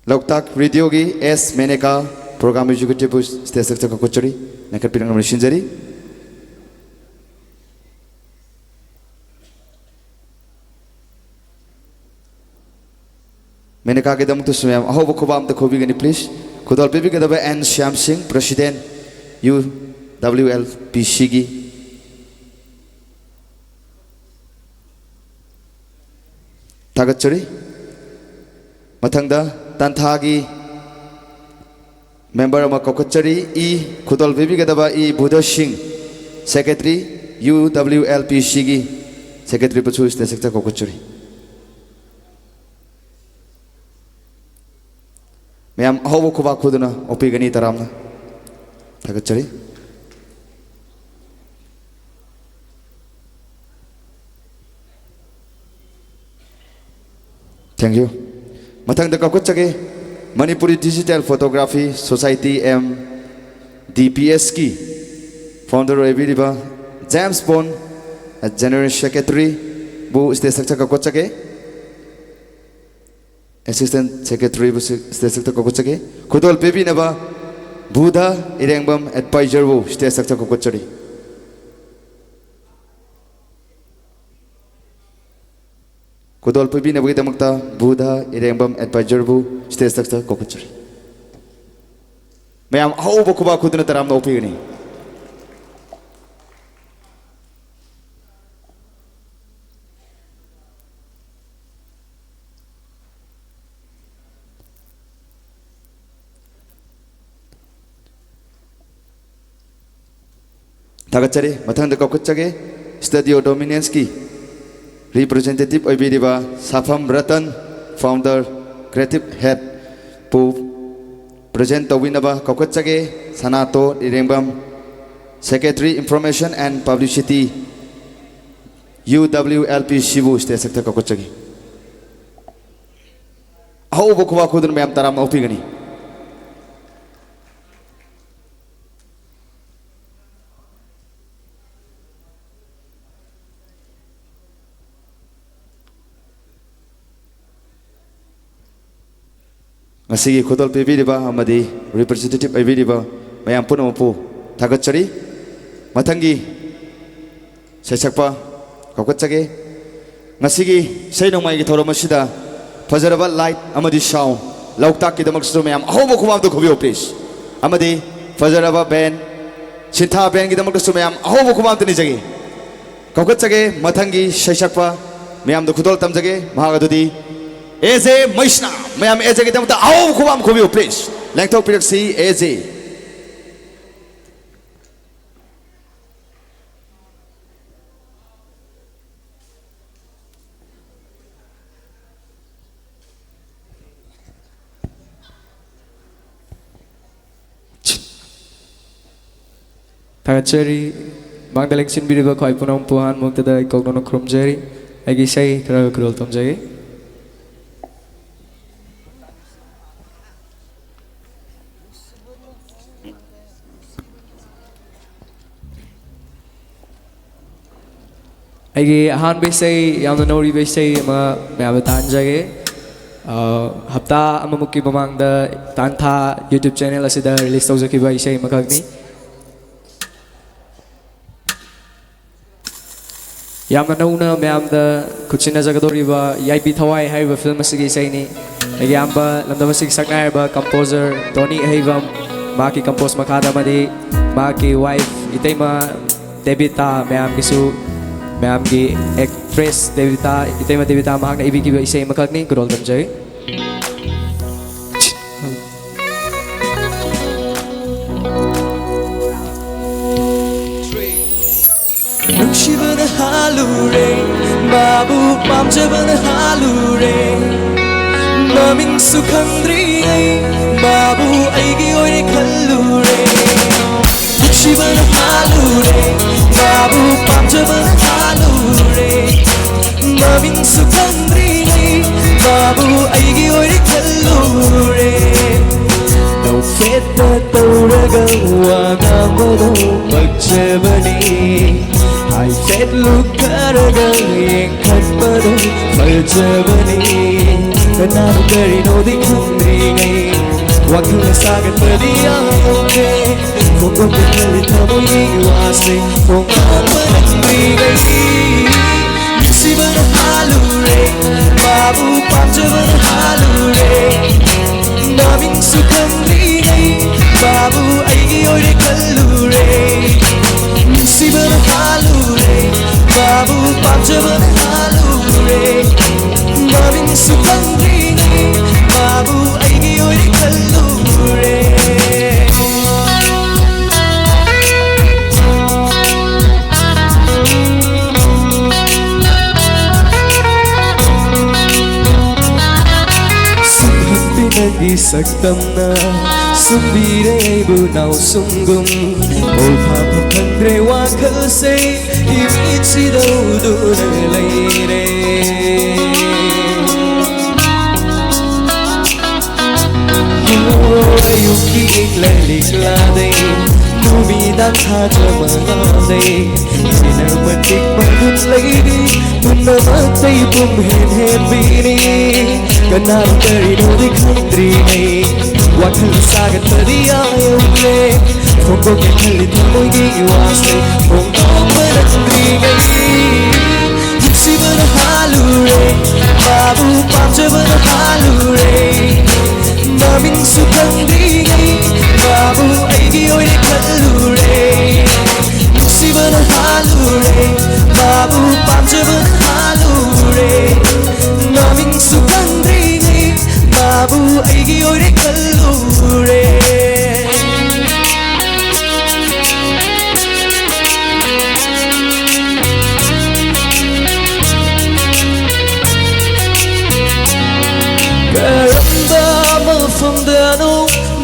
Loktak Radio gi S Meneka Program Executive Bu State Sector Kokachari Nakar Pinang Sinjari Meneka ke damu tu semua ahobo kubam tu kobi gani please Kudol PB Gadaba N Shyam Singh President UWLP Shigi Tagachari Matangda Tantagi Member of Kokachari E Kudol PB Gadaba E Buddha Singh Secretary UWLP Shigi Secretary Pachu State Sector Kokachari Mayam Hobo Kuba Kuduna Opigani Taramna Tagachari Thank you. Mathang da kakut chage Manipuri Digital Photography Society M DPS ki founder Ebiriba James Bond General Secretary Bu state sector kakut chage Assistant Secretary Bu state sector kakut chage Kudol pebi naba Buddha Irengbam Advisor Bu state sector kakut chari Kudol pebi na bagi tamakta Buddha Irengbam Advisor Bu state sector kakut chari Mayam au bakuba kuduna taram na upi gani Tagachari mathang da kakut chage Studio Dominance ki representative Oibiriba Safam Ratan founder creative head pu present tawinaba kakut chage Sanato Irengbam secretary information and publicity UWLP Shibu state sector kakut chage au bokwa khudun mayam taram na upigani Masigi khodol pebiriba amadi representative ebiriba mayam punamu thagachari mathangi sesakpa kakachage masigi seinongmai gi thoromasida fajaraba light amadi sound lauktak ki damak su mayam ahobo khumam to khobio please amadi fajaraba band sitha band gi damak su mayam ahobo khumam to ni jage kakachage mathangi sesakpa mayam do khodol tamjage mahagadudi Eze Maishna, mayam Eze kita muta au kubam kubiu please. Lengthok piraksi Eze. Tagachari Magdaleng sin biriba khoi punong puhan muktada ikognono kromjari agi sai kara krol tomjai Agi ahan besai yang nori besai ma meabatan jage hafta amamukki mamangda tantha YouTube channel asida release tawjaki ba isai makagni yamna nauna meamda kuchina jagadori ba yaibi thawai haiba film asigi isai ni agi amba lamdama sig sakna ba composer Tony Haibam maki compose makada madi maki wife itaima Debita meam kisu Ma'am ki actress Devita Itema Devita mahak na ibig iba isay makagni kurol damjay Nungsiba na halure Babu pamjaba na halure Naming sukhandri ay Babu ay giyoy kallure Nungsiba na halure Babu pamjaba na halure Naming sukhandri ay Babu ay giyoy kallure Daw feta tauraga Waga mado magjabani Hai fet lukaraga Yengkat mado magjabani Kanano karino di khandri ay Wakil sagat padiyake Kung pagkalit mo iwase Kung mamanagay Siba na halure Babu pamjaba na halure Naming sukang ringay Babu ay giyoy kallure Siba na halure Babu pamjaba na halure Naming sukang ringay Babu ay giyoy kallure Isagdam na sumbire ay bunaw sunggum Ol papapandre wakal say imit si daw doon ang layre nan tha jama nei ina matik madut lady munna matai pum hen bini kanar kari no dikhantri nei wathal sagat tadiya yule phoko ke khali thoi gi wase om paratri nei sibana halure babu pamjabana halure namin sukandri nei babu aigi oi kallure sibana halure babu pamjabana halure namin sukandri nei babu aigi oi kallure karamba mafamdano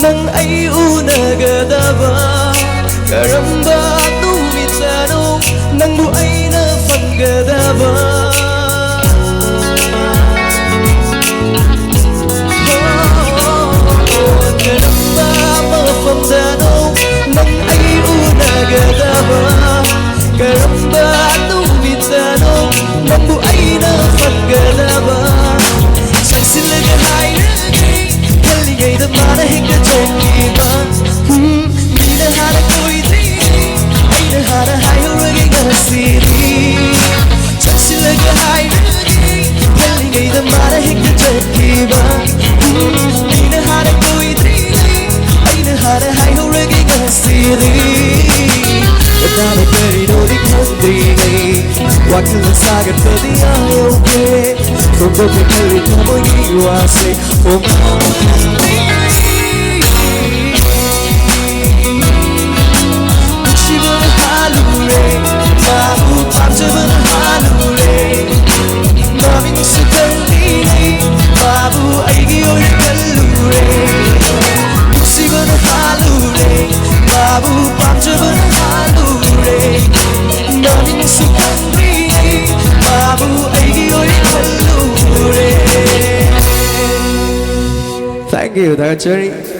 nang ay unagadaba karamba tumitano nang mo ay nafangadaba karamba mafamdano nang ay unagadaba karamba tumitano nang mo ay nafangadaba silaga hayragi kalligay da mara hekta jangiba mina hara koidri aina hara hayragi gasiri silaga hayragi kalligay da mara hekta jangiba mina hara koidri aina hara hayragi gasiri kadana kari no dikhantri nei wakil sagar tadiya yoke Kung ke kali kamu iwase om Shibana halure babu pamjabana halure namin sukandi babu aigi oi kallure Shibana halure babu pamjabana halure namin sukandi babu aigi oi kallure Thank you, Dr. Cherry.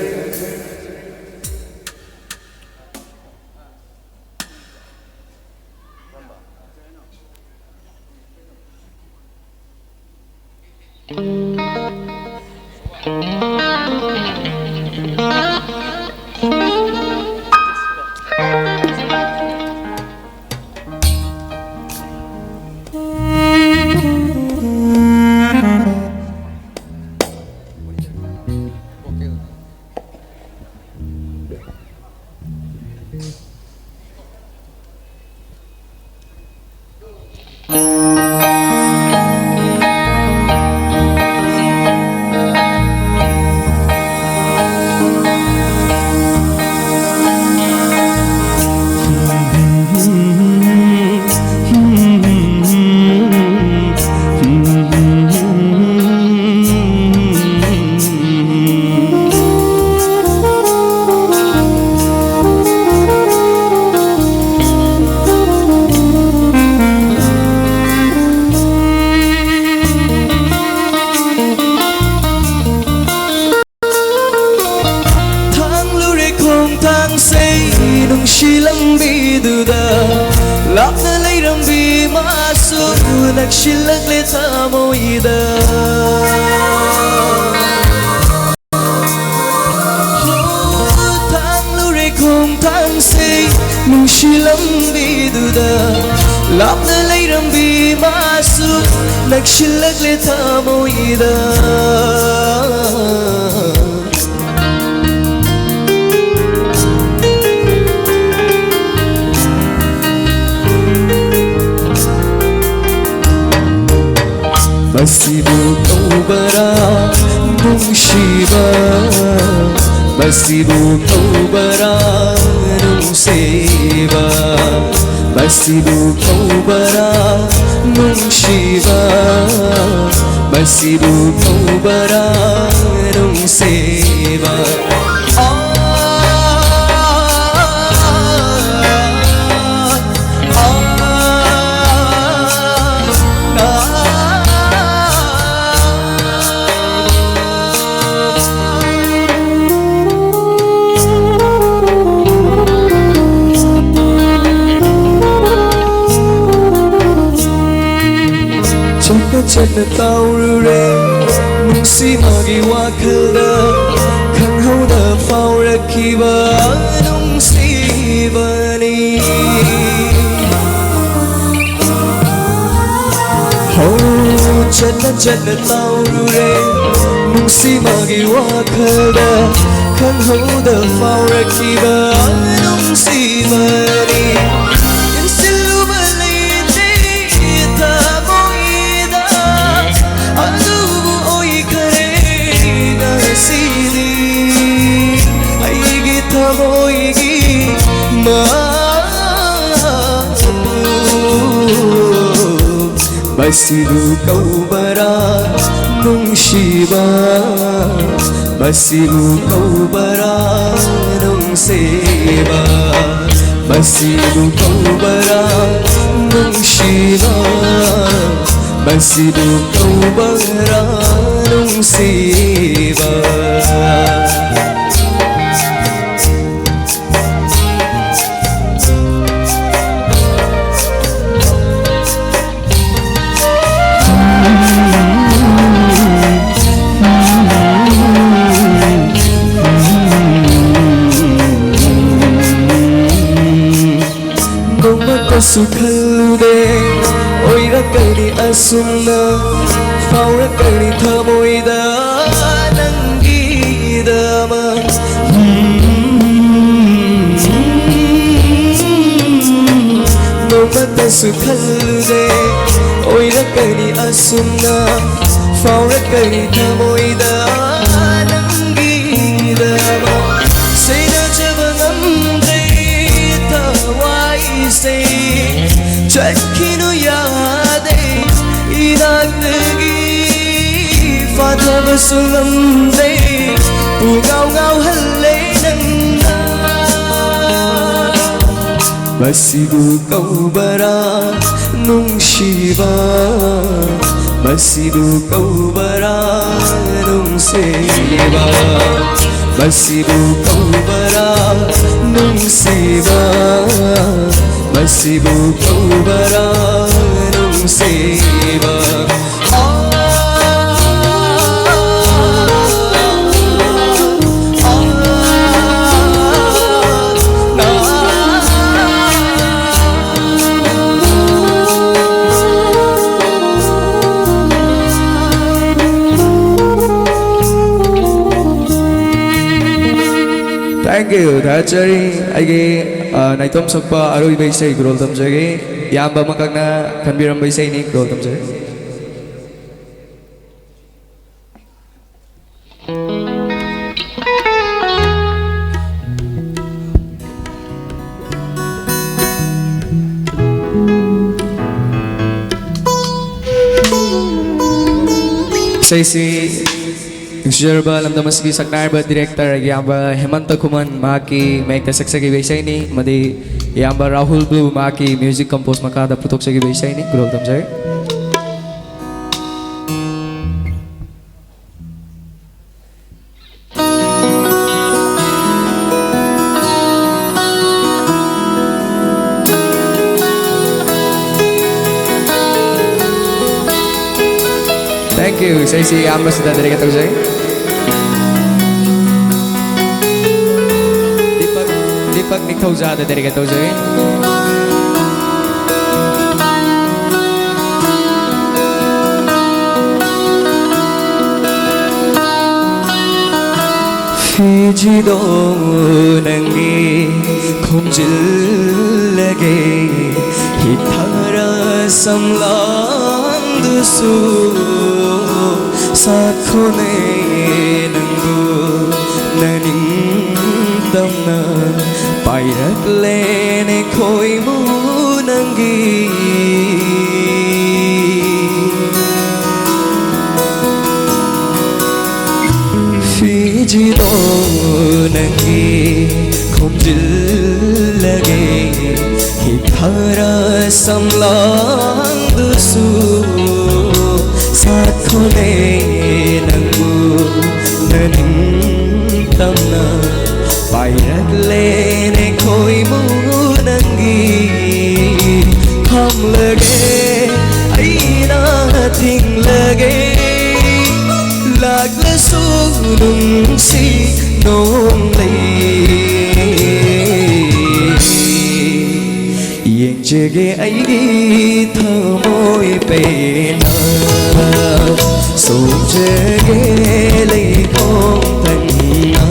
Masibu taubara nungshiba Masibu taubara nungseba Masibu taubara nungshiba Masibu taubara nungseba ꯆꯠꯅ ꯇꯥꯎꯔꯨꯔꯦ ꯅꯨꯡꯁꯤꯕꯒꯤ ꯋꯥꯈꯜꯗ ꯈꯪꯍꯧꯗ ꯐꯥꯎꯔꯛꯈꯤꯕ ꯅꯨꯡꯁꯤꯕꯅꯤ ꯆꯠꯅ ꯆꯠꯅ ꯇꯥꯎꯔꯨꯔꯦ ꯅꯨꯡꯁꯤꯕꯒꯤ ꯋꯥꯈꯜꯗ ꯈꯪꯍꯧꯗ ꯐꯥꯎꯔꯛꯈꯤꯕ ꯅꯨꯡꯁꯤꯕꯅꯤ ꯌꯦꯡꯁꯤꯜꯂꯨꯕ ꯂꯩꯇꯦ ꯊꯃꯣꯏꯗ ꯑꯗꯨꯕꯨ ꯑꯣꯏꯈꯔꯦ ꯉꯁꯤꯗꯤ ꯑꯩꯒꯤ ꯊꯃꯣꯏꯒꯤ Masibu kaubara nungshiba Masibu kaubara nungseba Masibu kaubara nungshiba Masibu kaubara nungseba Sukhalude oirakani asumna faurakani thamoida nangidama nomata sukhalude oirakani asumna faurakani thamoida nangidama seina jabanamde tawai Chakinu yade inagdagi fataba sulamde ugau gau halle nangna Masibu kaubara nungshiba Masibu kaubara nungseba Masibu kaubara nungseba Masibu kaubara nungseba Thank you, Thachari. Aige naitom sakpa aroi baisai grol tamjage. Yamba makagna kanbiram baisai ni grol tamjage. Saisi Insyaallah alam damas gi saknar ba director yamba Hemanta Kuman maki maikta saksagi baisai ni madi yamba Rahul Blue maki music compose makada putok sagi baisai ni grol tamjai Thank you. Saisi yamba sudah dari kata saya. Deepak Nikhauza dari kata saya. Fiji do nangi khomjil lage hithara samlang dusu sakhone nangu naning tamna pairak lene khoi mu nangi Fiji do nangi khomjil lage hithara samlang dusu sakhone nangu naning tamna pairak lene khoi mu nangi kham lage aina thing nung si nung lì yên chege ai gi thơ môi bề na sung chege lấy không thành na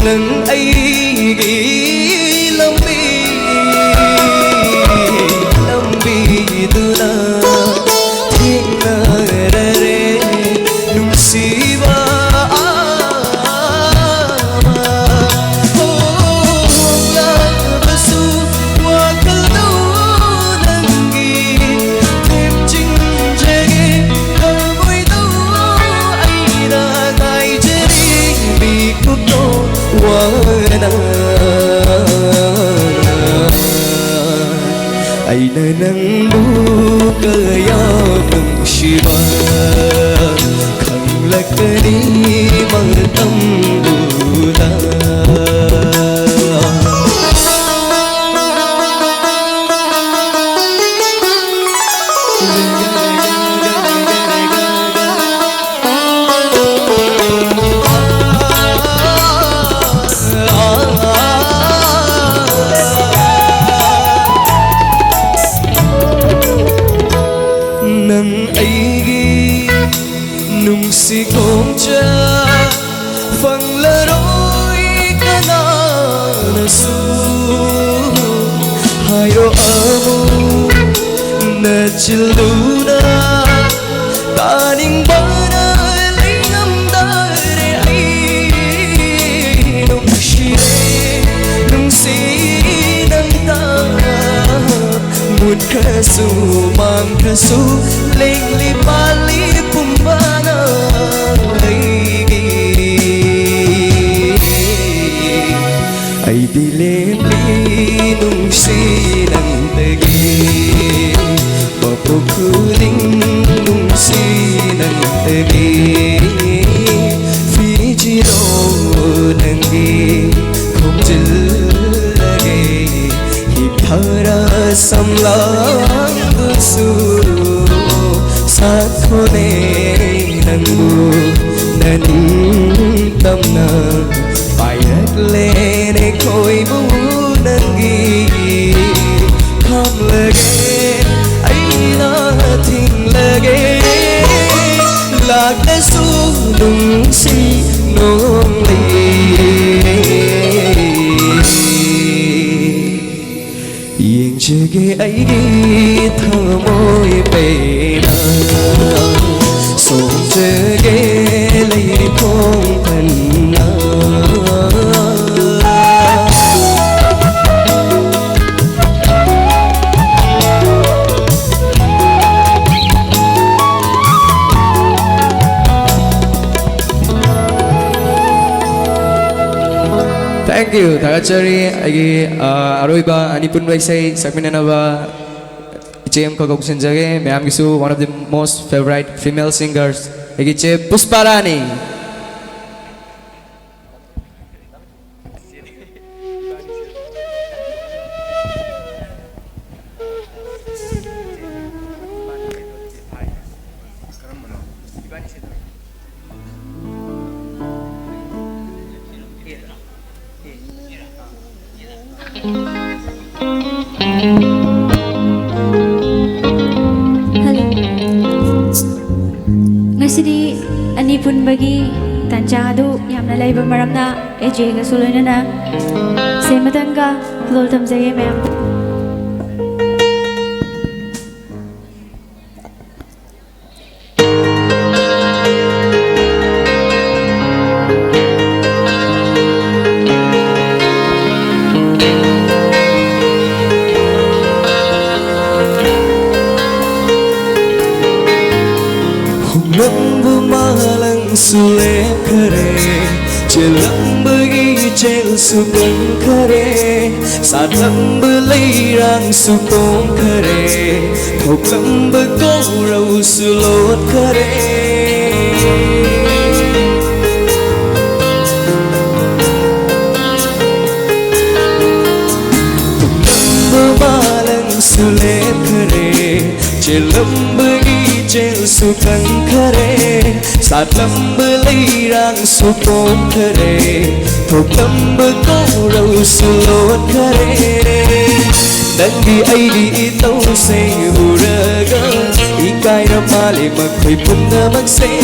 nâng ai ghi lâm bi từ na thiên na re re nung si ba la basu wa kalau nangi thêm chinh jage koi tu ai da kai jeri bi kuto wana ai na nang bu ka ya nung shiva khang lakani mang tam bula nung si công cha phăng lỡ đôi cả na su hai đôi amo na chiluna ta ning bana lấy ngâm ta để ai nung si nang ta một khả su mang khả su lên li bali pumbana ai đi lên li nung si nang tegi bapu kuling nung si nang tegi phi chi do nangi không chil lage hip thara samlang su sát khone nangu naning tamna payat lene koi bu nangi kham lage ai na thing lage lag su nung si nong li yên chege ai gi thơ môi bề na sung chege lấy không thành na Thank you, Tagachari, Agi Aroiba, Anipun Vaisai, Sakminanava, JM Kokoksinjage, Mayam Gisu, one of the most favorite female singers, Agi Che Pusparani. Ngasidi Anipun bagi tanjadu yamna laiba maramna AJ ga suloinana sematanga lol tamjaye ma'am सुलेखरे Jelambagi jel sukang kare Satlamb leirang sukong kare Thoklamb gaurau sulot kare Balang sulet kare Jelambagi jel sukang kare Satlamb leirang sukong kare Thoklamb gaurau sulot kare Nanggi aidi itau say uraga Ikai ramali magkoy punna magsay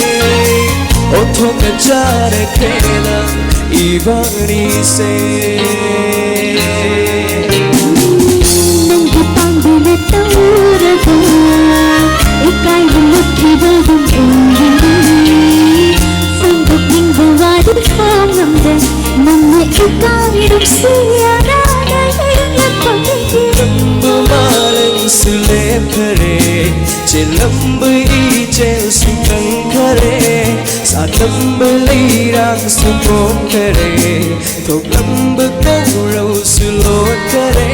Othong na jara kela ibani say Ikai bulut kibadong uri Sanggup minggu wadid famamda Namne ikai duk siyara Nayang pagigil Bumalang sulet kare Jelamb ijel sukang kare Satlamb leirang sukong kare Thoklamb gaurau sulot kare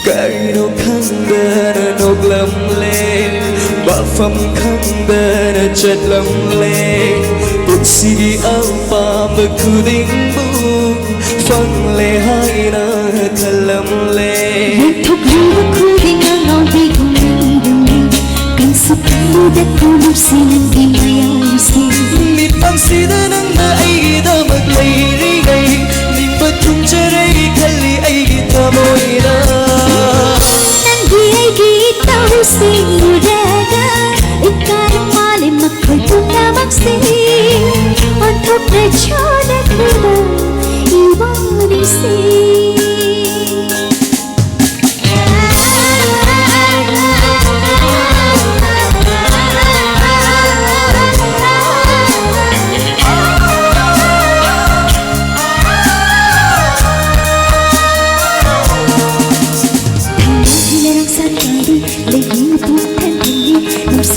Kaino khangdana noglam le Bafam khangdana chatlam le Punsigi alpa makuding bu Fang le haina kalam le Thok liwa kuding ang biguming Kang sukuda kulub silang di mayayusin Mitpang sidanang na ay damag layrigay Limbat kong charay kali ay tamoy na Singuraga Ikai mali magkoy punna magsing Onthok na chona kula ibani sing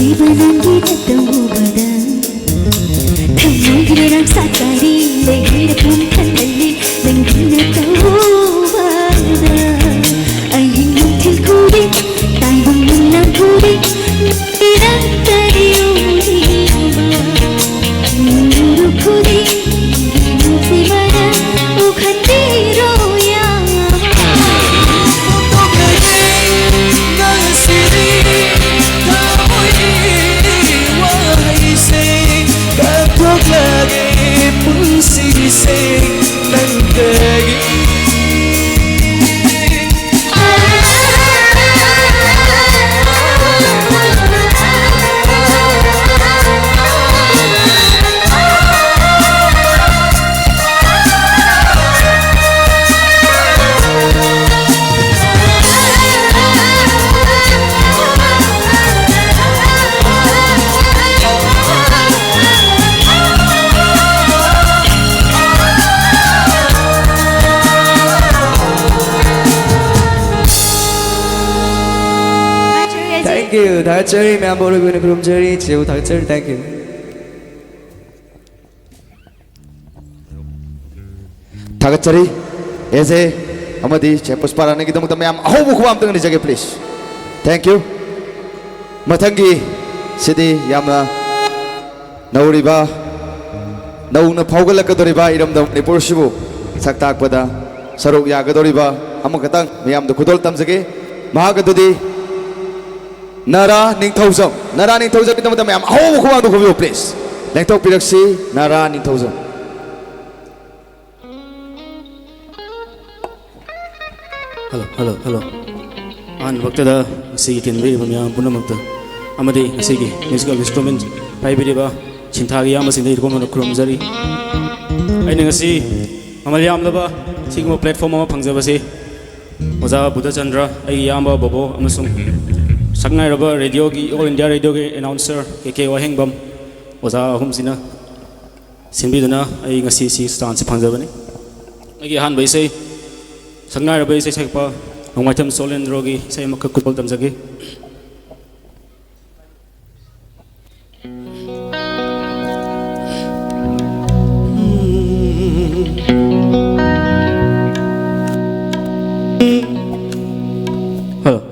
Sibanangi natawubada Thamagirang sakari Lehira puntalali Langi natawubada Aying nuntil kuri Taibang nilang kuri Irang tariyuri Nuru kuri Sibana Ukhandiro yang Thank you. 다같이 멤버를 보는 그럼 저리 지우 다같이 thank you. 다같이 에세 아마디 제포스파라는 기도 무덤에 암 아호부 구함 등을 이제게 please. Thank you. 마탕기 시디 야마 나우리바 나우나 파우갈라까도리바 이름도 니포르시부 삭탁바다 서록 야가도리바 아무가땅 미암도 구돌 땀스게 마하가도디 Nara Ningthozam kita mata mayam aho ko ando ko please lengtok piraksi Nara Ningthozam Hello an waktada sigi kinbe mayam punamata amadi sigi musical instrument paibiriba chintagi yam sindai ko man kromjari aina ngasi amalyam laba sigmo platform ma phangjabase oza Buddha Chandra ai yamba bobo amasung Sangai raba radio ki All India radio ki announcer KK Wahengbam Oza Humsina सिंबीदना I ngasi si stan se phangjabani agi han bai sei sangnai ra bai sei sekpa nongmaitam solendrogi sei makka kupal tamjagi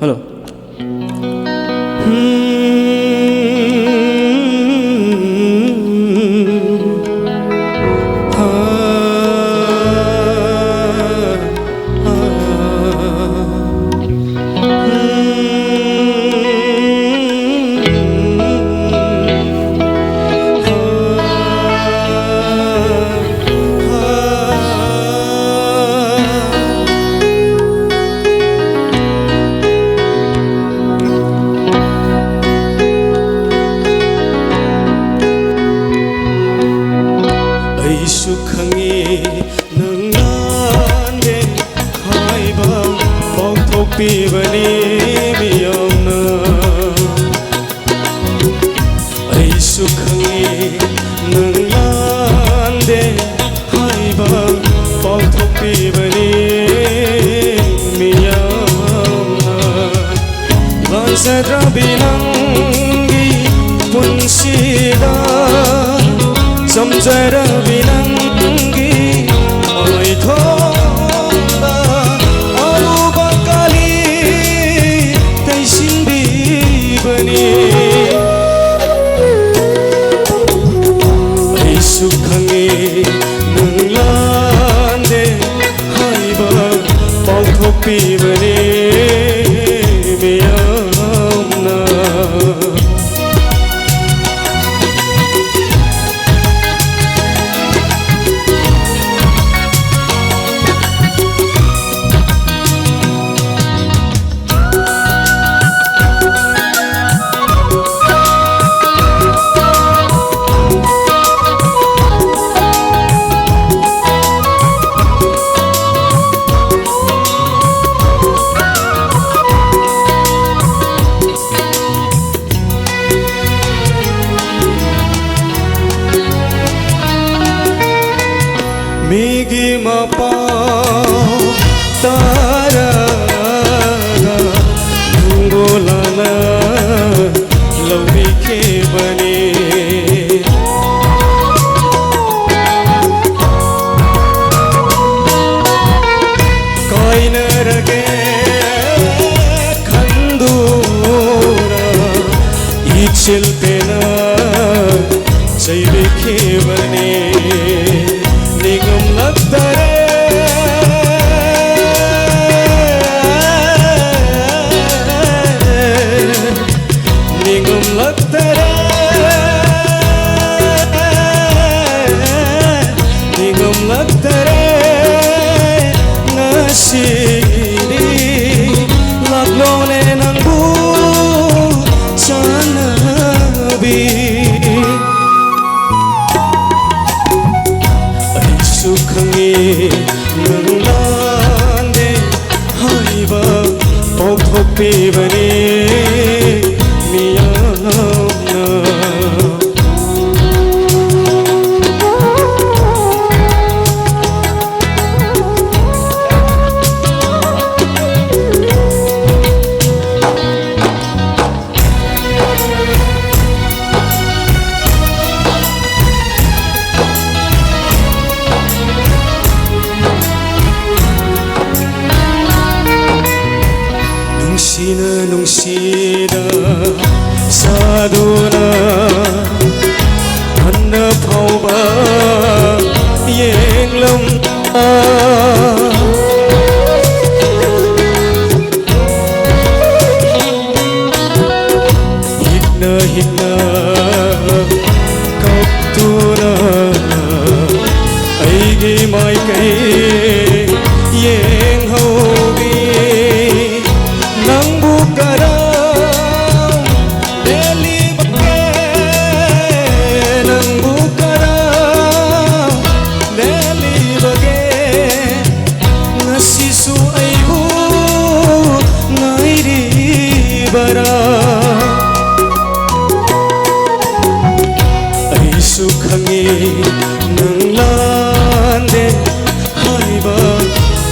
hello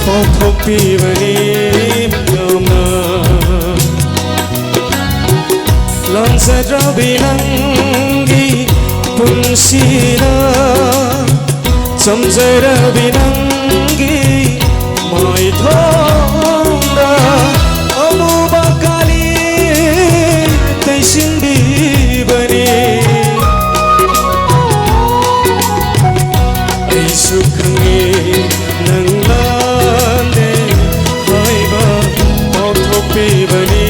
ꯄꯥꯎꯊꯣꯛꯄꯤꯕꯅꯤ ꯌꯥꯝꯅ ꯂꯥꯟꯖꯗ꯭ꯔꯕꯤ ꯅꯪꯒꯤ ꯄꯨꯟꯁꯤꯗ ꯆꯝꯖꯔꯕꯤ ꯅꯪꯒꯤ ꯃꯥꯏꯊꯣꯡꯗ ꯑꯃꯨꯕ ꯀꯥꯂꯤ ꯇꯩꯁꯤꯟꯕꯤꯕꯅꯤ ꯑꯩꯁꯨ ꯈꯪꯉꯤ ꯅꯪ ꯂꯥꯟꯗꯦ ꯍꯥꯏꯕ ꯄꯥꯎꯊꯣꯛꯄꯤꯕꯅꯤ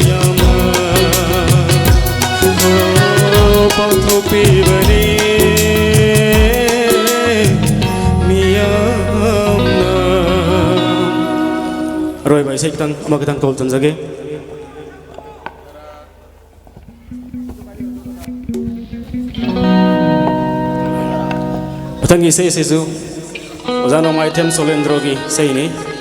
ꯌꯥꯝꯅ ꯄꯥꯎꯊꯣꯛꯄꯤꯕꯅꯤ 미안나 아로이 바이 세기당 음악기당 도울 전자게 바탕기 세이세수 오자노 마이템 솔렌드로기 세이니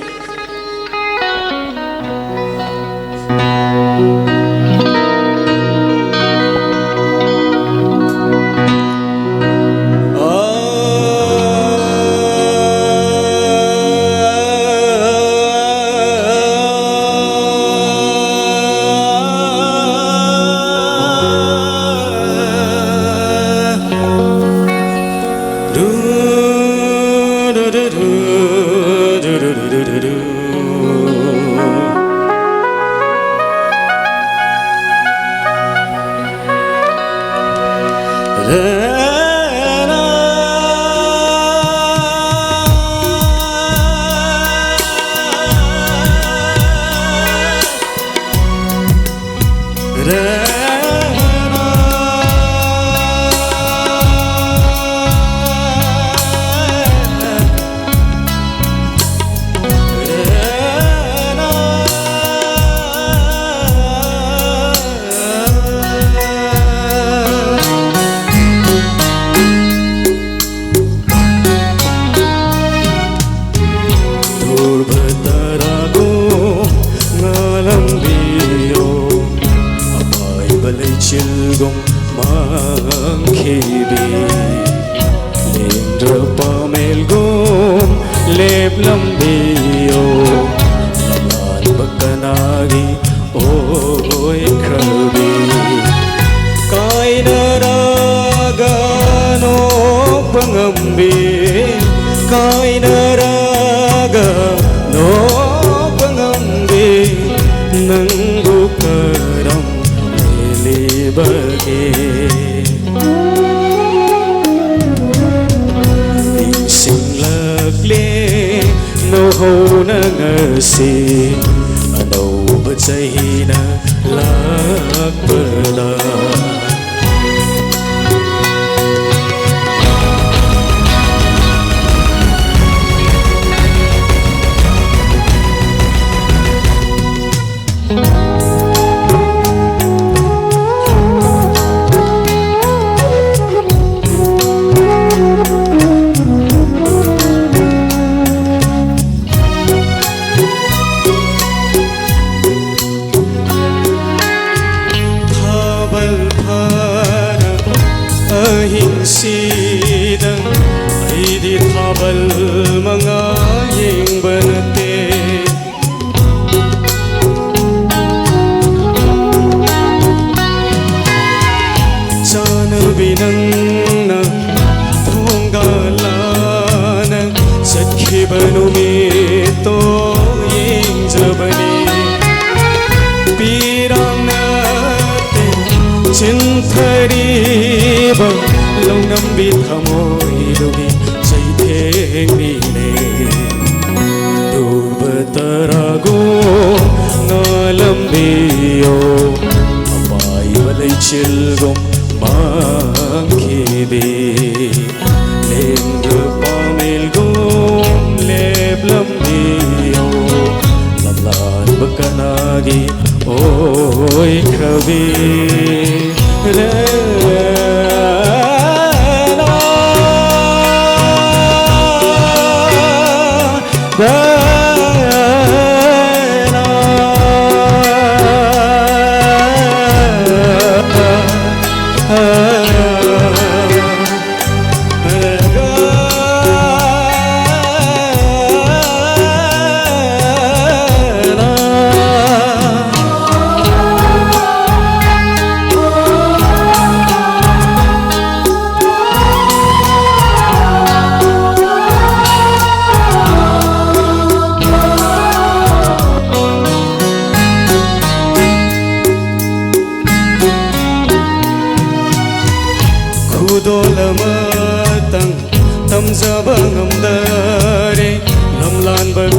chilgong mangkhibi lendra pamelgom lep lambiyo laman bakanagi oi khabi kaina raga no pangambi kaina raga no pangambi nangu karam bagi sing lakle no ho na ngasi ano bachina lakpada sidang ay di tabal mga yingbanate sana binang na thonggalana sakhibanumito yingjabani pirang nate chinthariba long nam bi thamoi dugi chai theng ni ne dur batarago ngalam biyo apai balai chilgom mangkhibi lendra pamelgom leblam biyo lamlan bakanagi oi khabi re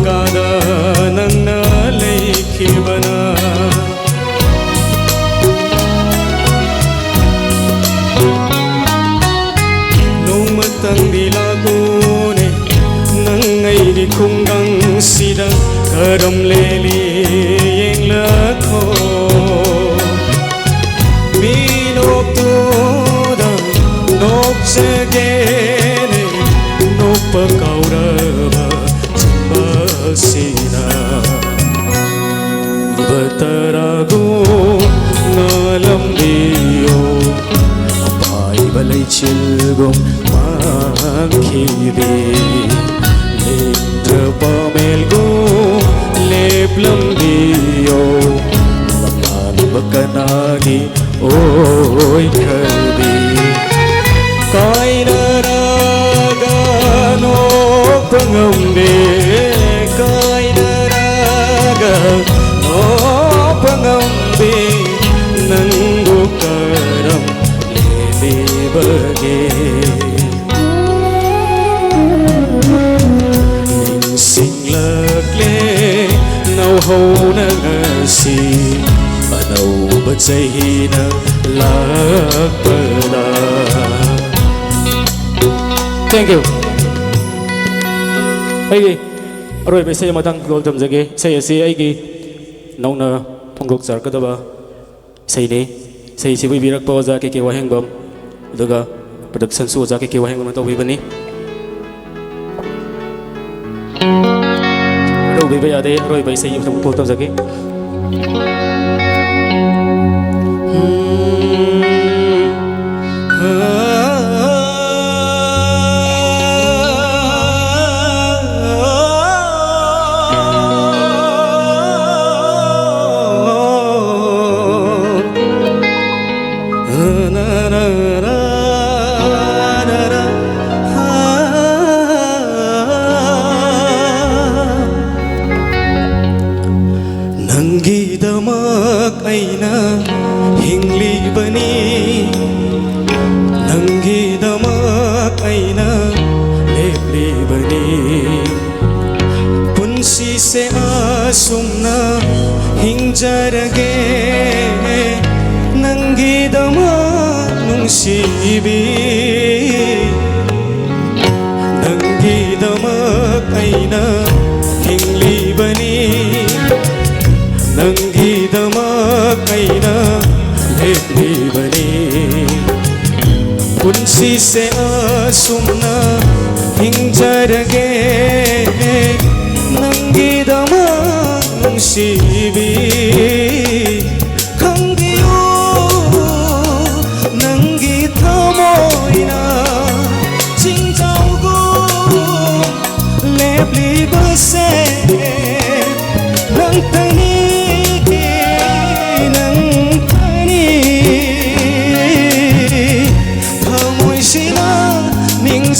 कादा नंगना लेखिबना नोमतंदी लागोने नंगैगी खुंगंग सिदा करम लेली येंगलखो Minoktuda nokchagene nokpakauraba chambasina batarago nalambiyo pai balai chilgom mankhibe lektra melgo leblambiyo bakanagi oi kalbi kainaraga no pangambe kainaraga no pangambe nangu karam lebe bage singlakle nau hona ngasi Anau batsahina lakpada. Thank you. Aigi aroi be say matang gol tam jage say si aigi nauna phongok sar kadaba say ne say si bi rak pa ja ke waheng bam daga production su ja ke waheng bam to bi bani ro bi ba ade aroi be say tam ko tam jage Nanggidamak aina hingli bani Nanggidamak aina lebli bani Punsi se asumna hingjarage Nanggidamak nungsibi Nanggidamak aina hingli bani Nanggidamak aina lebli bani Punsi se asumna hingjarage Nanggidamak nungsibi Khangdiyo nanggi thamoina Jingjaugo lebli base Nangtani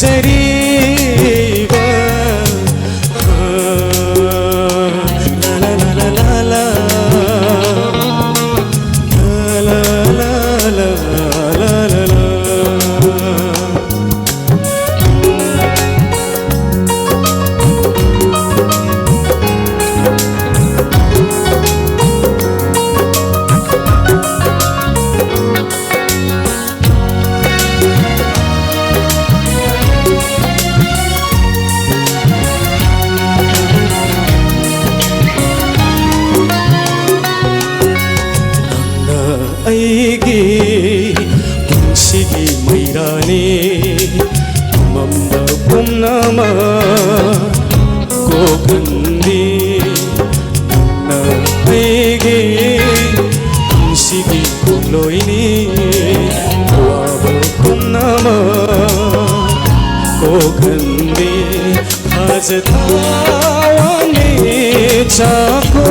Zariba la la la la la la la la la la la la aigi punsigi mairani mamda pumnama kokandi na aigi punsigi kuloini waba pumnama kokandi hajatawani chako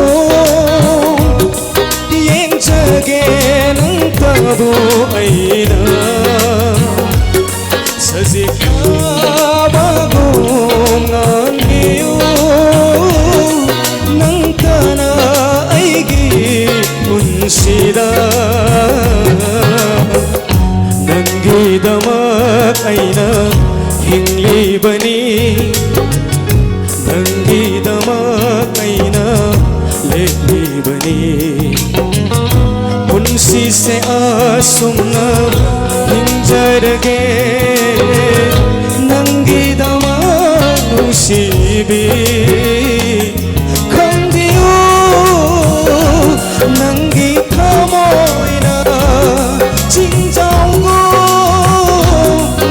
Again, tabu aina sazika bagong angiyo nang kana aigi unsida nanggidamak aina hingli bani nanggidamak bani punsi se asumna hinjarage nangi dama nusibi khandiyo nangi thamoina chinjaugo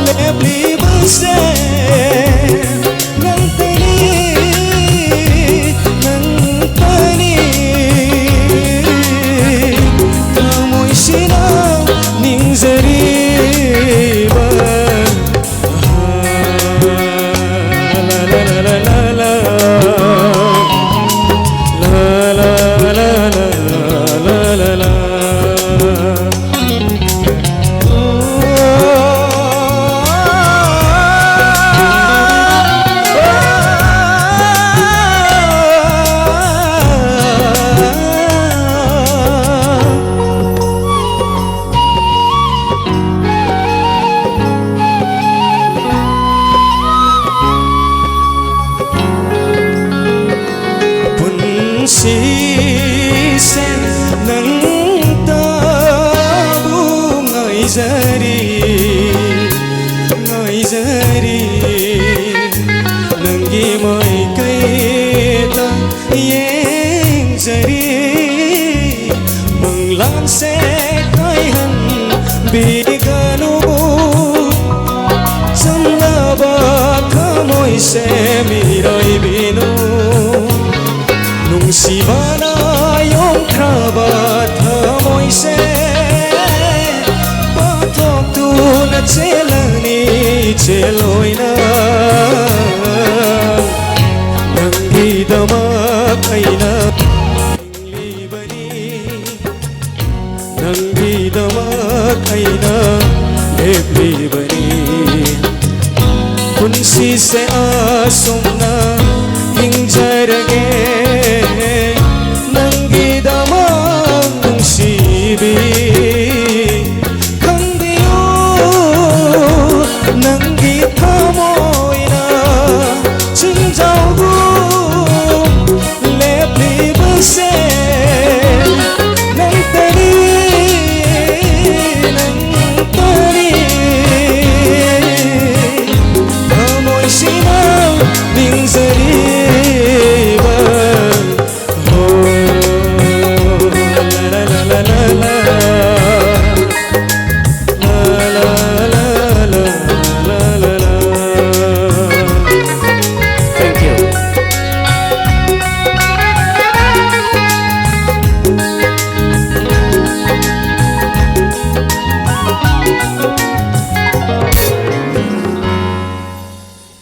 lebli base se mirai binu nung si bana yong kraba thamoi se pathok tu na chelani cheloina nangi dama kaina nangi dama kaina lebli bani punsi se asumna hinjarage nangi dama nungsibi khandiyo nangi thamoina chinjaugo lebli base nantari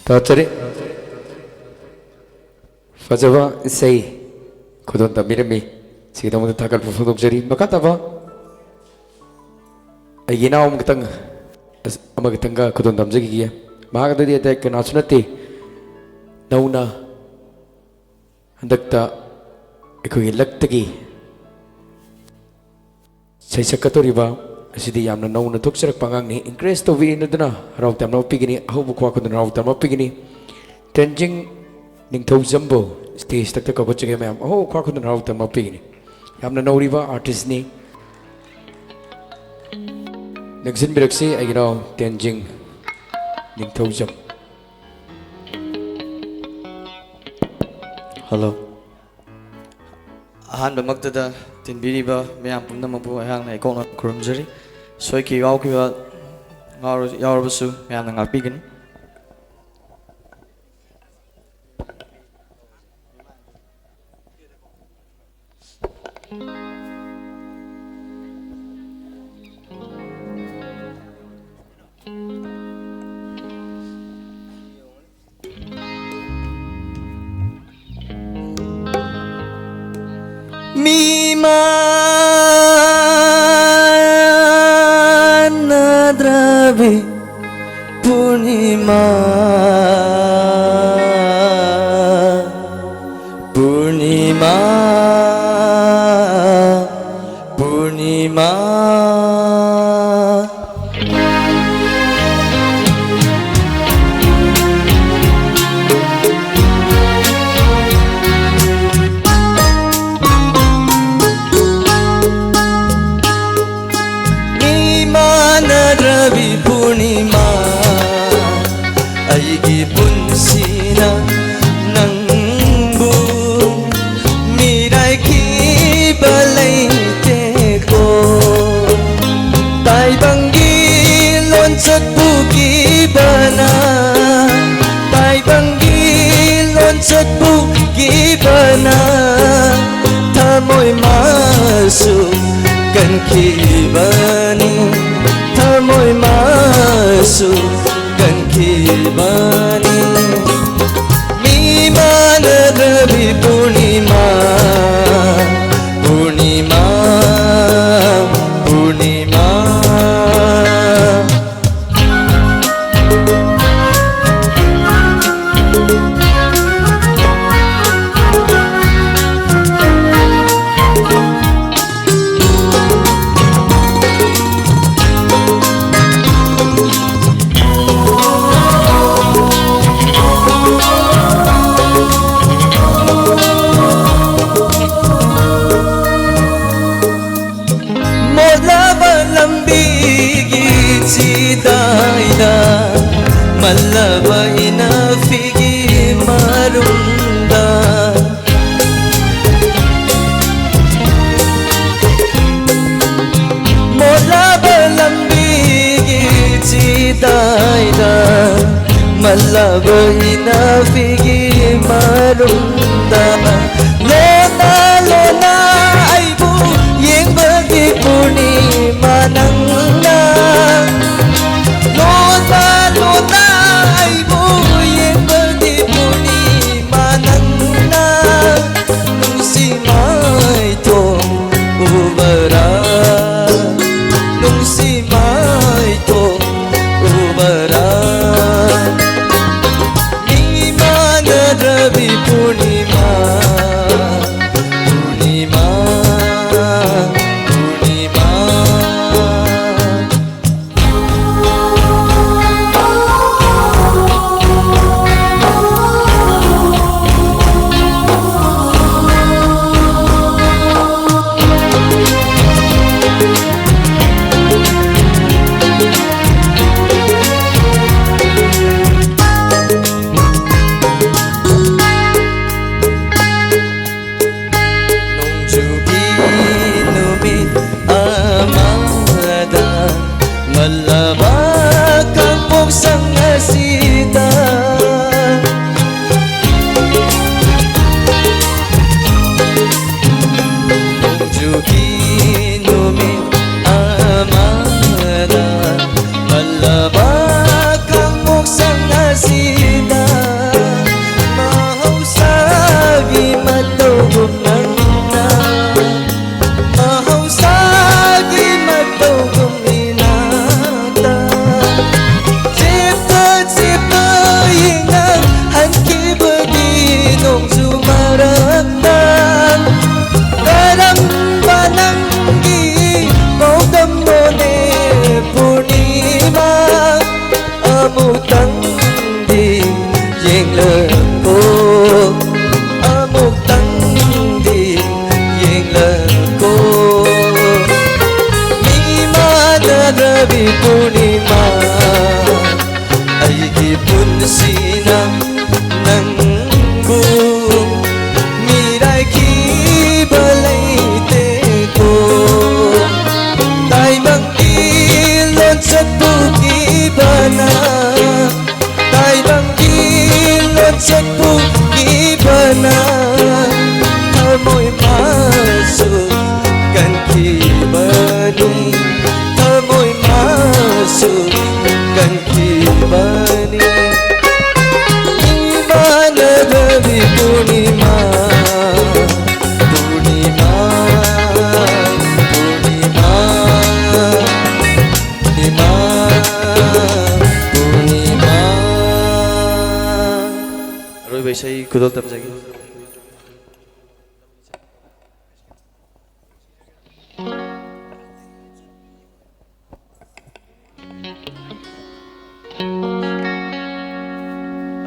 Tachari Fajava say Kudonta Mirami Sigama Takal Fudokjari Makatava Ayina Omgatang Amagatanga Kudondam Zagia Magadadi attack and Asunati Nauna Handakta Eko Electagi Say Sakatoriva Sidi Yamna Nauna Tuxer Pangani increased to be in the Rautam no Pigini, Hobuquak and Rautam no Pigini, Tenjing Ningto Zumbo, stage the Coacham, oh, Quack and Rautam no Pigini. Yamna no river artist ni Nexin Birexi, I know Tenjing Ningto Zum. Hello. Ahan Magda Tinbiriba, Mayam Punamabu, Hang, I call it Krumjari. Soiki Yaukiva Yarabasu, Mayam Pigan. Nadrabi Purnima Purnima Purnima ꯆꯠꯄꯨꯈꯤꯕꯅ ꯊꯃꯣꯏ ꯃꯥꯁꯨ ꯀꯟꯈꯤꯕꯅꯤ ꯊꯃꯣꯏ ꯃꯥꯁꯨ ꯀꯟꯈꯤꯕꯅꯤ ꯃꯤ ꯃꯥꯟꯅꯗ꯭ꯔꯕꯤ Purnima Purnima Purnima Malaba inafigi marunda Molaba lambigi chitaida Malaba inafigi marunda Lona lona aibu yengbagi purnima nangna Lona lona aibu yengbagi purnima nangna Nungsi mai tong ubara Nungsi mai tong ubara Ni mana rabi purnima Purnima Purnima Purnima aigi punsina nangbu mirai ki balaite ko tai bang ilon satpu ki bana tai bang ilon satpu ki bana thamoi masuk kan ki bani thamoi masuk kan kibani Imana rabi purnima Purnima Purnima Purnima Purnima Rồi bây giờ kudol tập lagi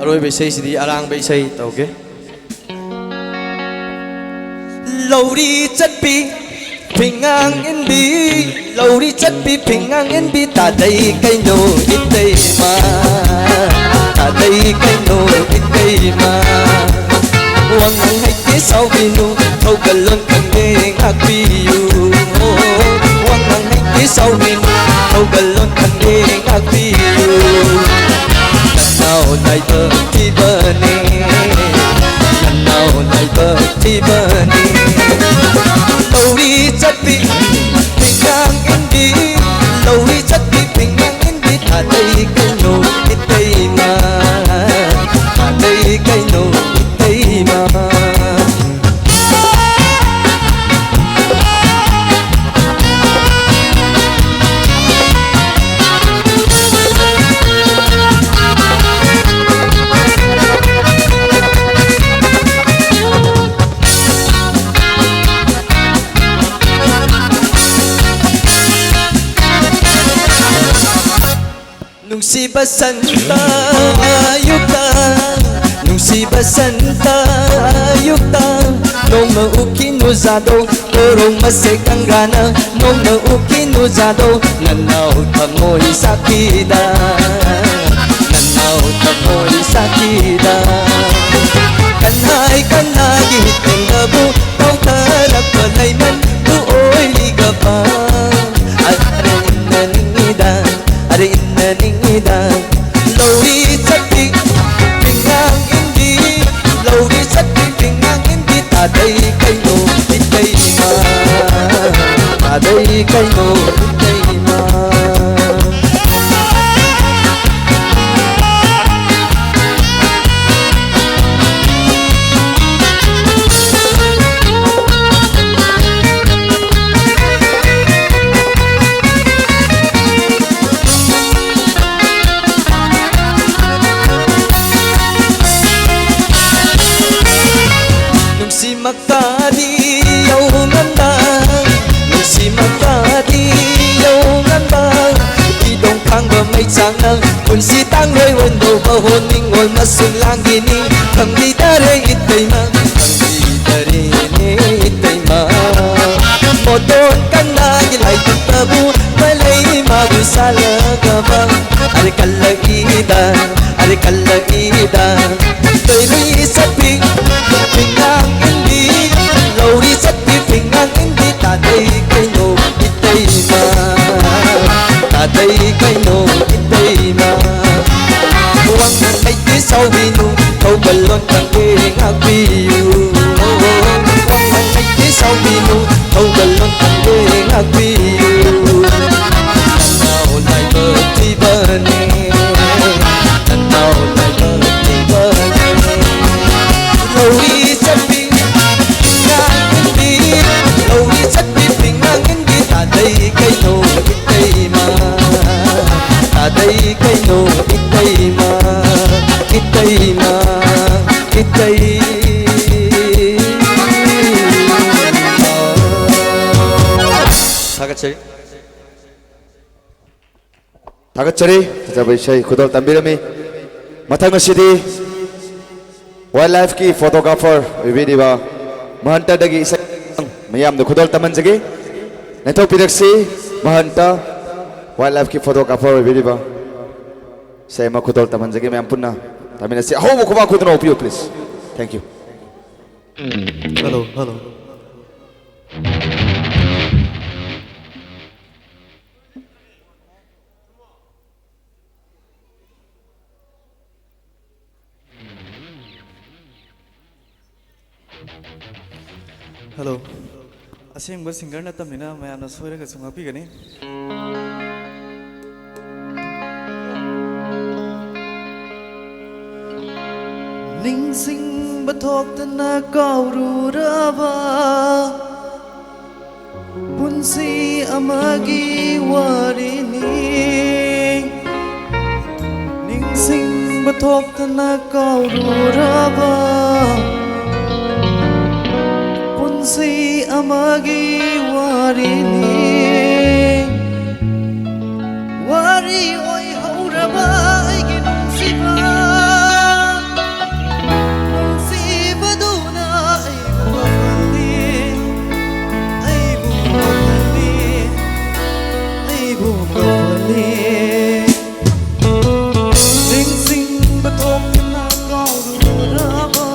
Rồi bây giờ thì arang bây giờ tao cái lâu đi chất bi bình an yên bi lâu đi chất bi bình an yên bi ta đây cây nô ít đây mà ta đây cây nô ít đây mà hoàng nắng hay phía sau bi nu thâu cần luôn cần nghe ngạc bi u hoàng nắng hay phía sau bi nu thâu cần luôn cần nghe ngạc bi u nào tay thơ khi bờ nè nào lại bờ thì bờ đi lâu đi chất đi bình ngang yên đi lâu đi chất đi bình ngang yên đi thả đây cây nổ ít đây mà thả đây cây nổ ít đây mà Nungsiba santa yukta Nungsiba santa yukta Nong na ukino zado Torong masekang gana Nong na ukino zado Nanaw tamoy sakida Nanaw tamoy sakida Kanhay kanagi hiteng gabu Tau tarak palayman Tuoy ligaba Are inaningida Are inaningida Lowi sakti Pingang indi Lowi sakti pingang indi Taday kayo itay ma Taday kayo itay ma Magtadi yaw nganda Nungsi magtadi yaw nganda Idong kang ba may sanang Kung si tang loy wendo ba honing ol masun lang gini Kang di dare itay ma Kang di dare itay ma Moton kan na gilay tabu Malay magusala ka ba Are kalagida Are kalagida Toy sapi Pingang indi Lori sapi pingang indi Taday kayo itay ma Taday kayo itay ma Huwag nang ay tisaw binu Kau balon kang ingag biyu Huwag nang ay tisaw binu Kau balon kang ingag biyu Nanaw lay bertibane Nanaw lay bertibane Lowi sapi pingang indi Lowi sapi pingang indi Taday kayo itay ma Taday kayo itay ma Itay ma Itay 다같이 다같이 자자부 샤이 구돌 담비르미 마탕 시디 wildlife ki photographer vidiba mahanta dagi mayam de khudol taman jagi nato piraksi mahanta wildlife ki photographer vidiba say ma khudol taman jagi mayam punna tamina si ho kuba khudno opio please thank you hello Hello. Asing singer na tamina may ana soira ka sungapi gani. Ning sing bathok tana kauru raba punsi amagi warini ning sing bathok tana kauru raba si amagi warini wari oi hauraba aigi nungsiba duna aibu gafali ning sing bathok na kauraba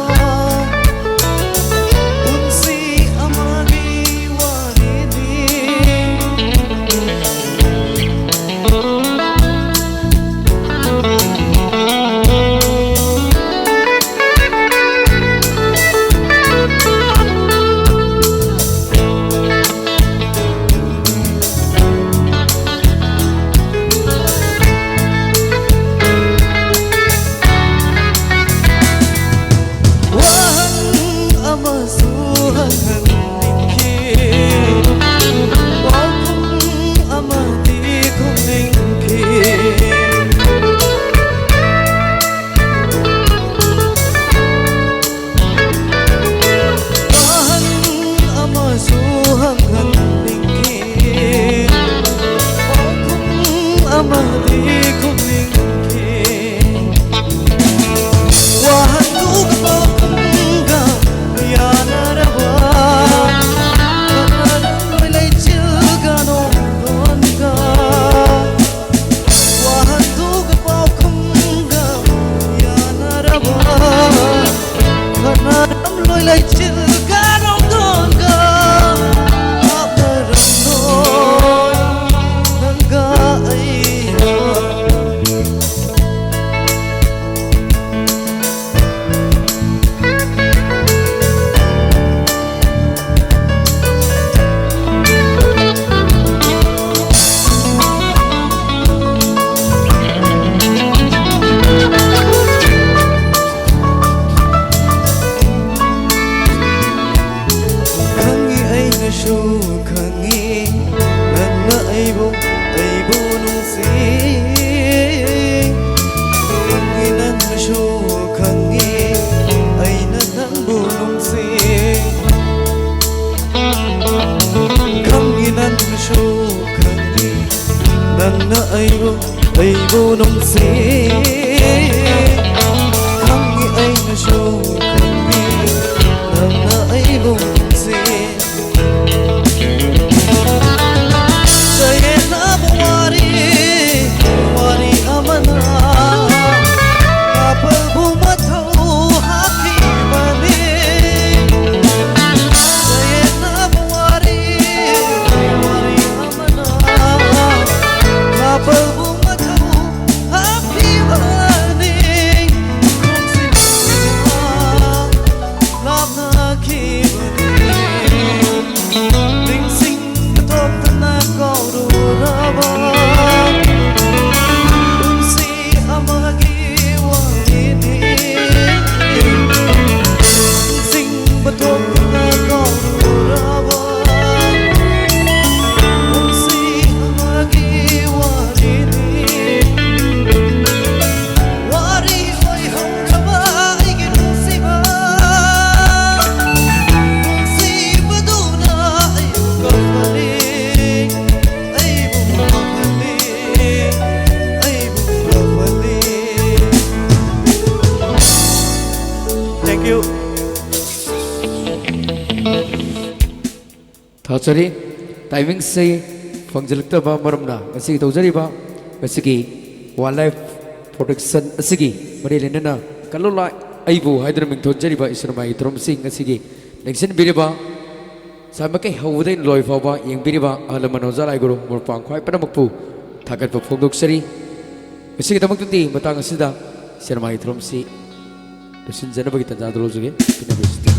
Sorry, timing say fangjalakta maramna asigi tawjariba asigi wildlife protection asigi mari lenana kalola aibu haidramin thonjariba israma itrom sing asigi election biriba samake hawdain loi faba yeng biriba alamanoza lai guru murpang khwai panamakpu thagat pa phongdok sari asigi tamakti matang asida sirma itrom si tusin janabagi tanjadro juge pinabesti